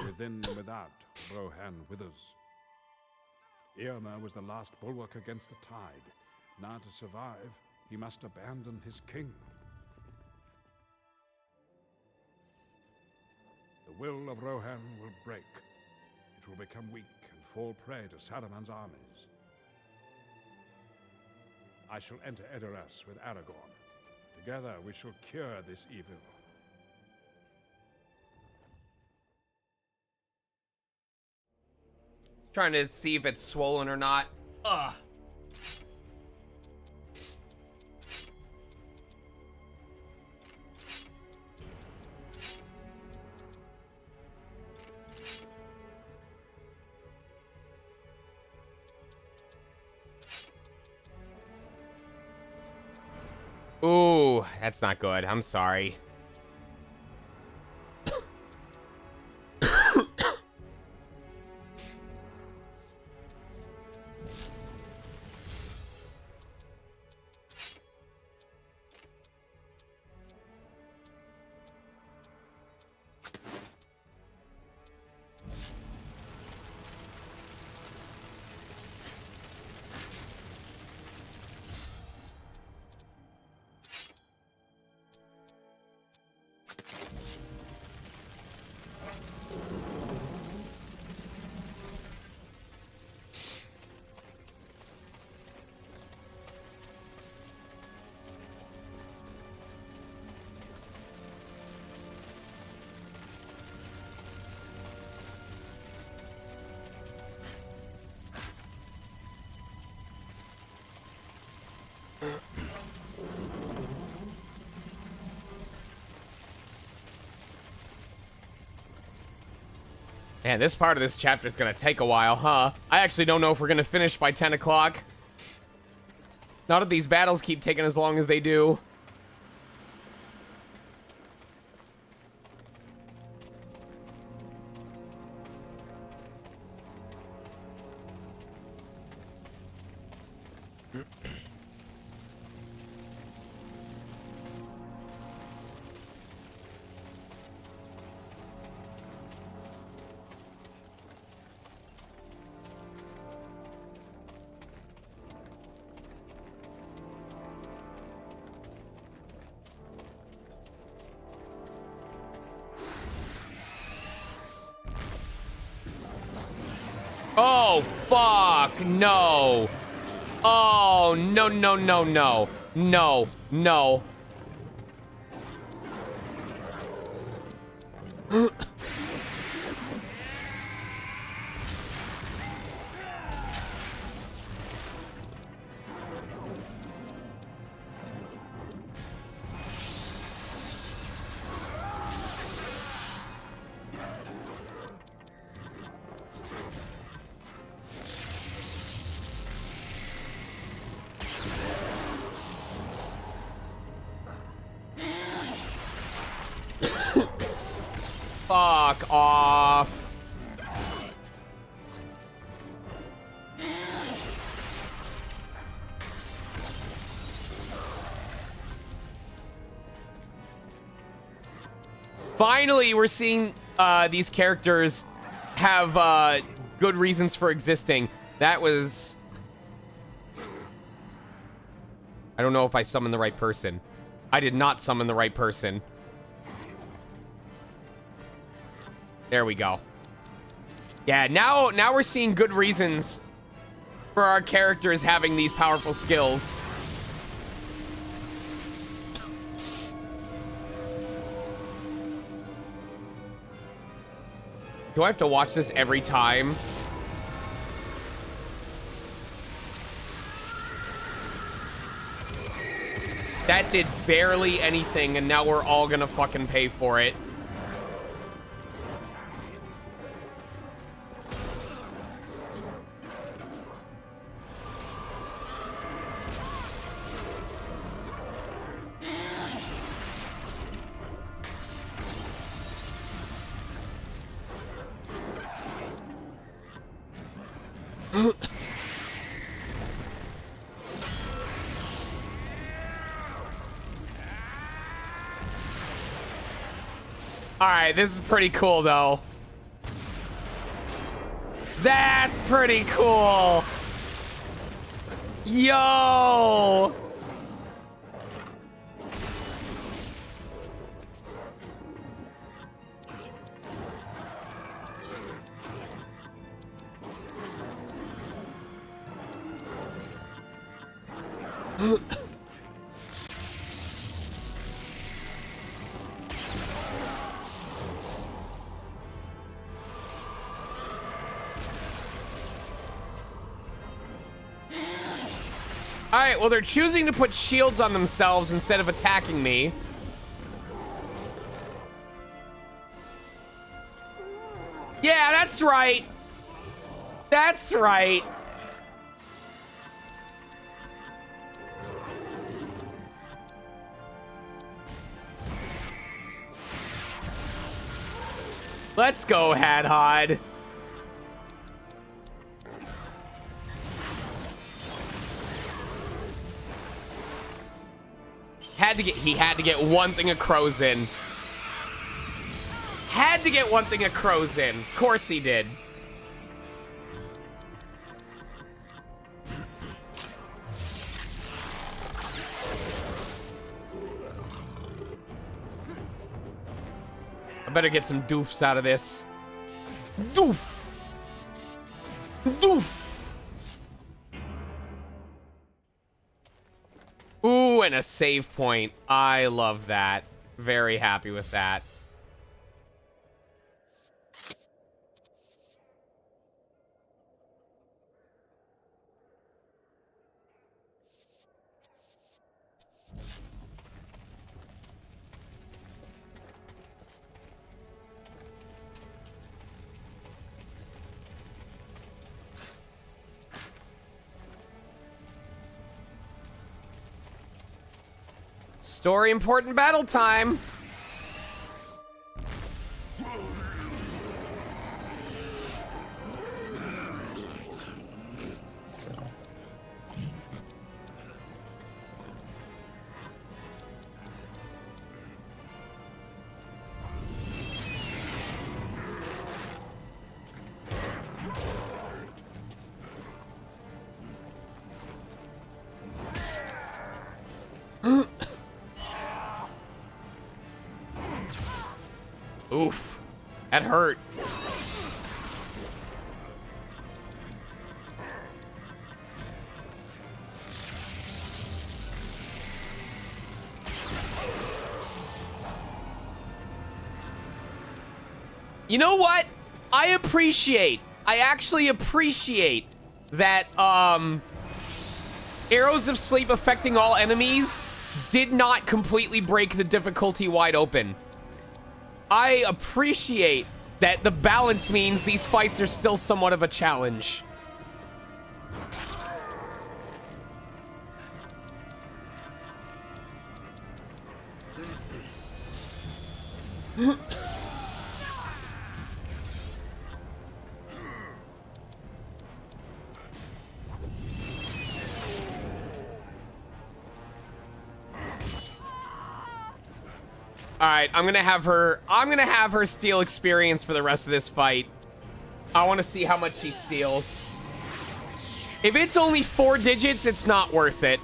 Within and without, Rohan withers. Eomer was the last bulwark against the tide. Now to survive, he must abandon his king. The will of Rohan will break. It will become weak and fall prey to Saruman's armies. I shall enter Edoras with Aragorn. Together we shall cure this evil. Trying to see if it's swollen or not. Ugh. Ooh, that's not good. I'm sorry. Man, this part of this chapter is going to take a while, huh? I actually don't know if we're going to finish by 10 o'clock. Not if these battles keep taking as long as they do. Oh, fuck, no. Oh, no, no, no, no. No, no. Fuck off. Finally, we're seeing these characters have good reasons for existing. That was... I don't know if I summoned the right person. I did not summon the right person. There we go. Yeah, now we're seeing good reasons for our characters having these powerful skills. Do I have to watch this every time? That did barely anything, and now we're all gonna fucking pay for it. Alright, this is pretty cool, though. That's pretty cool. Yo! Alright, well, they're choosing to put shields on themselves instead of attacking me. Yeah, that's right. That's right. Let's go, Hadhod. He had to get one thing of crows in. Had to get one thing of crows in. Of course he did. I better get some doofs out of this. Doof. Doof. Ooh, and a save point. I love that. Very happy with that. Story important battle time. Oof. That hurt. You know what? I actually appreciate that, Arrows of Sleep affecting all enemies did not completely break the difficulty wide open. I appreciate that the balance means these fights are still somewhat of a challenge. All right, I'm gonna have her steal experience for the rest of this fight. I want to see how much she steals. If it's only 4 digits, it's not worth it.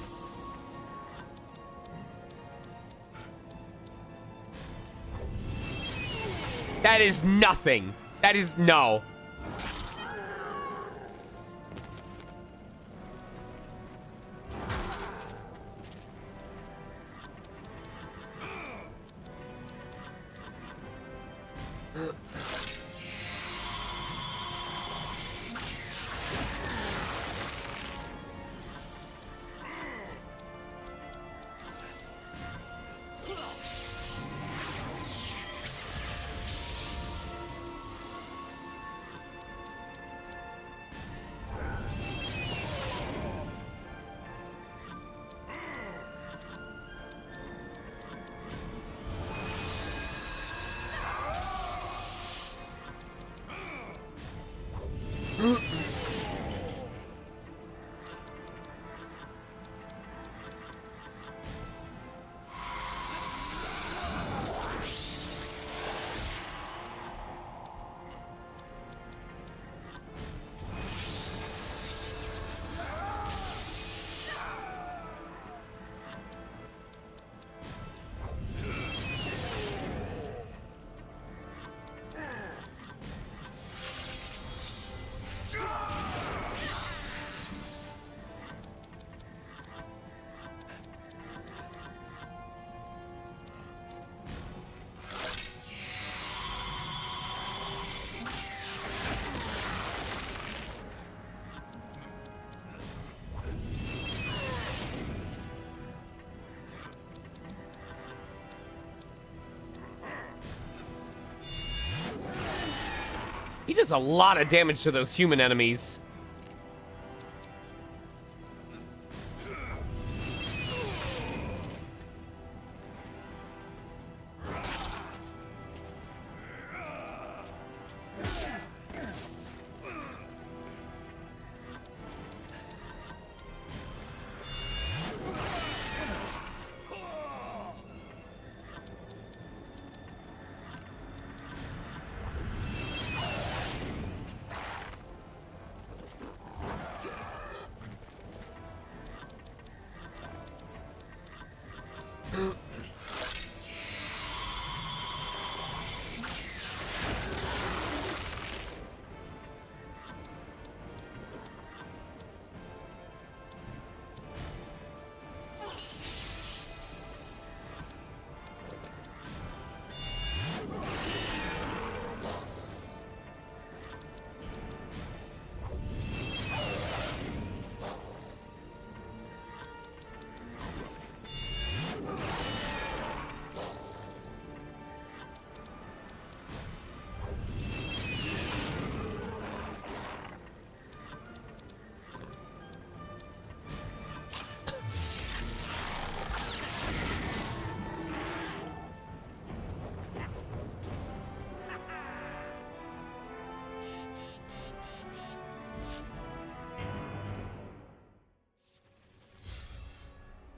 That is nothing. That is no. does a lot of damage to those human enemies.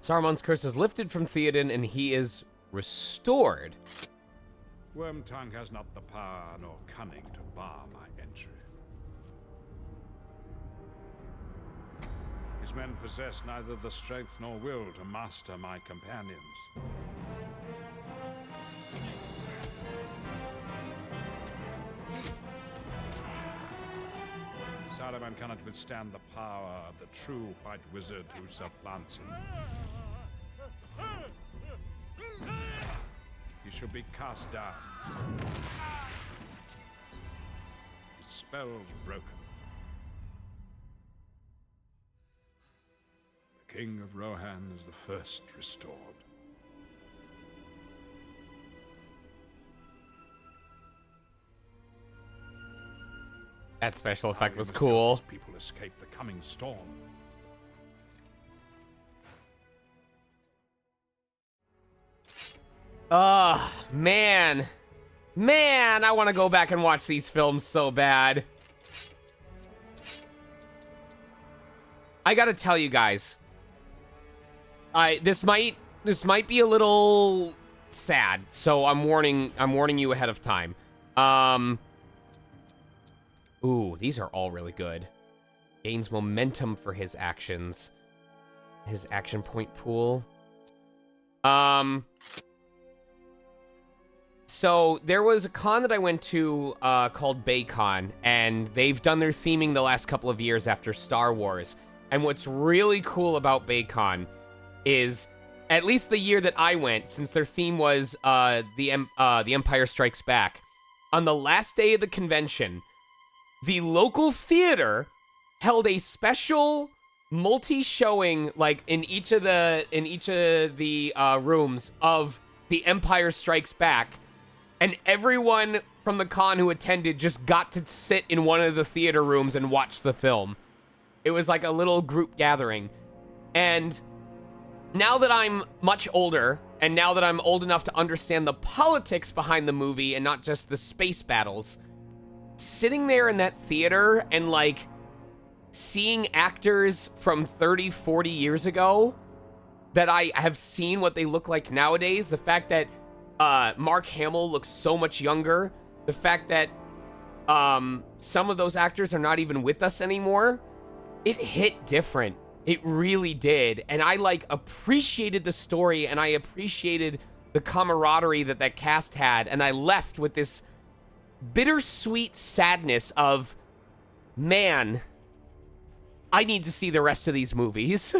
Saruman's curse is lifted from Theoden, and he is restored. Wormtongue has not the power nor cunning to bar my entry. His men possess neither the strength nor will to master my companions. Saruman cannot withstand the power of the true white wizard who supplants him. He should be cast down. His spells broken. The King of Rohan is the first restored. That special Now effect we was must help cool. these people escape the coming storm. Man. Man, I want to go back and watch these films so bad. I gotta tell you guys. This might be a little sad, so I'm warning you ahead of time. Ooh, these are all really good. Gains momentum for his actions. His action point pool. So there was a con that I went to called BayCon, and they've done their theming the last couple of years after Star Wars. And what's really cool about BayCon is, at least the year that I went, since their theme was the Empire Strikes Back, on the last day of the convention, the local theater held a special multi-showing, like in each of the rooms of The Empire Strikes Back, and everyone from the con who attended just got to sit in one of the theater rooms and watch the film. It was like a little group gathering. And now that I'm much older, and now that I'm old enough to understand the politics behind the movie and not just the space battles, sitting there in that theater and like seeing actors from 30, 40 years ago that I have seen what they look like nowadays, the fact that Mark Hamill looks so much younger, the fact that some of those actors are not even with us anymore, it hit different. It really did. And I like appreciated the story, and I appreciated the camaraderie that that cast had, and I left with this bittersweet sadness of, man, I need to see the rest of these movies.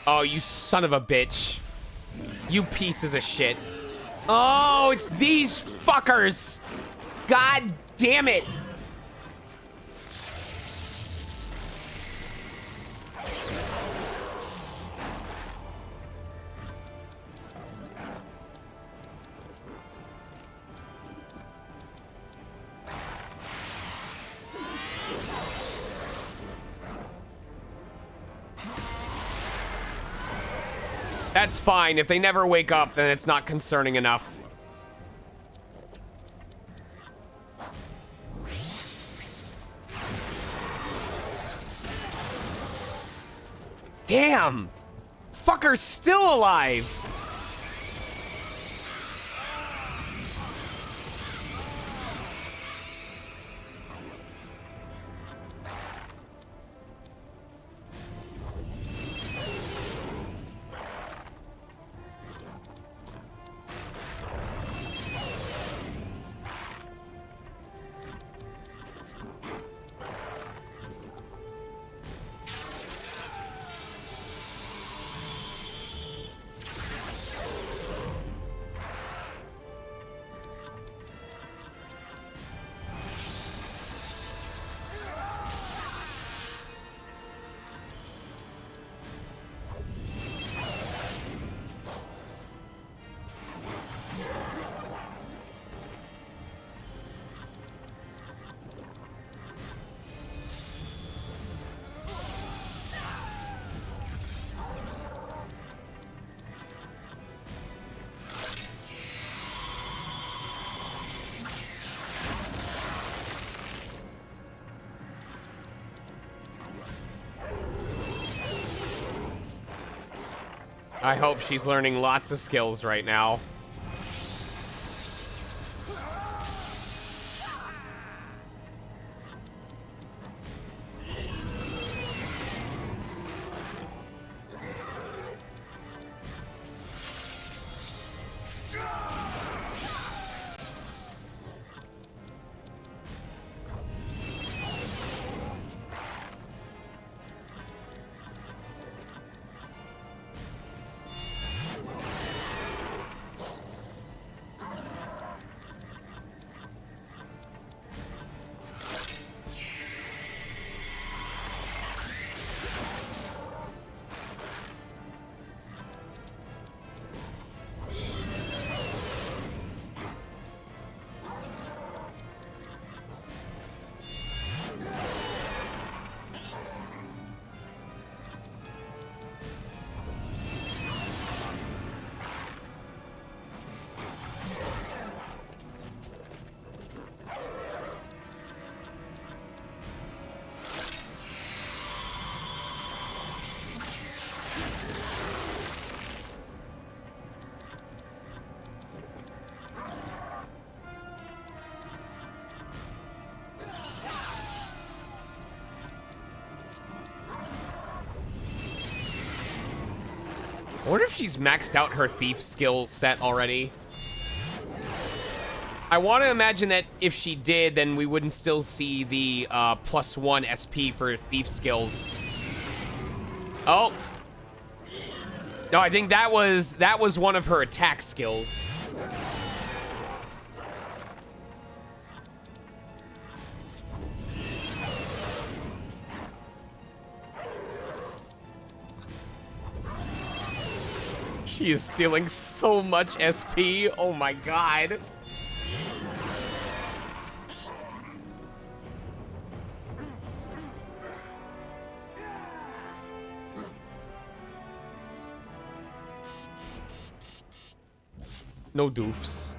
Oh, you son of a bitch. You pieces of shit. Oh, it's these fuckers. God damn it. That's fine. If they never wake up, then it's not concerning enough. Damn! Fucker's still alive! I hope she's learning lots of skills right now. I wonder if she's maxed out her thief skill set already. I want to imagine that if she did, then we wouldn't still see the +1 SP for thief skills. Oh. No, I think that was one of her attack skills. She is stealing so much SP. Oh my god. No doofs.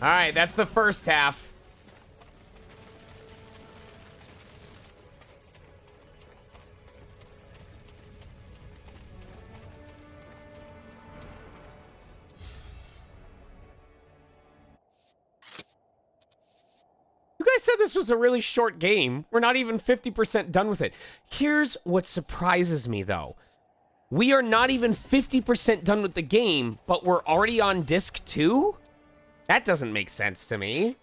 All right, that's the first half. said this was a really short game. We're not even 50% done with it. Here's what surprises me, though. We are not even 50% done with the game, but we're already on disc 2? That doesn't make sense to me.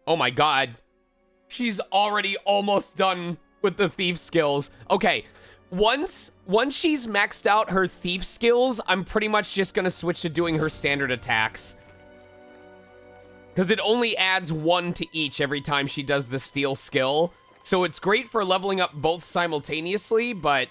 Oh my god. She's already almost done with the thief skills. Okay, once she's maxed out her thief skills, I'm pretty much just gonna switch to doing her standard attacks. Because it only adds 1 to each every time she does the steal skill. So it's great for leveling up both simultaneously, but...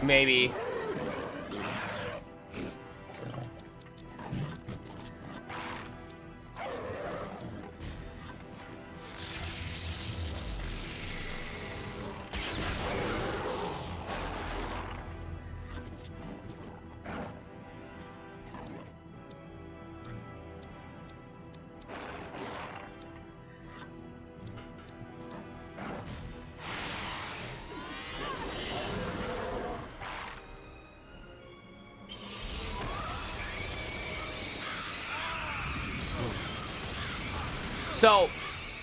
maybe. So,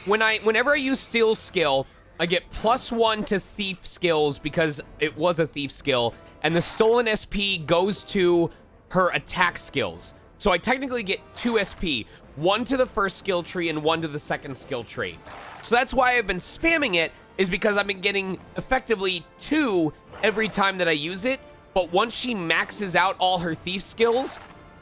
whenever I use steal skill, I get +1 to thief skills because it was a thief skill, and the stolen SP goes to her attack skills. So I technically get 2 SP, 1 to the first skill tree and 1 to the second skill tree. So that's why I've been spamming it, is because I've been getting effectively 2 every time that I use it, but once she maxes out all her thief skills,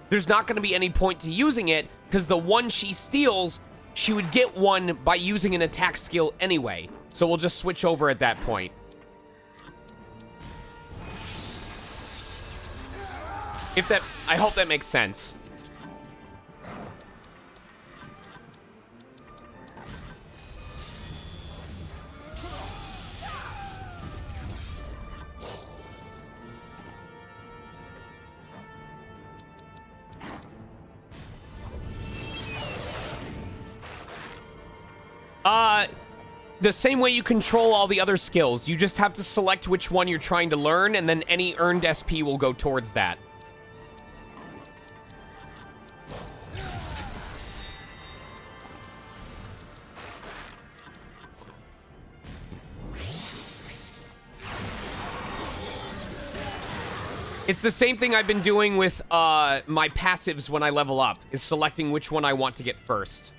there's not going to be any point to using it, because the one she steals, she would get 1 by using an attack skill anyway. So we'll just switch over at that point. I hope that makes sense. The same way you control all the other skills. You just have to select which one you're trying to learn, and then any earned SP will go towards that. It's the same thing I've been doing with my passives when I level up, is selecting which one I want to get first.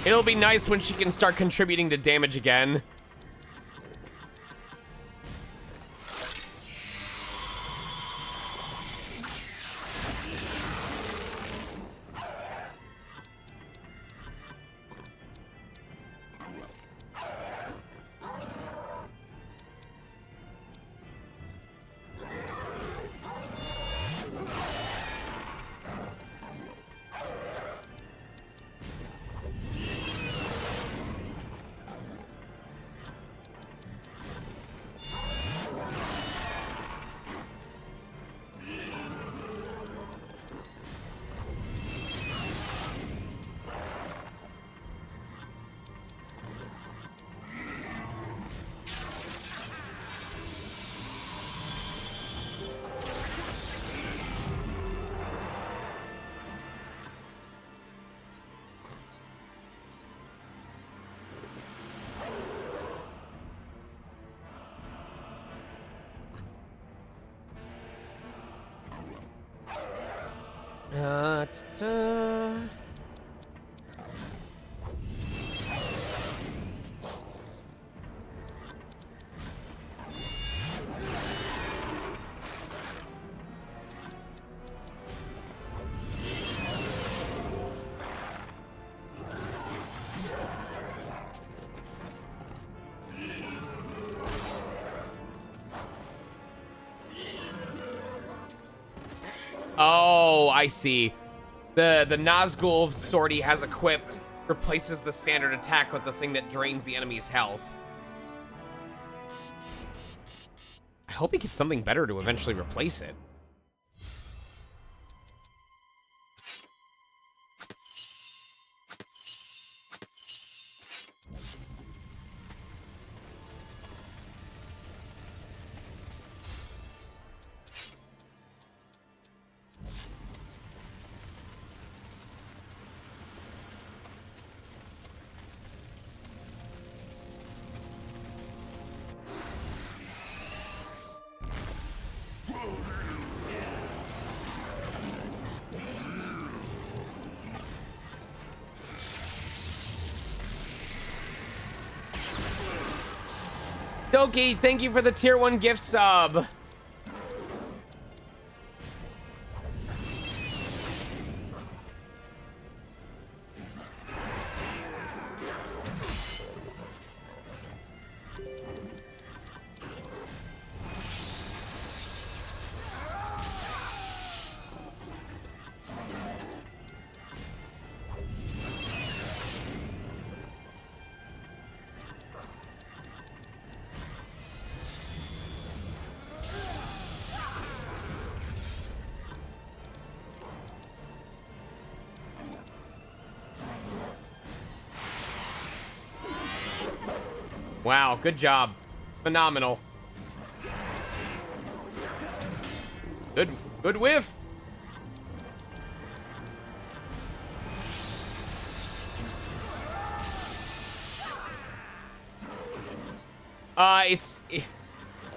It'll be nice when she can start contributing to damage again. Ta-ta. Oh, I see. The Nazgul sword he has equipped replaces the standard attack with the thing that drains the enemy's health. I hope he gets something better to eventually replace it. Doki, thank you for the tier 1 gift sub. Wow, good job. Phenomenal. Good whiff.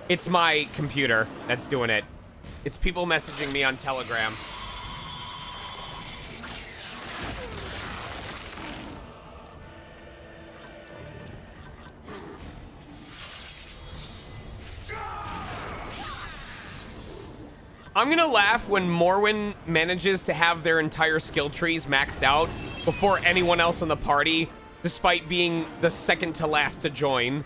It's my computer that's doing it. It's people messaging me on Telegram. I'm gonna laugh when Morwen manages to have their entire skill trees maxed out before anyone else in the party, despite being the second to last to join.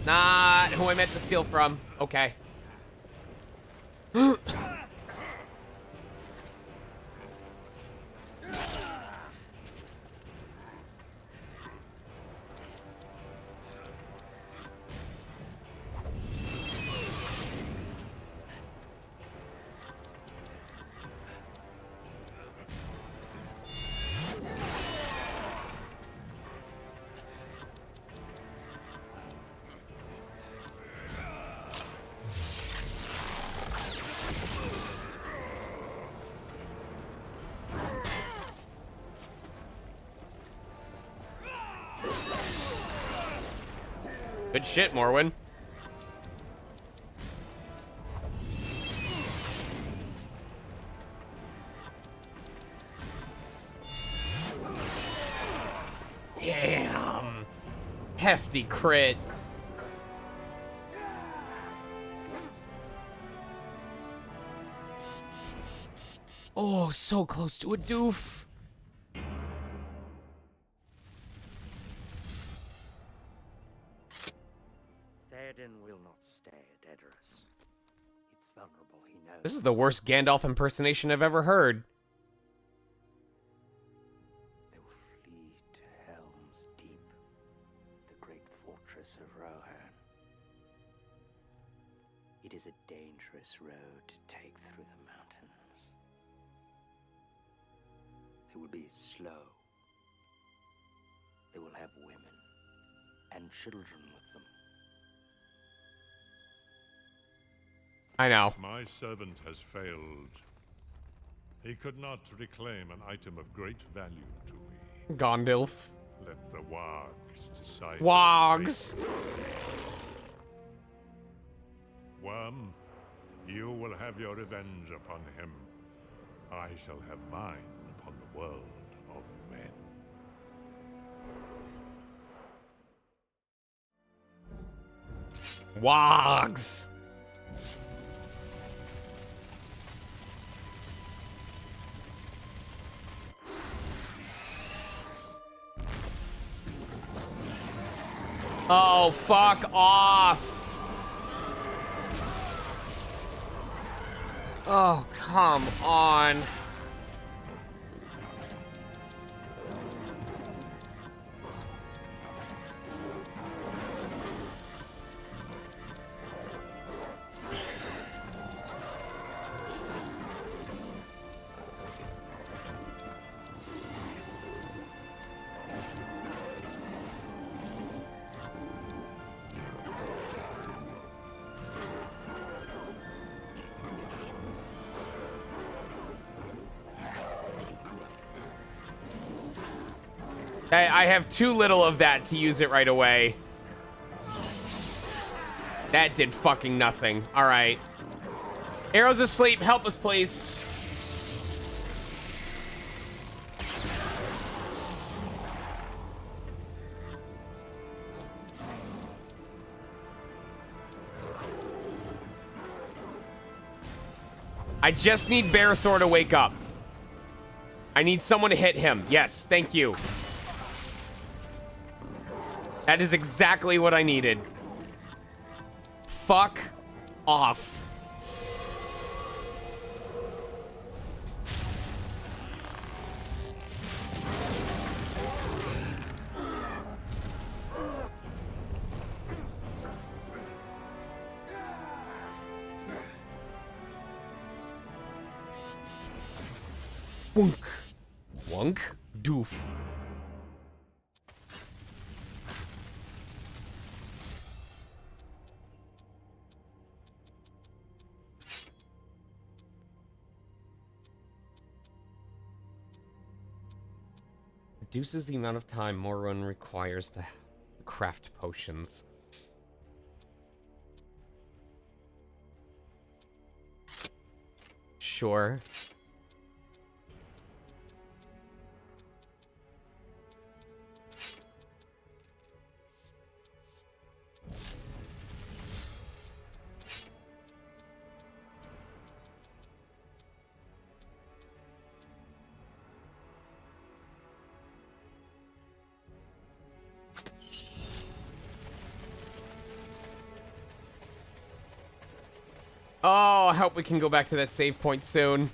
Not who I meant to steal from. Okay. Good shit, Morwen. Damn. Hefty crit. Oh, so close to a doof. will not stay at Edoras. It's vulnerable, he knows. This is the worst Gandalf impersonation I've ever heard. They will flee to Helm's Deep, the great fortress of Rohan. It is a dangerous road to take through the mountains. They will be slow. They will have women and children with them. I know. My servant has failed. He could not reclaim an item of great value to me. Gondilf. Let the wargs decide. Wargs. Worm, you will have your revenge upon him. I shall have mine upon the world of men. Wargs. Oh, fuck off. Oh, come on. I have too little of that to use it right away. That did fucking nothing. All right. Arrow's asleep. Help us, please. I just need Bearthor to wake up. I need someone to hit him. Yes, thank you. That is exactly what I needed. Fuck off. Wunk. Wunk. Doof. Reduces the amount of time Morrowind requires to craft potions. Sure. Oh, I hope we can go back to that save point soon.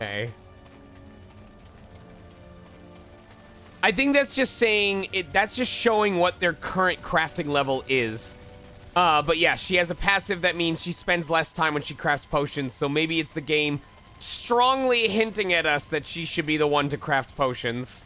Okay. I think that's just saying it. That's just showing what their current crafting level is. But yeah, she has a passive that means she spends less time when she crafts potions. So maybe it's the game strongly hinting at us that she should be the one to craft potions.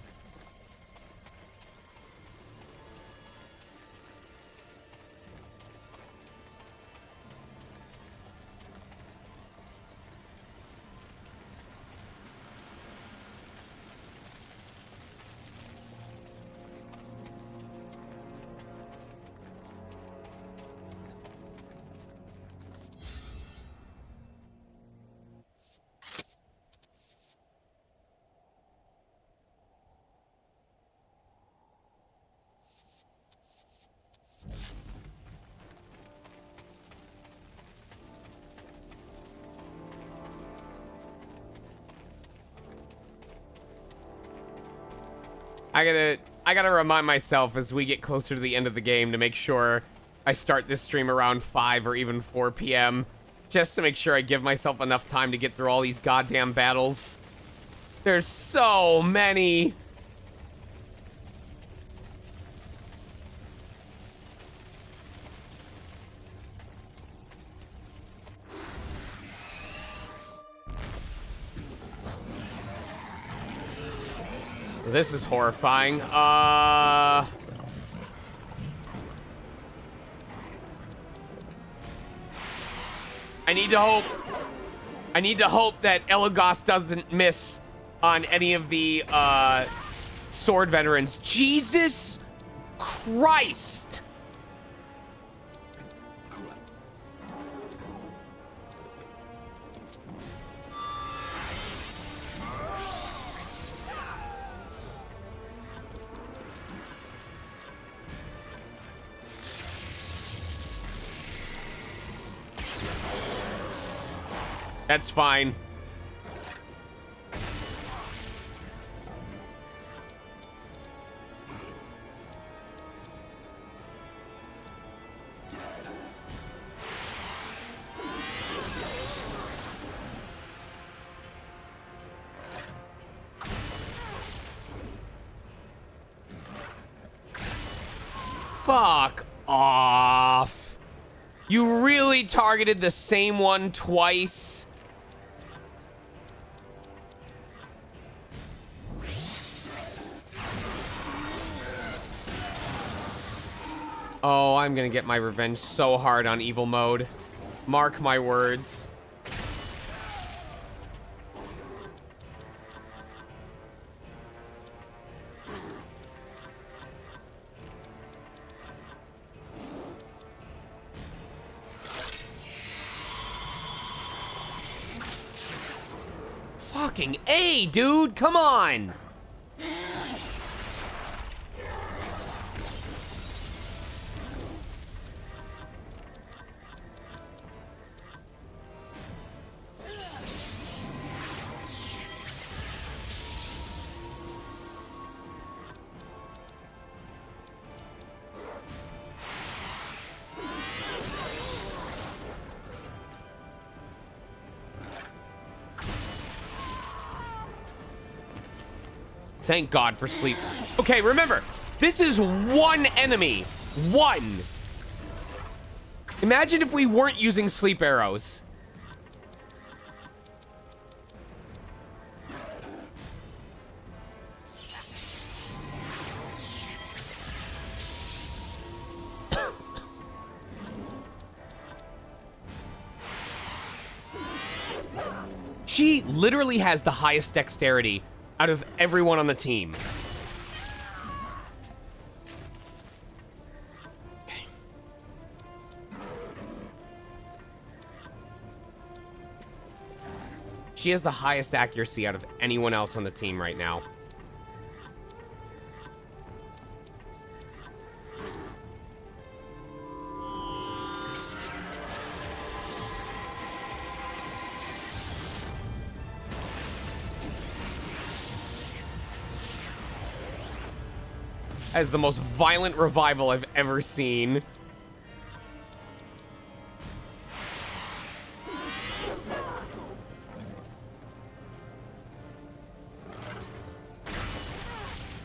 I gotta remind myself as we get closer to the end of the game to make sure I start this stream around 5 or even 4 p.m. just to make sure I give myself enough time to get through all these goddamn battles. There's so many. This is horrifying. I need to hope that Elagos doesn't miss on any of the sword veterans. Jesus Christ! That's fine. Fuck off. You really targeted the same one twice? Oh, I'm gonna get my revenge so hard on evil mode. Mark my words. Fucking A, dude, come on! Thank God for sleep. Okay, remember, this is one enemy. One. Imagine if we weren't using sleep arrows. She literally has the highest dexterity out of everyone on the team. Okay. She has the highest accuracy out of anyone else on the team right now. As the most violent revival I've ever seen.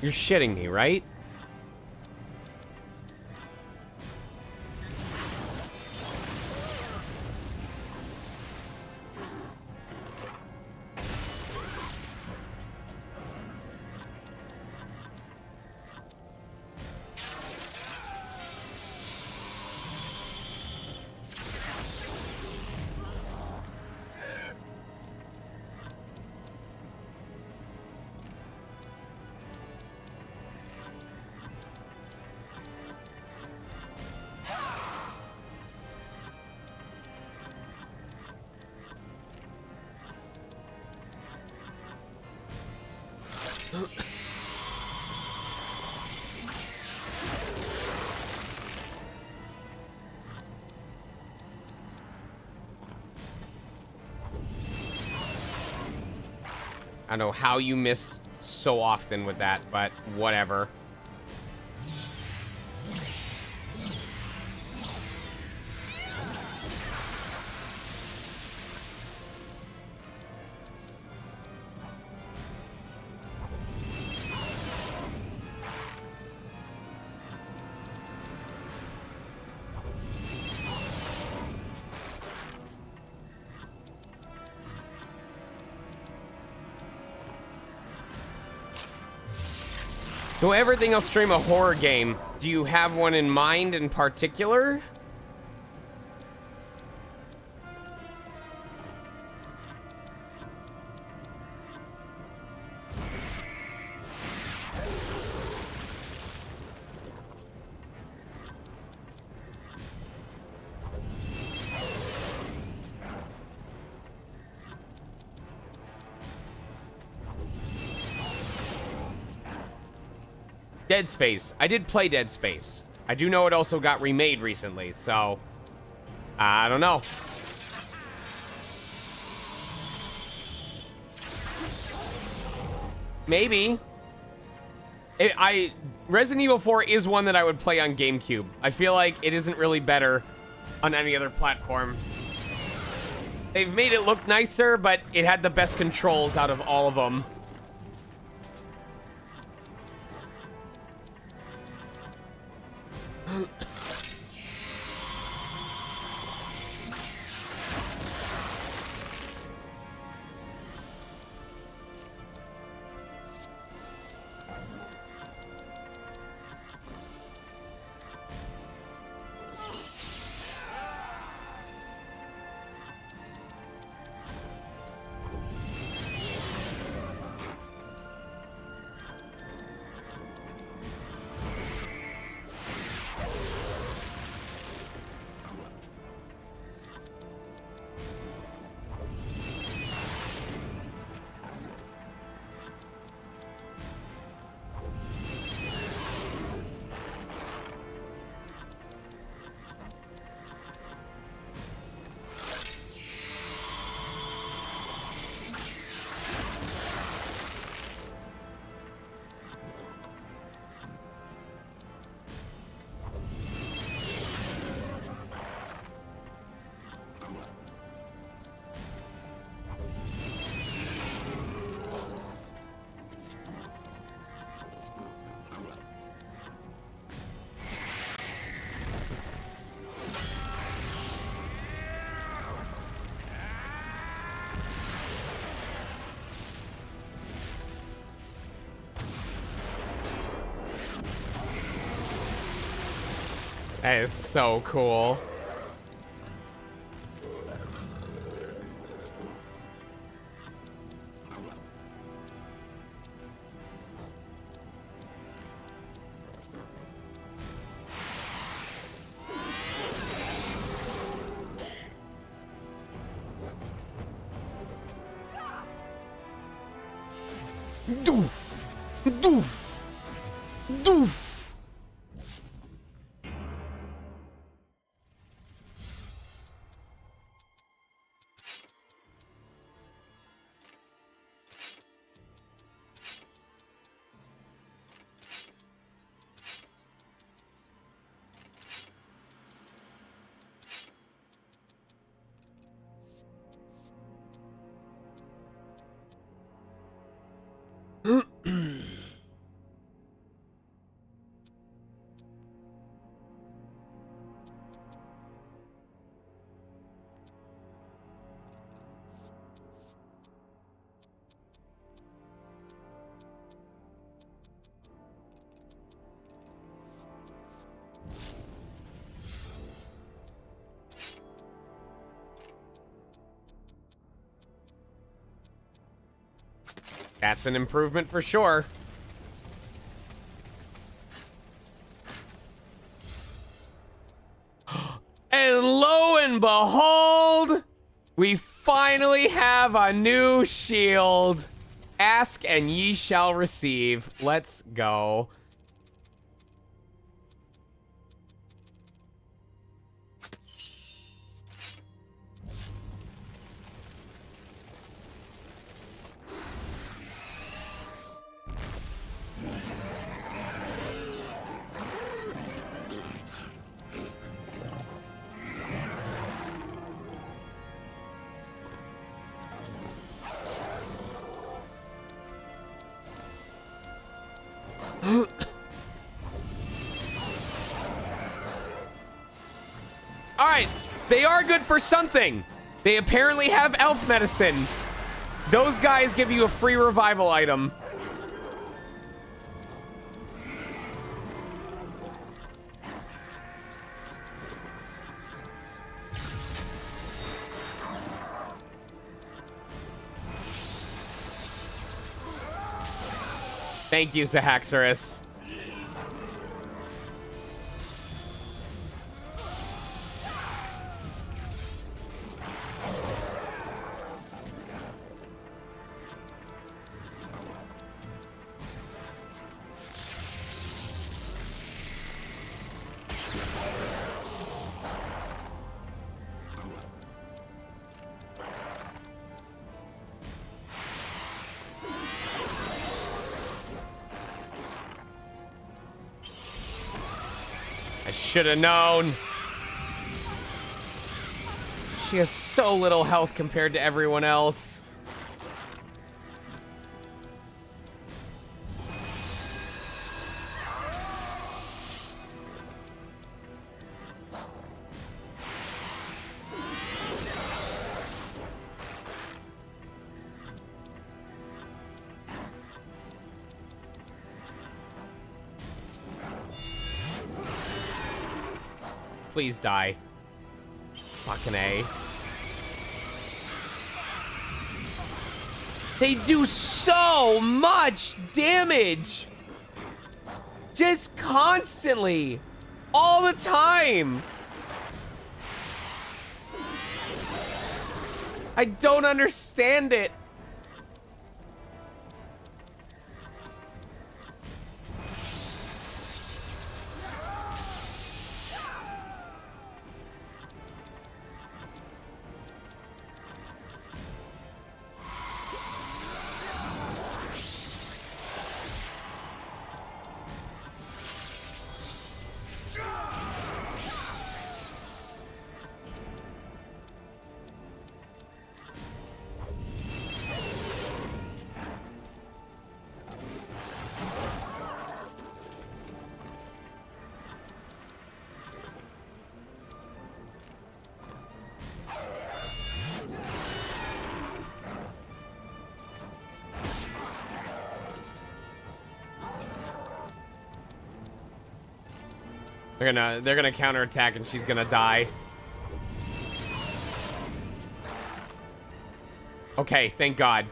You're shitting me, right? I don't know how you missed so often with that, but whatever. So everything I'll stream a horror game. Do you have one in mind in particular? Dead Space. I did play Dead Space. I do know it also got remade recently, so I don't know. Maybe. Resident Evil 4 is one that I would play on GameCube. I feel like it isn't really better on any other platform. They've made it look nicer, but it had the best controls out of all of them. That is so cool. Doof! Doof! Doof! That's an improvement for sure. And lo and behold, we finally have a new shield. Ask and ye shall receive. Let's go. They are good for something. They apparently have elf medicine. Those guys give you a free revival item. Thank you, Zahaxorus. I should have known. She has so little health compared to everyone else. Please die. Fucking A. They do so much damage. Just constantly. All the time. I don't understand it. They're gonna counterattack and she's gonna die. Okay, thank God.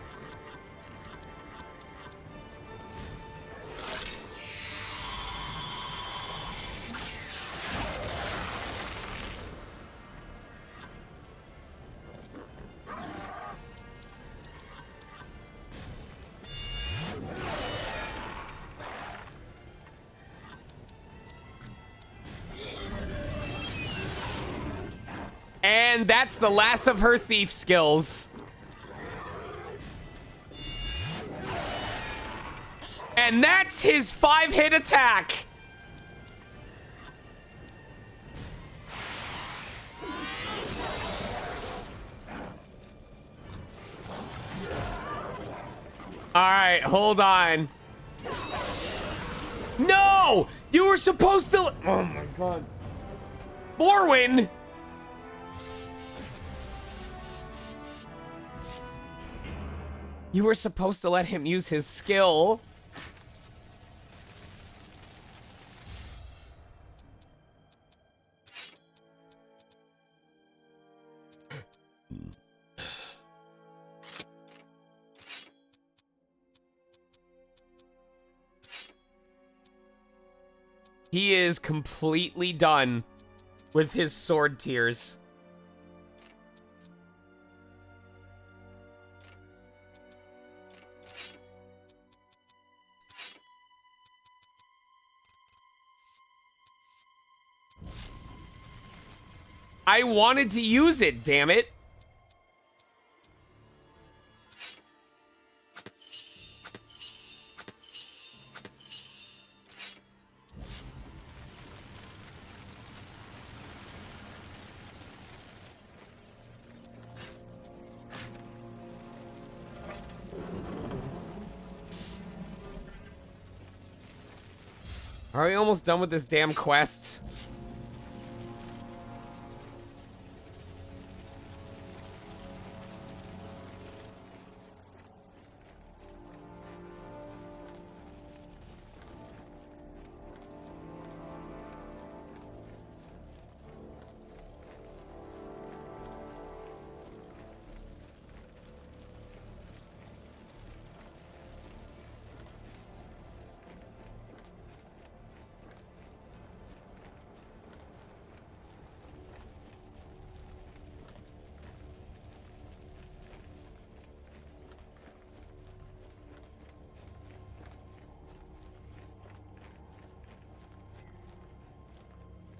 And that's the last of her thief skills. And that's his 5-hit attack. All right, hold on. No! You were supposed to... Oh my God. Borwin! You were supposed to let him use his skill. He is completely done with his sword tears. I wanted to use it, damn it. Are we almost done with this damn quest?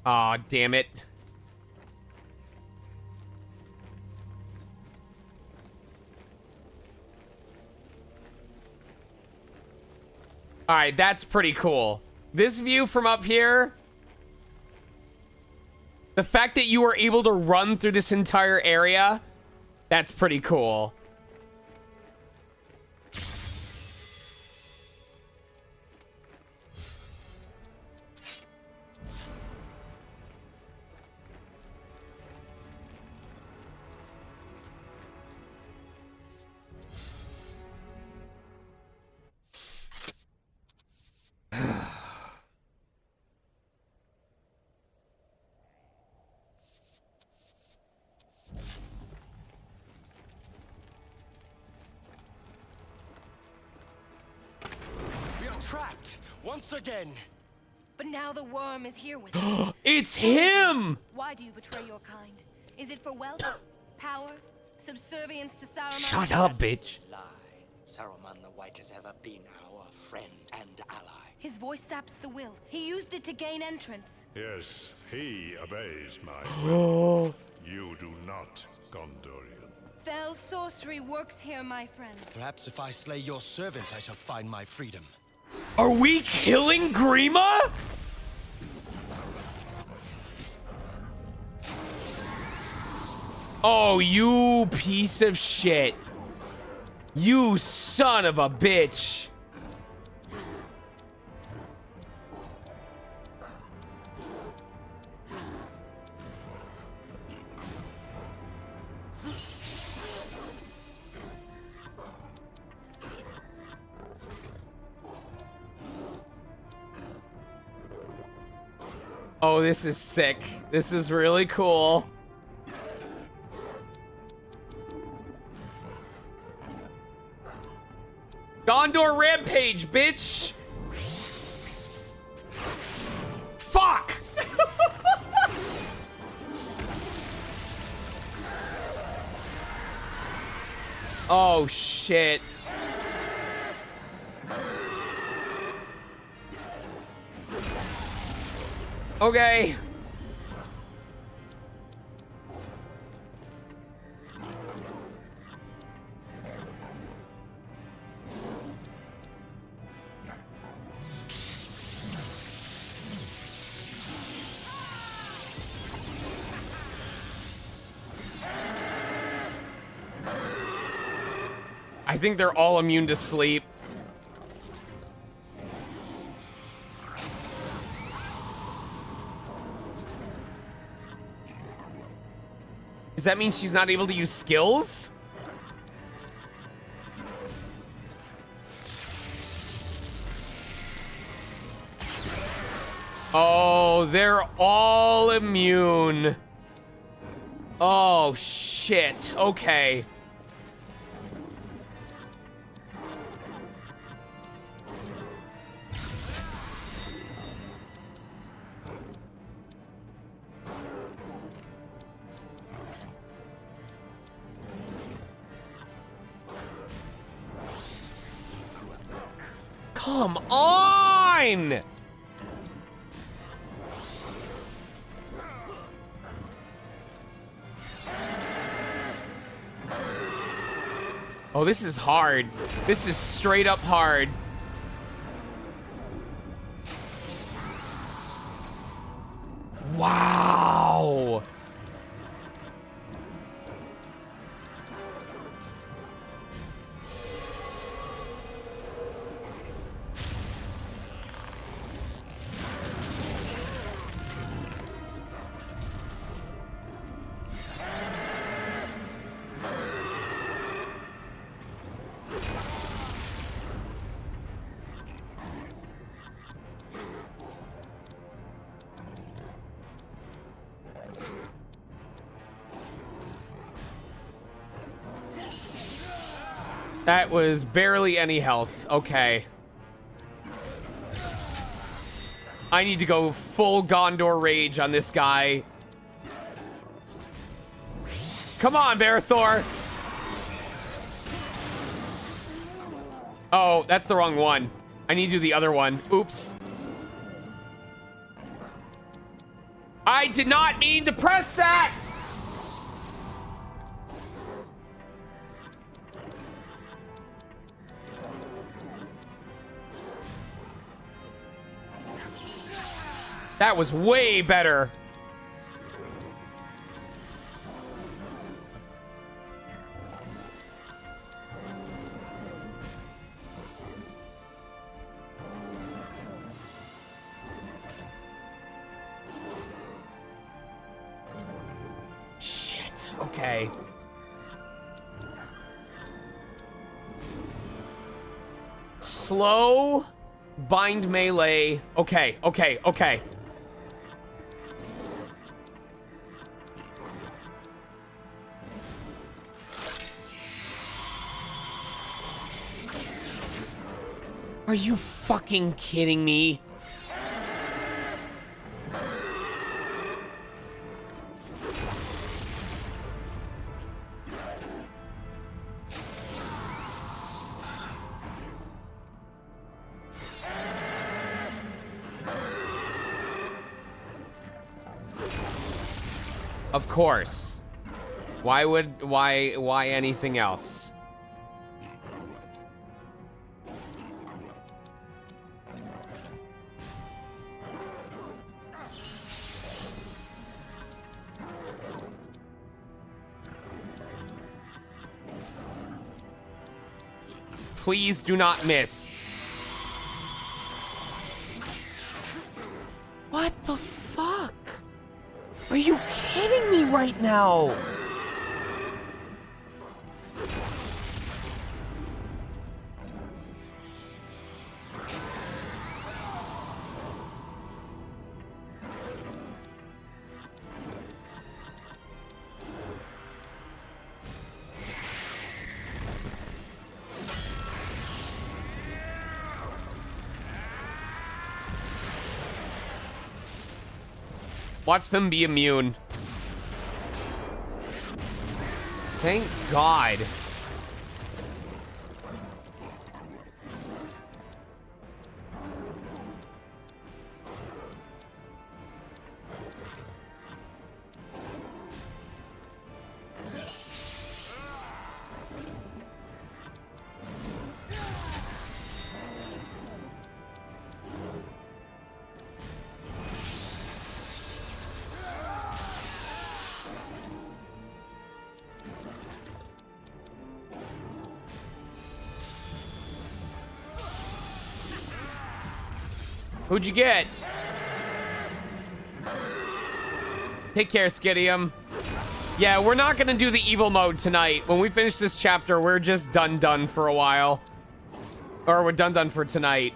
Aw, damn it. Alright, that's pretty cool. This view from up here... The fact that you were able to run through this entire area, that's pretty cool. We are trapped once again. But now the worm is here with us. It's him! Why do you betray your kind? Is it for wealth, power, subservience to Saruman? Shut up, bitch. Lie. Saruman the White has ever been our friend and ally. His voice saps the will. He used it to gain entrance. Yes, he obeys my will. You do not, Gondorian. Fell sorcery works here, my friend. Perhaps if I slay your servant, I shall find my freedom. Are we killing Grima? Oh, you piece of shit. You son of a bitch. Oh, this is sick. This is really cool. Gondor Rampage, bitch! Fuck! Oh, shit. Okay. I think they're all immune to sleep. Does that mean she's not able to use skills? Oh, they're all immune. Oh, shit. Okay. Come on! Oh, this is hard. This is straight up hard. Wow! That was barely any health. Okay. I need to go full Gondor rage on this guy. Come on, Barathor. Oh, that's the wrong one. I need to do the other one. Oops. I did not mean to press that! That was way better. Shit. Okay. Slow. Bind melee. Okay, okay, okay. Are you fucking kidding me? Of course. Why anything else? Please do not miss. What the fuck? Are you kidding me right now? Watch them be immune. Thank God. Who'd you get? Take care, Skidium. Yeah, we're not gonna do the evil mode tonight. When we finish this chapter, we're just done for a while. Or we're done for tonight.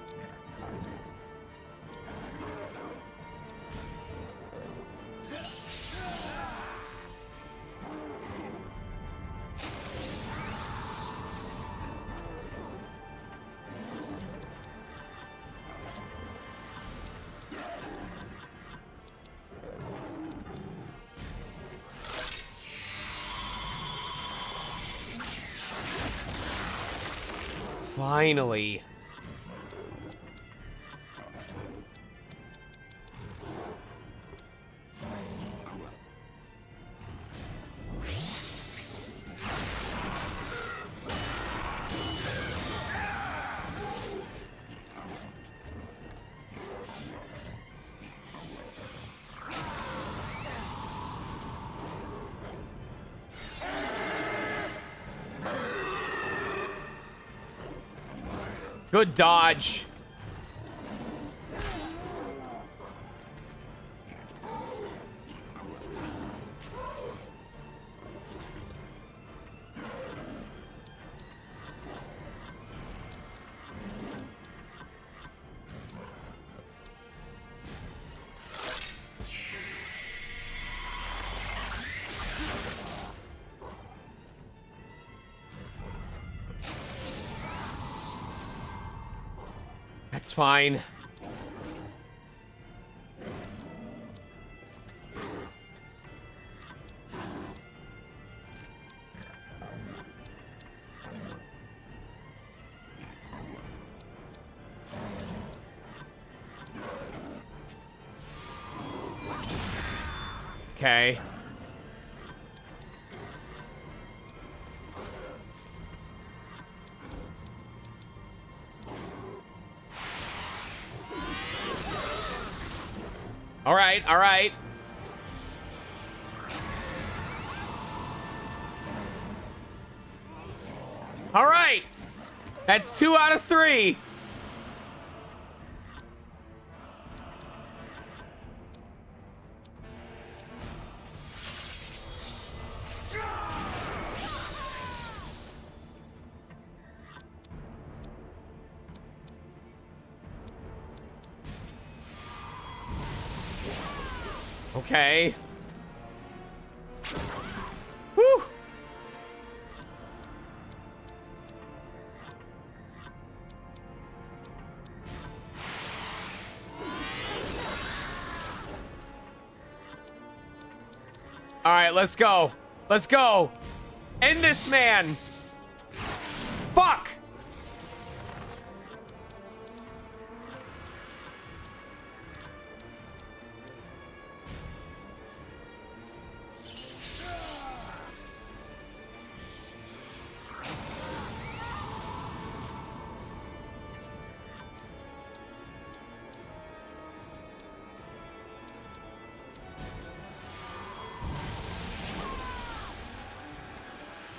Finally. Good dodge. That's fine. Okay. All right, all right. All right. That's 2 out of 3. Okay. Whew. All right, let's go. Let's go. End this man. Fuck.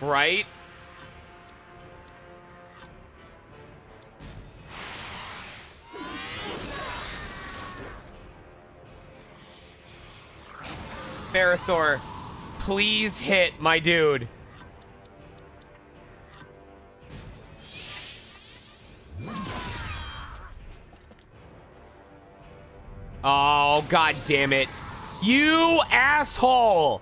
Right? Ferrothor, please hit my dude. Oh, god damn it. You asshole!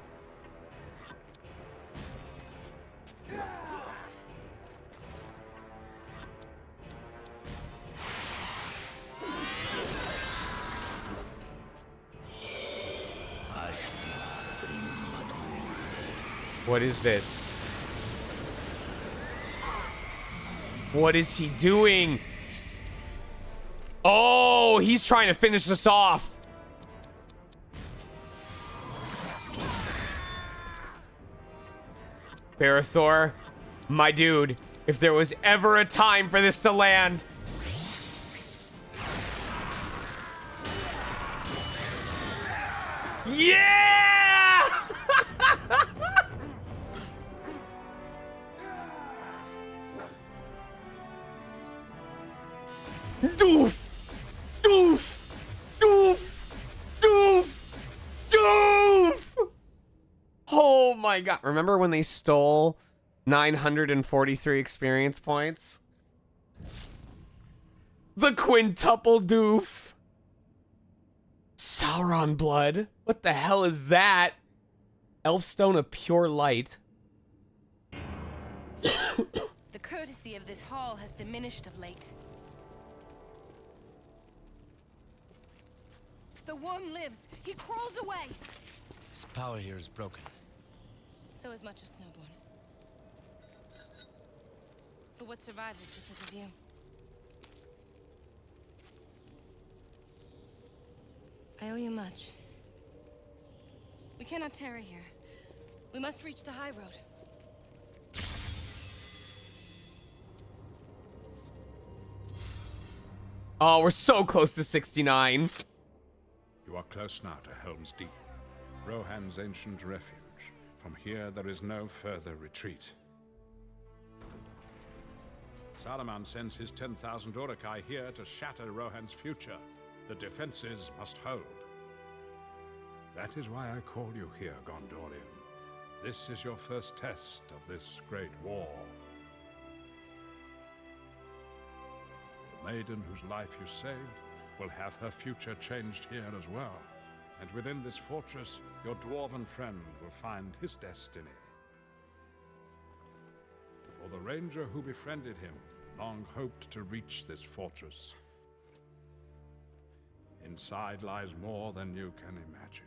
What is this? What is he doing? Oh, he's trying to finish this off. Ferrothor, my dude, if there was ever a time for this to land. Yeah! Doof! Doof! Doof! Doof! Doof! Oh my god. Remember when they stole 943 experience points? The quintuple doof. Sauron blood? What the hell is that? Elfstone of pure light. The courtesy of this hall has diminished of late. The worm lives. He crawls away. His power here is broken. So is much of Snowborn. But what survives is because of you. I owe you much. We cannot tarry here. We must reach the high road. Oh, we're so close to 69. You are close now to Helm's Deep, Rohan's ancient refuge. From here, there is no further retreat. Saruman sends his 10,000 Uruk-hai here to shatter Rohan's future. The defenses must hold. That is why I call you here, Gondorian. This is your first test of this great war. The maiden whose life you saved will have her future changed here as well. And within this fortress, your dwarven friend will find his destiny. For the ranger who befriended him long hoped to reach this fortress. Inside lies more than you can imagine.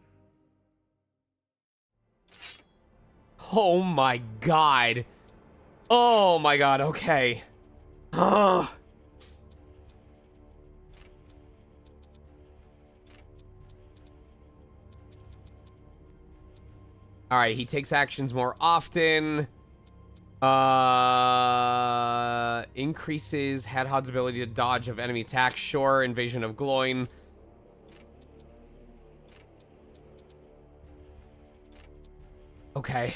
Oh my god. Oh my god, okay. All right, he takes actions more often. Increases Hadhod's ability to dodge of enemy attacks. Sure, invasion of Gloin. Okay.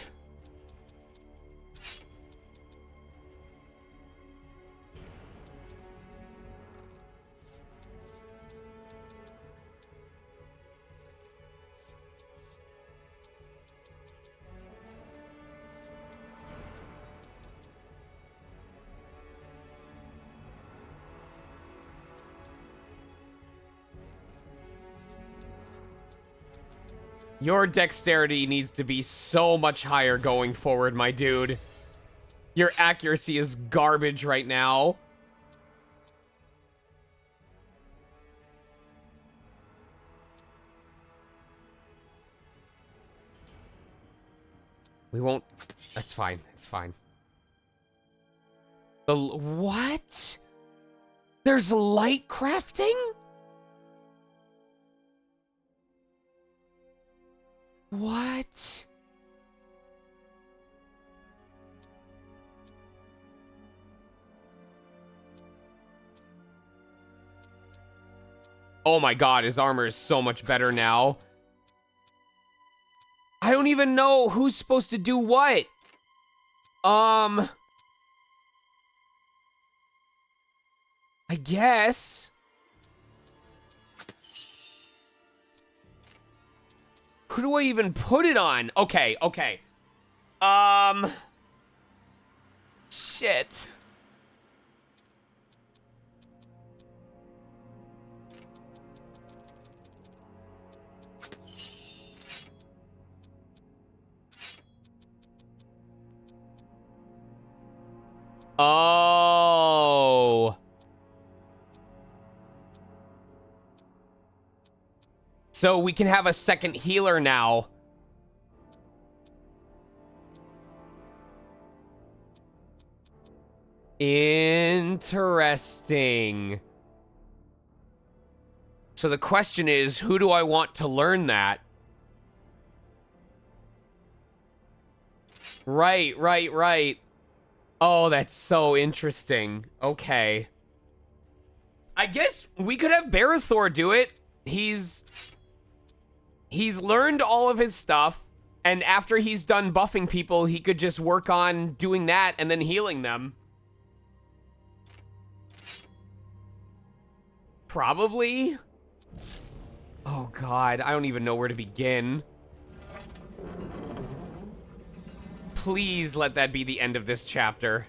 Your dexterity needs to be so much higher going forward, my dude. Your accuracy is garbage right now. We won't... That's fine. It's fine. What? There's light crafting? What? Oh my god, his armor is so much better now. I don't even know who's supposed to do what. I guess. Who do I even put it on? Okay, okay. Shit. Oh. So we can have a second healer now. Interesting. So the question is, who do I want to learn that? Right, right, right. Oh, that's so interesting. Okay. I guess we could have Barithor do it. He's learned all of his stuff, and after he's done buffing people, he could just work on doing that and then healing them. Probably. Oh god, I don't even know where to begin. Please let that be the end of this chapter.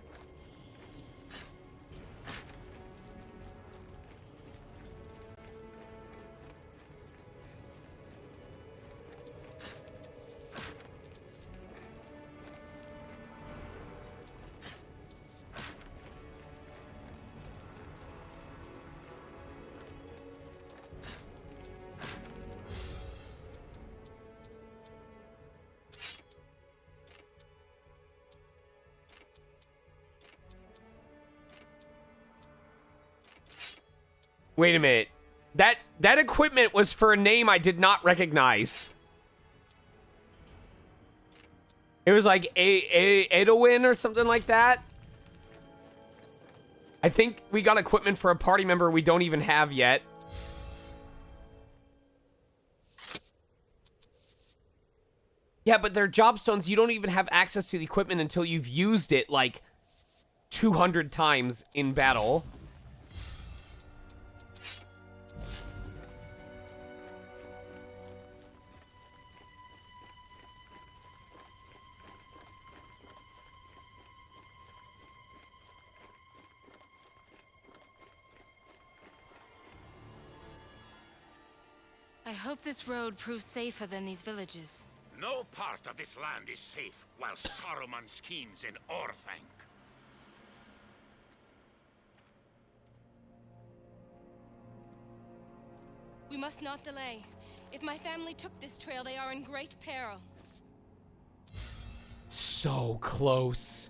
Wait a minute. That equipment was for a name I did not recognize. It was like Edowin or something like that. I think we got equipment for a party member we don't even have yet. Yeah, but they're jobstones. You don't even have access to the equipment until you've used it like 200 times in battle. I hope this road proves safer than these villages. No part of this land is safe while Saruman schemes in Orthanc. We must not delay. If my family took this trail, they are in great peril. So close.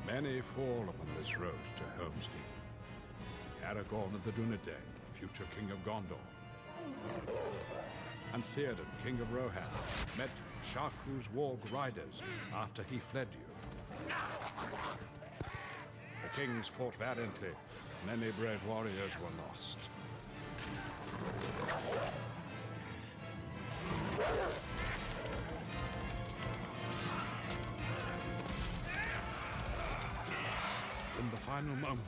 Many fall upon this road to Helm's Deep. Aragorn of the Dunedain, future king of Gondor. and Theoden, king of Rohan, met Sharku's warg riders after he fled you. The kings fought valiantly. Many brave warriors were lost. In the final moment,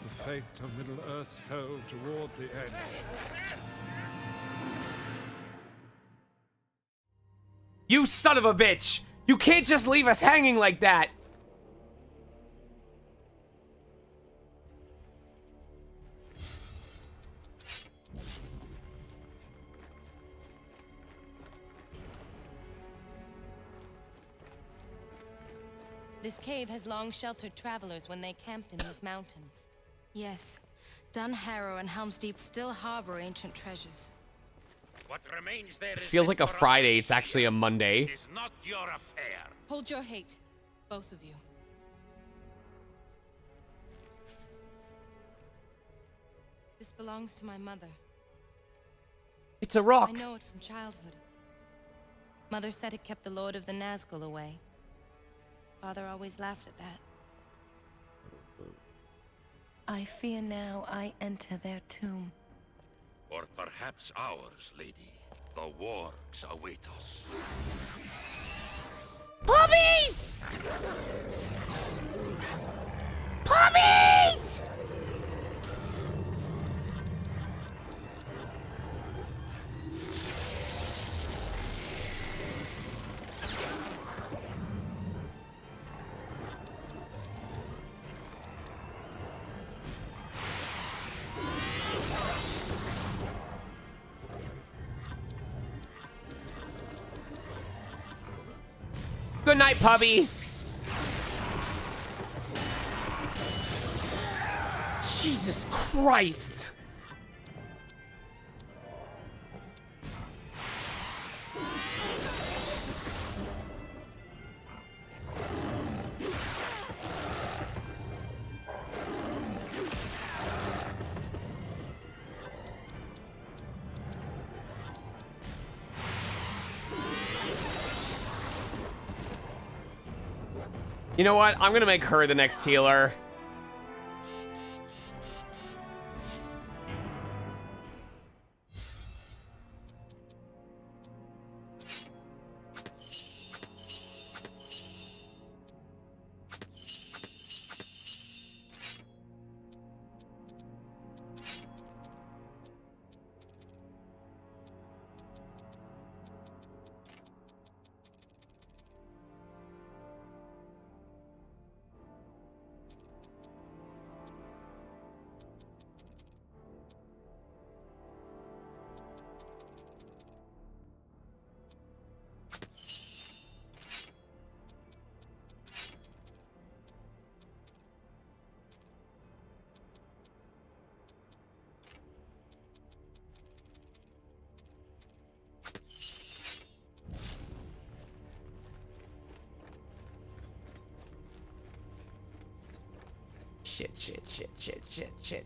the fate of Middle-earth hurled toward the edge. You son of a bitch! You can't just leave us hanging like that! This cave has long sheltered travelers when they camped in these mountains. Yes, Dunharrow and Helm's Deep still harbor ancient treasures. What remains there This is feels meant like a for us Friday, to it's share. actually a Monday. It is not your affair. Hold your hate, both of you. This belongs to my mother. It's a rock. I know it from childhood. Mother said it kept the Lord of the Nazgul away. Father always laughed at that. I fear now I enter their tomb. Or perhaps ours, lady. The wargs await us. Puppies! Puppies! Good night, puppy. Jesus Christ. You know what? I'm gonna make her the next healer.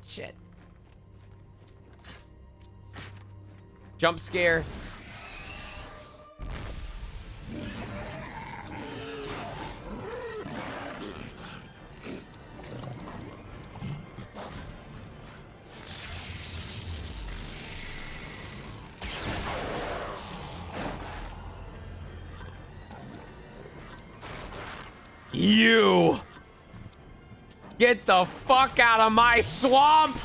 Shit. Jump scare. You get the fuck out of my swamp.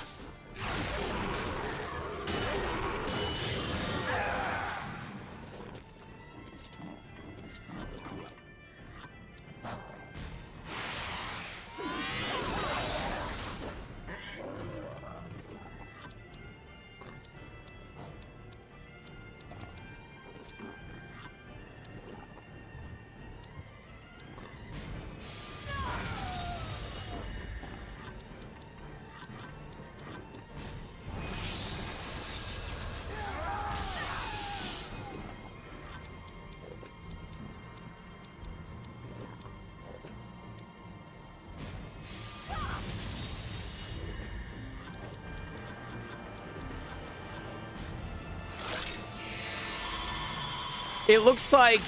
It looks like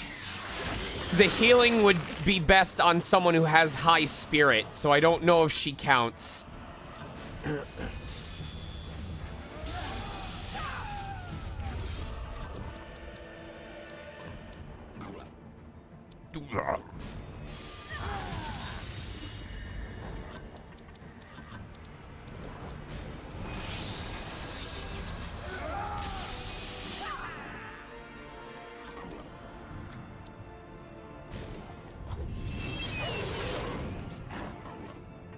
the healing would be best on someone who has high spirit, so I don't know if she counts.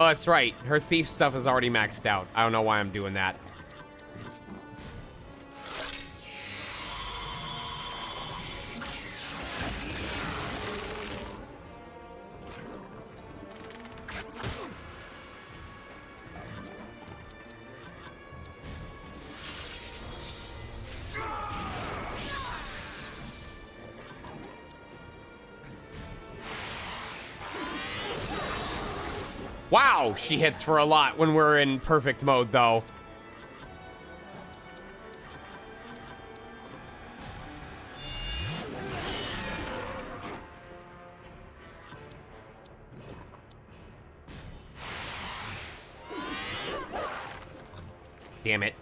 Oh, that's right. Her thief stuff is already maxed out. I don't know why I'm doing that. Wow, she hits for a lot when we're in perfect mode, though. Damn it.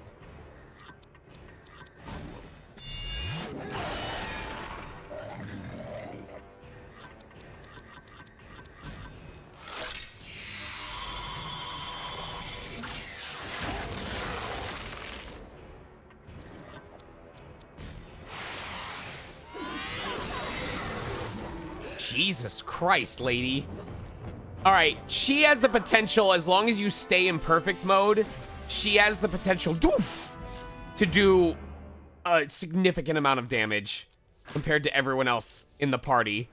Jesus Christ, lady. All right, she has the potential, as long as you stay in perfect mode, she has the potential to do a significant amount of damage compared to everyone else in the party.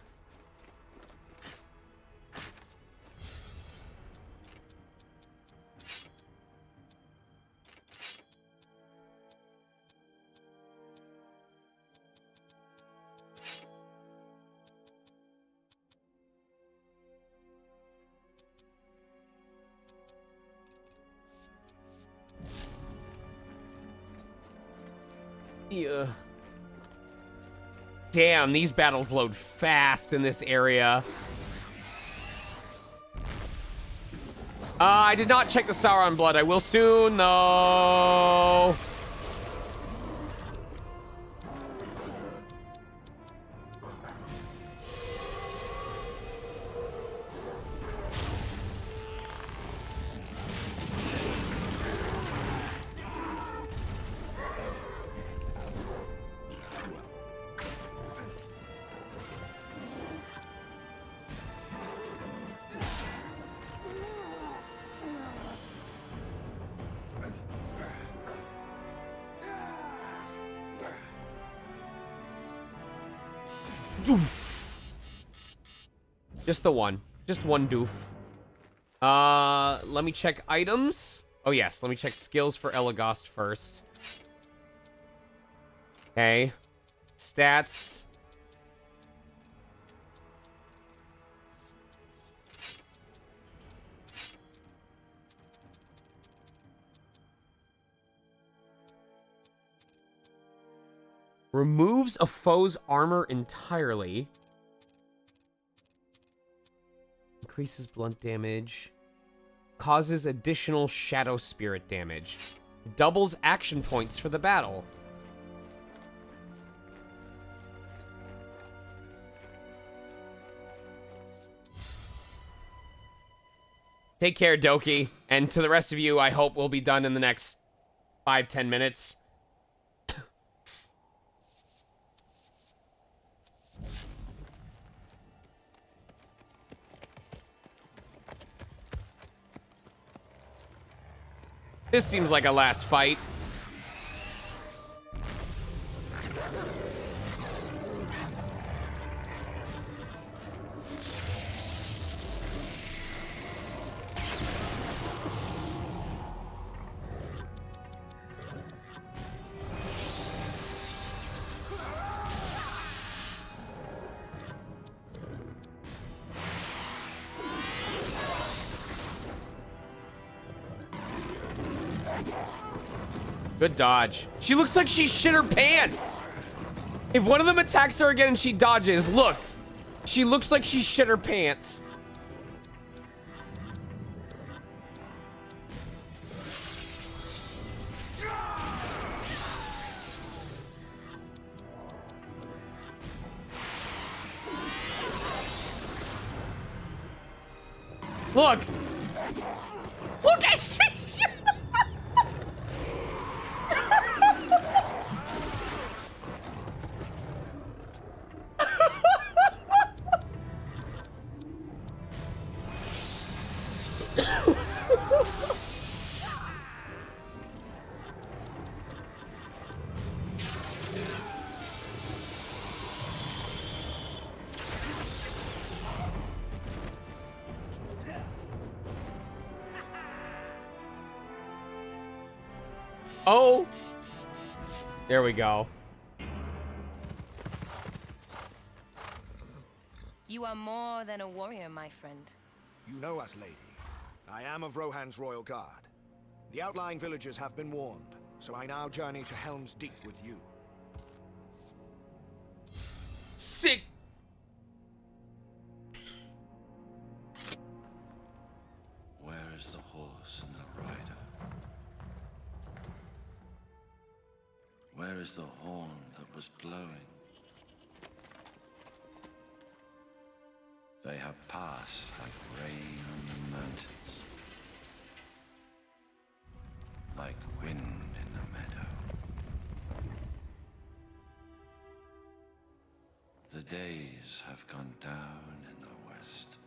Yeah. Damn, these battles load fast in this area. I did not check the Sauron blood. I will soon, though. Just the one. Just one doof. Let me check items. Oh, yes. Let me check skills for Elagast first. Okay. Stats. Removes a foe's armor entirely. Increases blunt damage. Causes additional shadow spirit damage. Doubles action points for the battle. Take care, Doki. And to the rest of you, I hope we'll be done in the next 5-10 minutes. This seems like a last fight. Good dodge. She looks like she shit her pants. If one of them attacks her again and she dodges, look. She looks like she shit her pants. Look. Look at shit. Oh, there we go. You are more than a warrior, my friend. You know us, lady. I am of Rohan's royal guard. The outlying villagers have been warned, so I now journey to Helm's Deep with you. Sick. Where is the horse and the rider? Where is the horn that was blowing? They have passed like rain on the mountains, like wind in the meadow. The days have gone down in the west,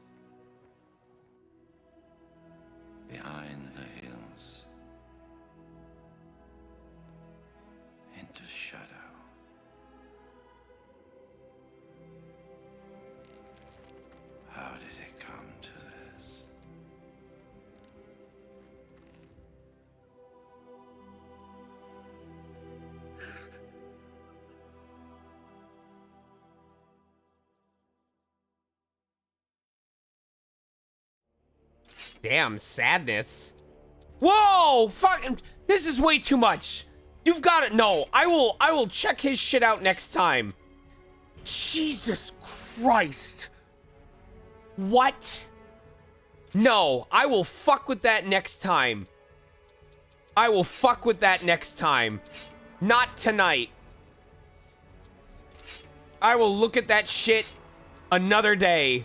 behind the hills, into shadow. How did it come to this? Damn, sadness. Whoa, fucking, this is way too much. You've got it. No, I will check his shit out next time. Jesus Christ. What? No, I will fuck with that next time. I will fuck with that next time. Not tonight. I will look at that shit another day.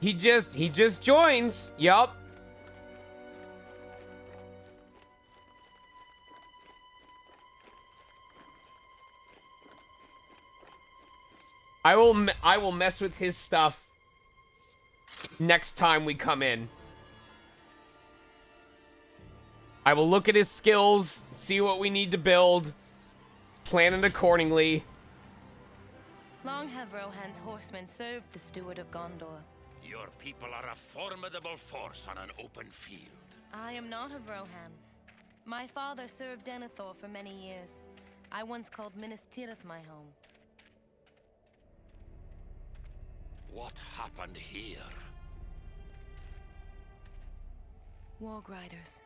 He just joins. Yup. I will mess with his stuff next time we come in. I will look at his skills, see what we need to build, plan it accordingly. Long have Rohan's horsemen served the steward of Gondor. Your people are a formidable force on an open field. I am not of Rohan. My father served Denethor for many years. I once called Minas Tirith my home. What happened here? Warg riders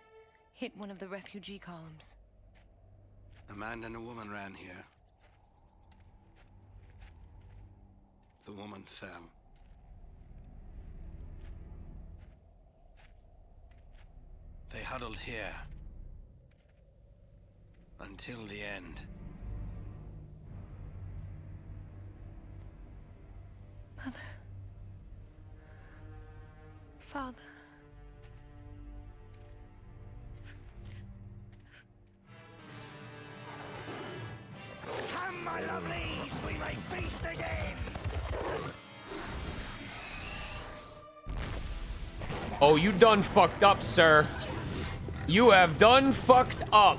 hit one of the refugee columns. A man and a woman ran here. The woman fell. They huddled here until the end. Mother. Father. Come, my lovelies, we may feast again! Oh, you done fucked up, sir. You have done fucked up.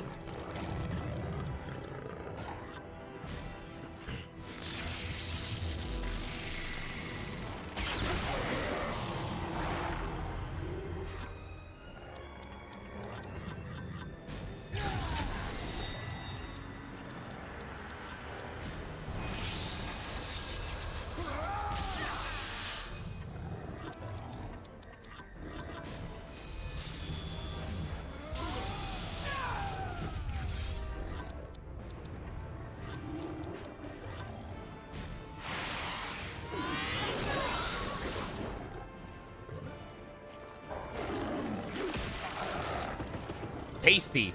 Tasty.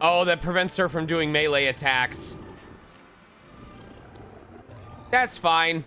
Oh, that prevents her from doing melee attacks. That's fine.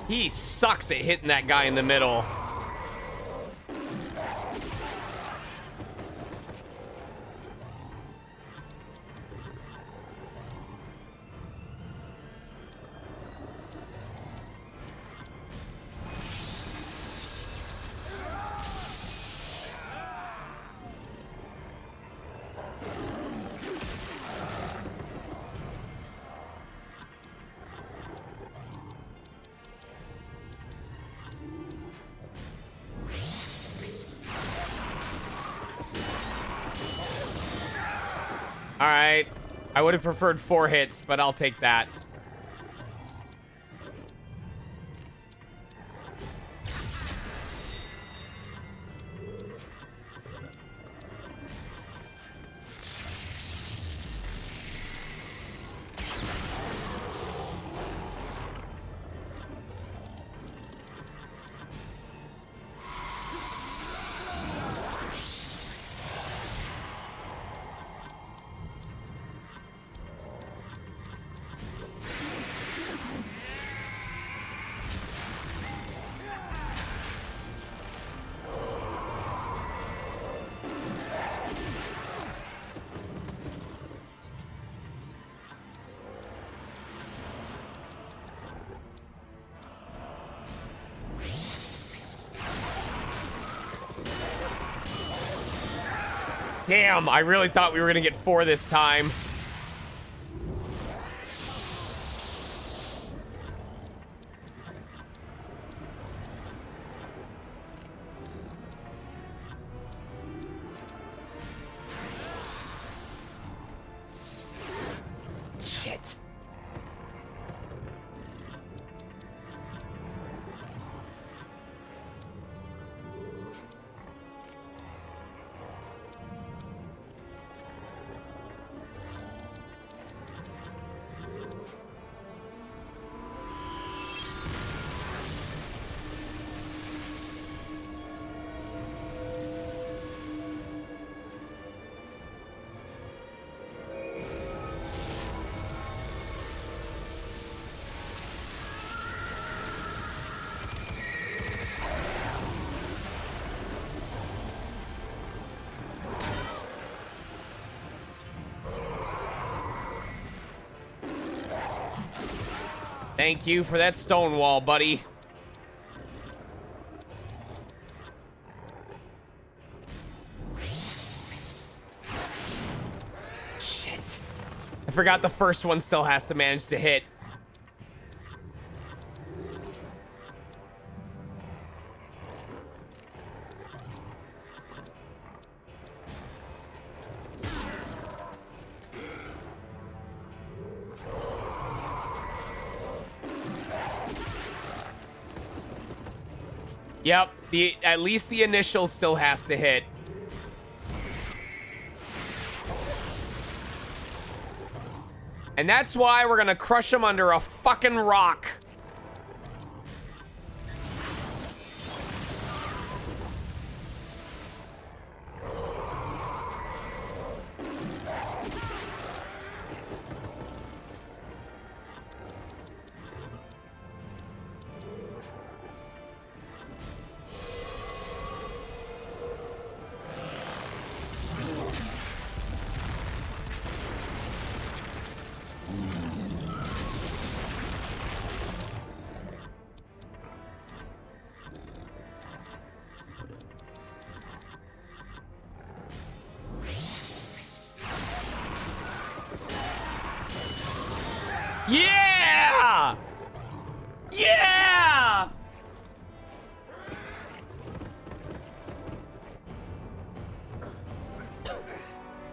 He sucks at hitting that guy in the middle. All right. I would have preferred 4 hits, but I'll take that. Damn, I really thought we were gonna get 4 this time. Shit. Thank you for that stone wall, buddy. I forgot the first one still has to manage to hit. Yep, at least the initial still has to hit. And that's why we're gonna crush him under a fucking rock. Yeah! Yeah!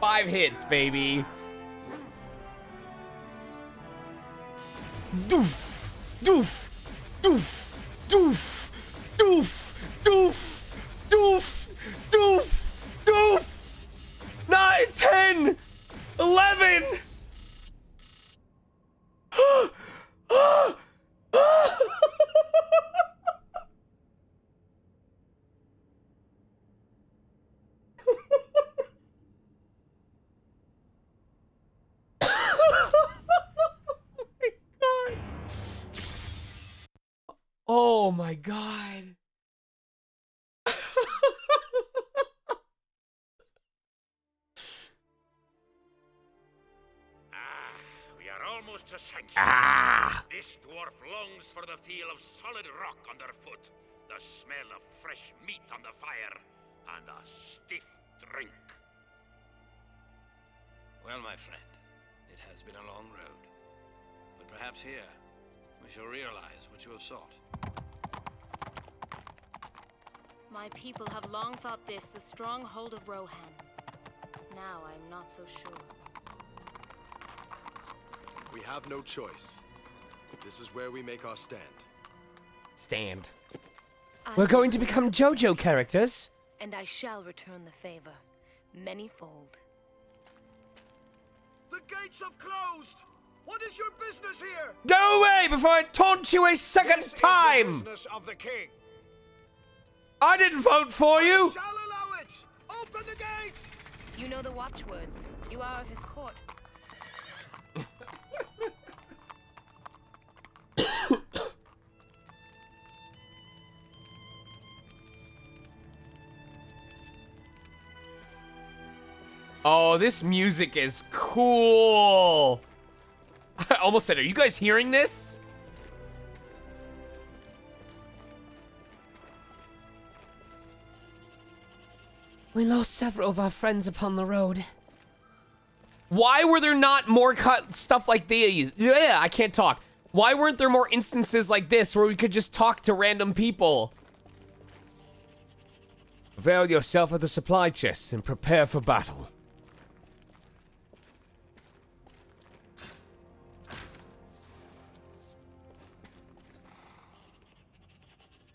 Five hits, baby. Doof, doof, doof, doof, doof, doof, doof, doof, doof. 9, 10, 11. Oh my god. We are almost to sanction. This dwarf longs for the feel of solid rock underfoot, the smell of fresh meat on the fire, and a stiff drink. Well, my friend, it has been a long road. But perhaps here, we shall realize what you have sought. My people have long thought this the stronghold of Rohan. Now I'm not so sure. We have no choice. This is where we make our stand. Stand. We're going to become JoJo characters. And I shall return the favor, manyfold. The gates have closed! What is your business here? Go away before I taunt you a second This time! is the business of the king. I didn't vote for you! Shall allow it! Open the gates! You know the watchwords. You are of his court. Oh, this music is cool. I almost said, are you guys hearing this? We lost several of our friends upon the road. Why were there not more stuff like these? Yeah, I can't talk. Why weren't there more instances like this where we could just talk to random people? Avail yourself of the supply chest and prepare for battle.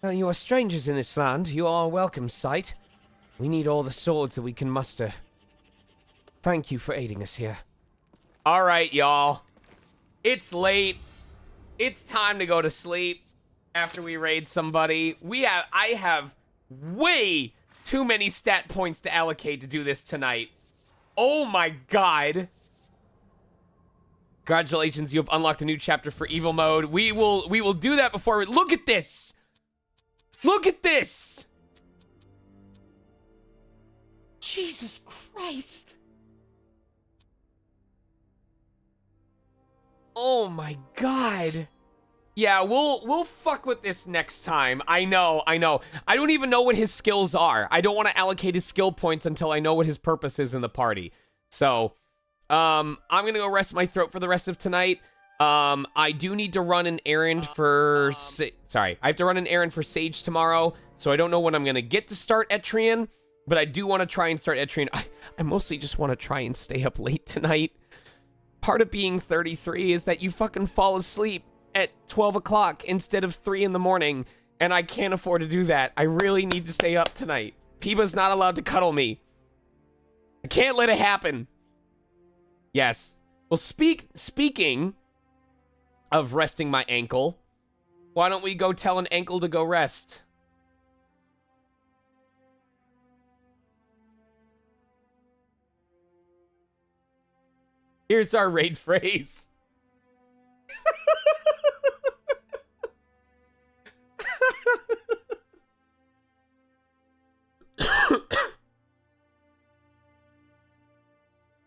Well, you are strangers in this land. You are a welcome sight. We need all the swords that we can muster. Thank you for aiding us here. All right, y'all. It's late. It's time to go to sleep after we raid somebody. I have way too many stat points to allocate to do this tonight. Oh my god. Congratulations, you have unlocked a new chapter for evil mode. We will do that before we look at this. Look at this. Jesus Christ. Oh my god. Yeah, we'll fuck with this next time. I know. I don't even know what his skills are. I don't want to allocate his skill points until I know what his purpose is in the party. So, I'm gonna go rest my throat for the rest of tonight. I do need to run an errand for... Sorry, I have to run an errand for Sage tomorrow, so I don't know when I'm gonna get to start Etrian, but I do want to try and start Etrian. I mostly just want to try and stay up late tonight. Part of being 33 is that you fucking fall asleep at 12 o'clock instead of 3 in the morning, and I can't afford to do that. I really need to stay up tonight. Peeba's not allowed to cuddle me. I can't let it happen. Yes. Well, speaking of resting my ankle, why don't we go tell an ankle to go rest? Here's our raid phrase.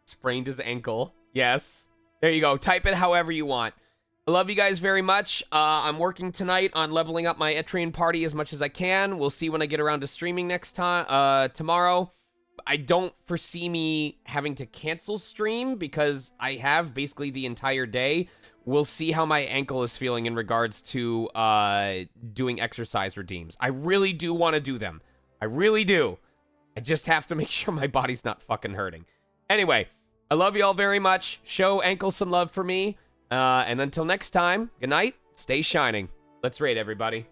Sprained his ankle. Yes. There you go. Type it however you want. I love you guys very much. I'm working tonight on leveling up my Etrian party as much as I can. We'll see when I get around to streaming next time, tomorrow. I don't foresee me having to cancel stream because I have basically the entire day. We'll see how my ankle is feeling in regards to doing exercise redeems. I really do want to do them. I really do. I just have to make sure my body's not fucking hurting. Anyway, I love you all very much. Show ankle some love for me. And until next time, good night. Stay shining. Let's raid, everybody.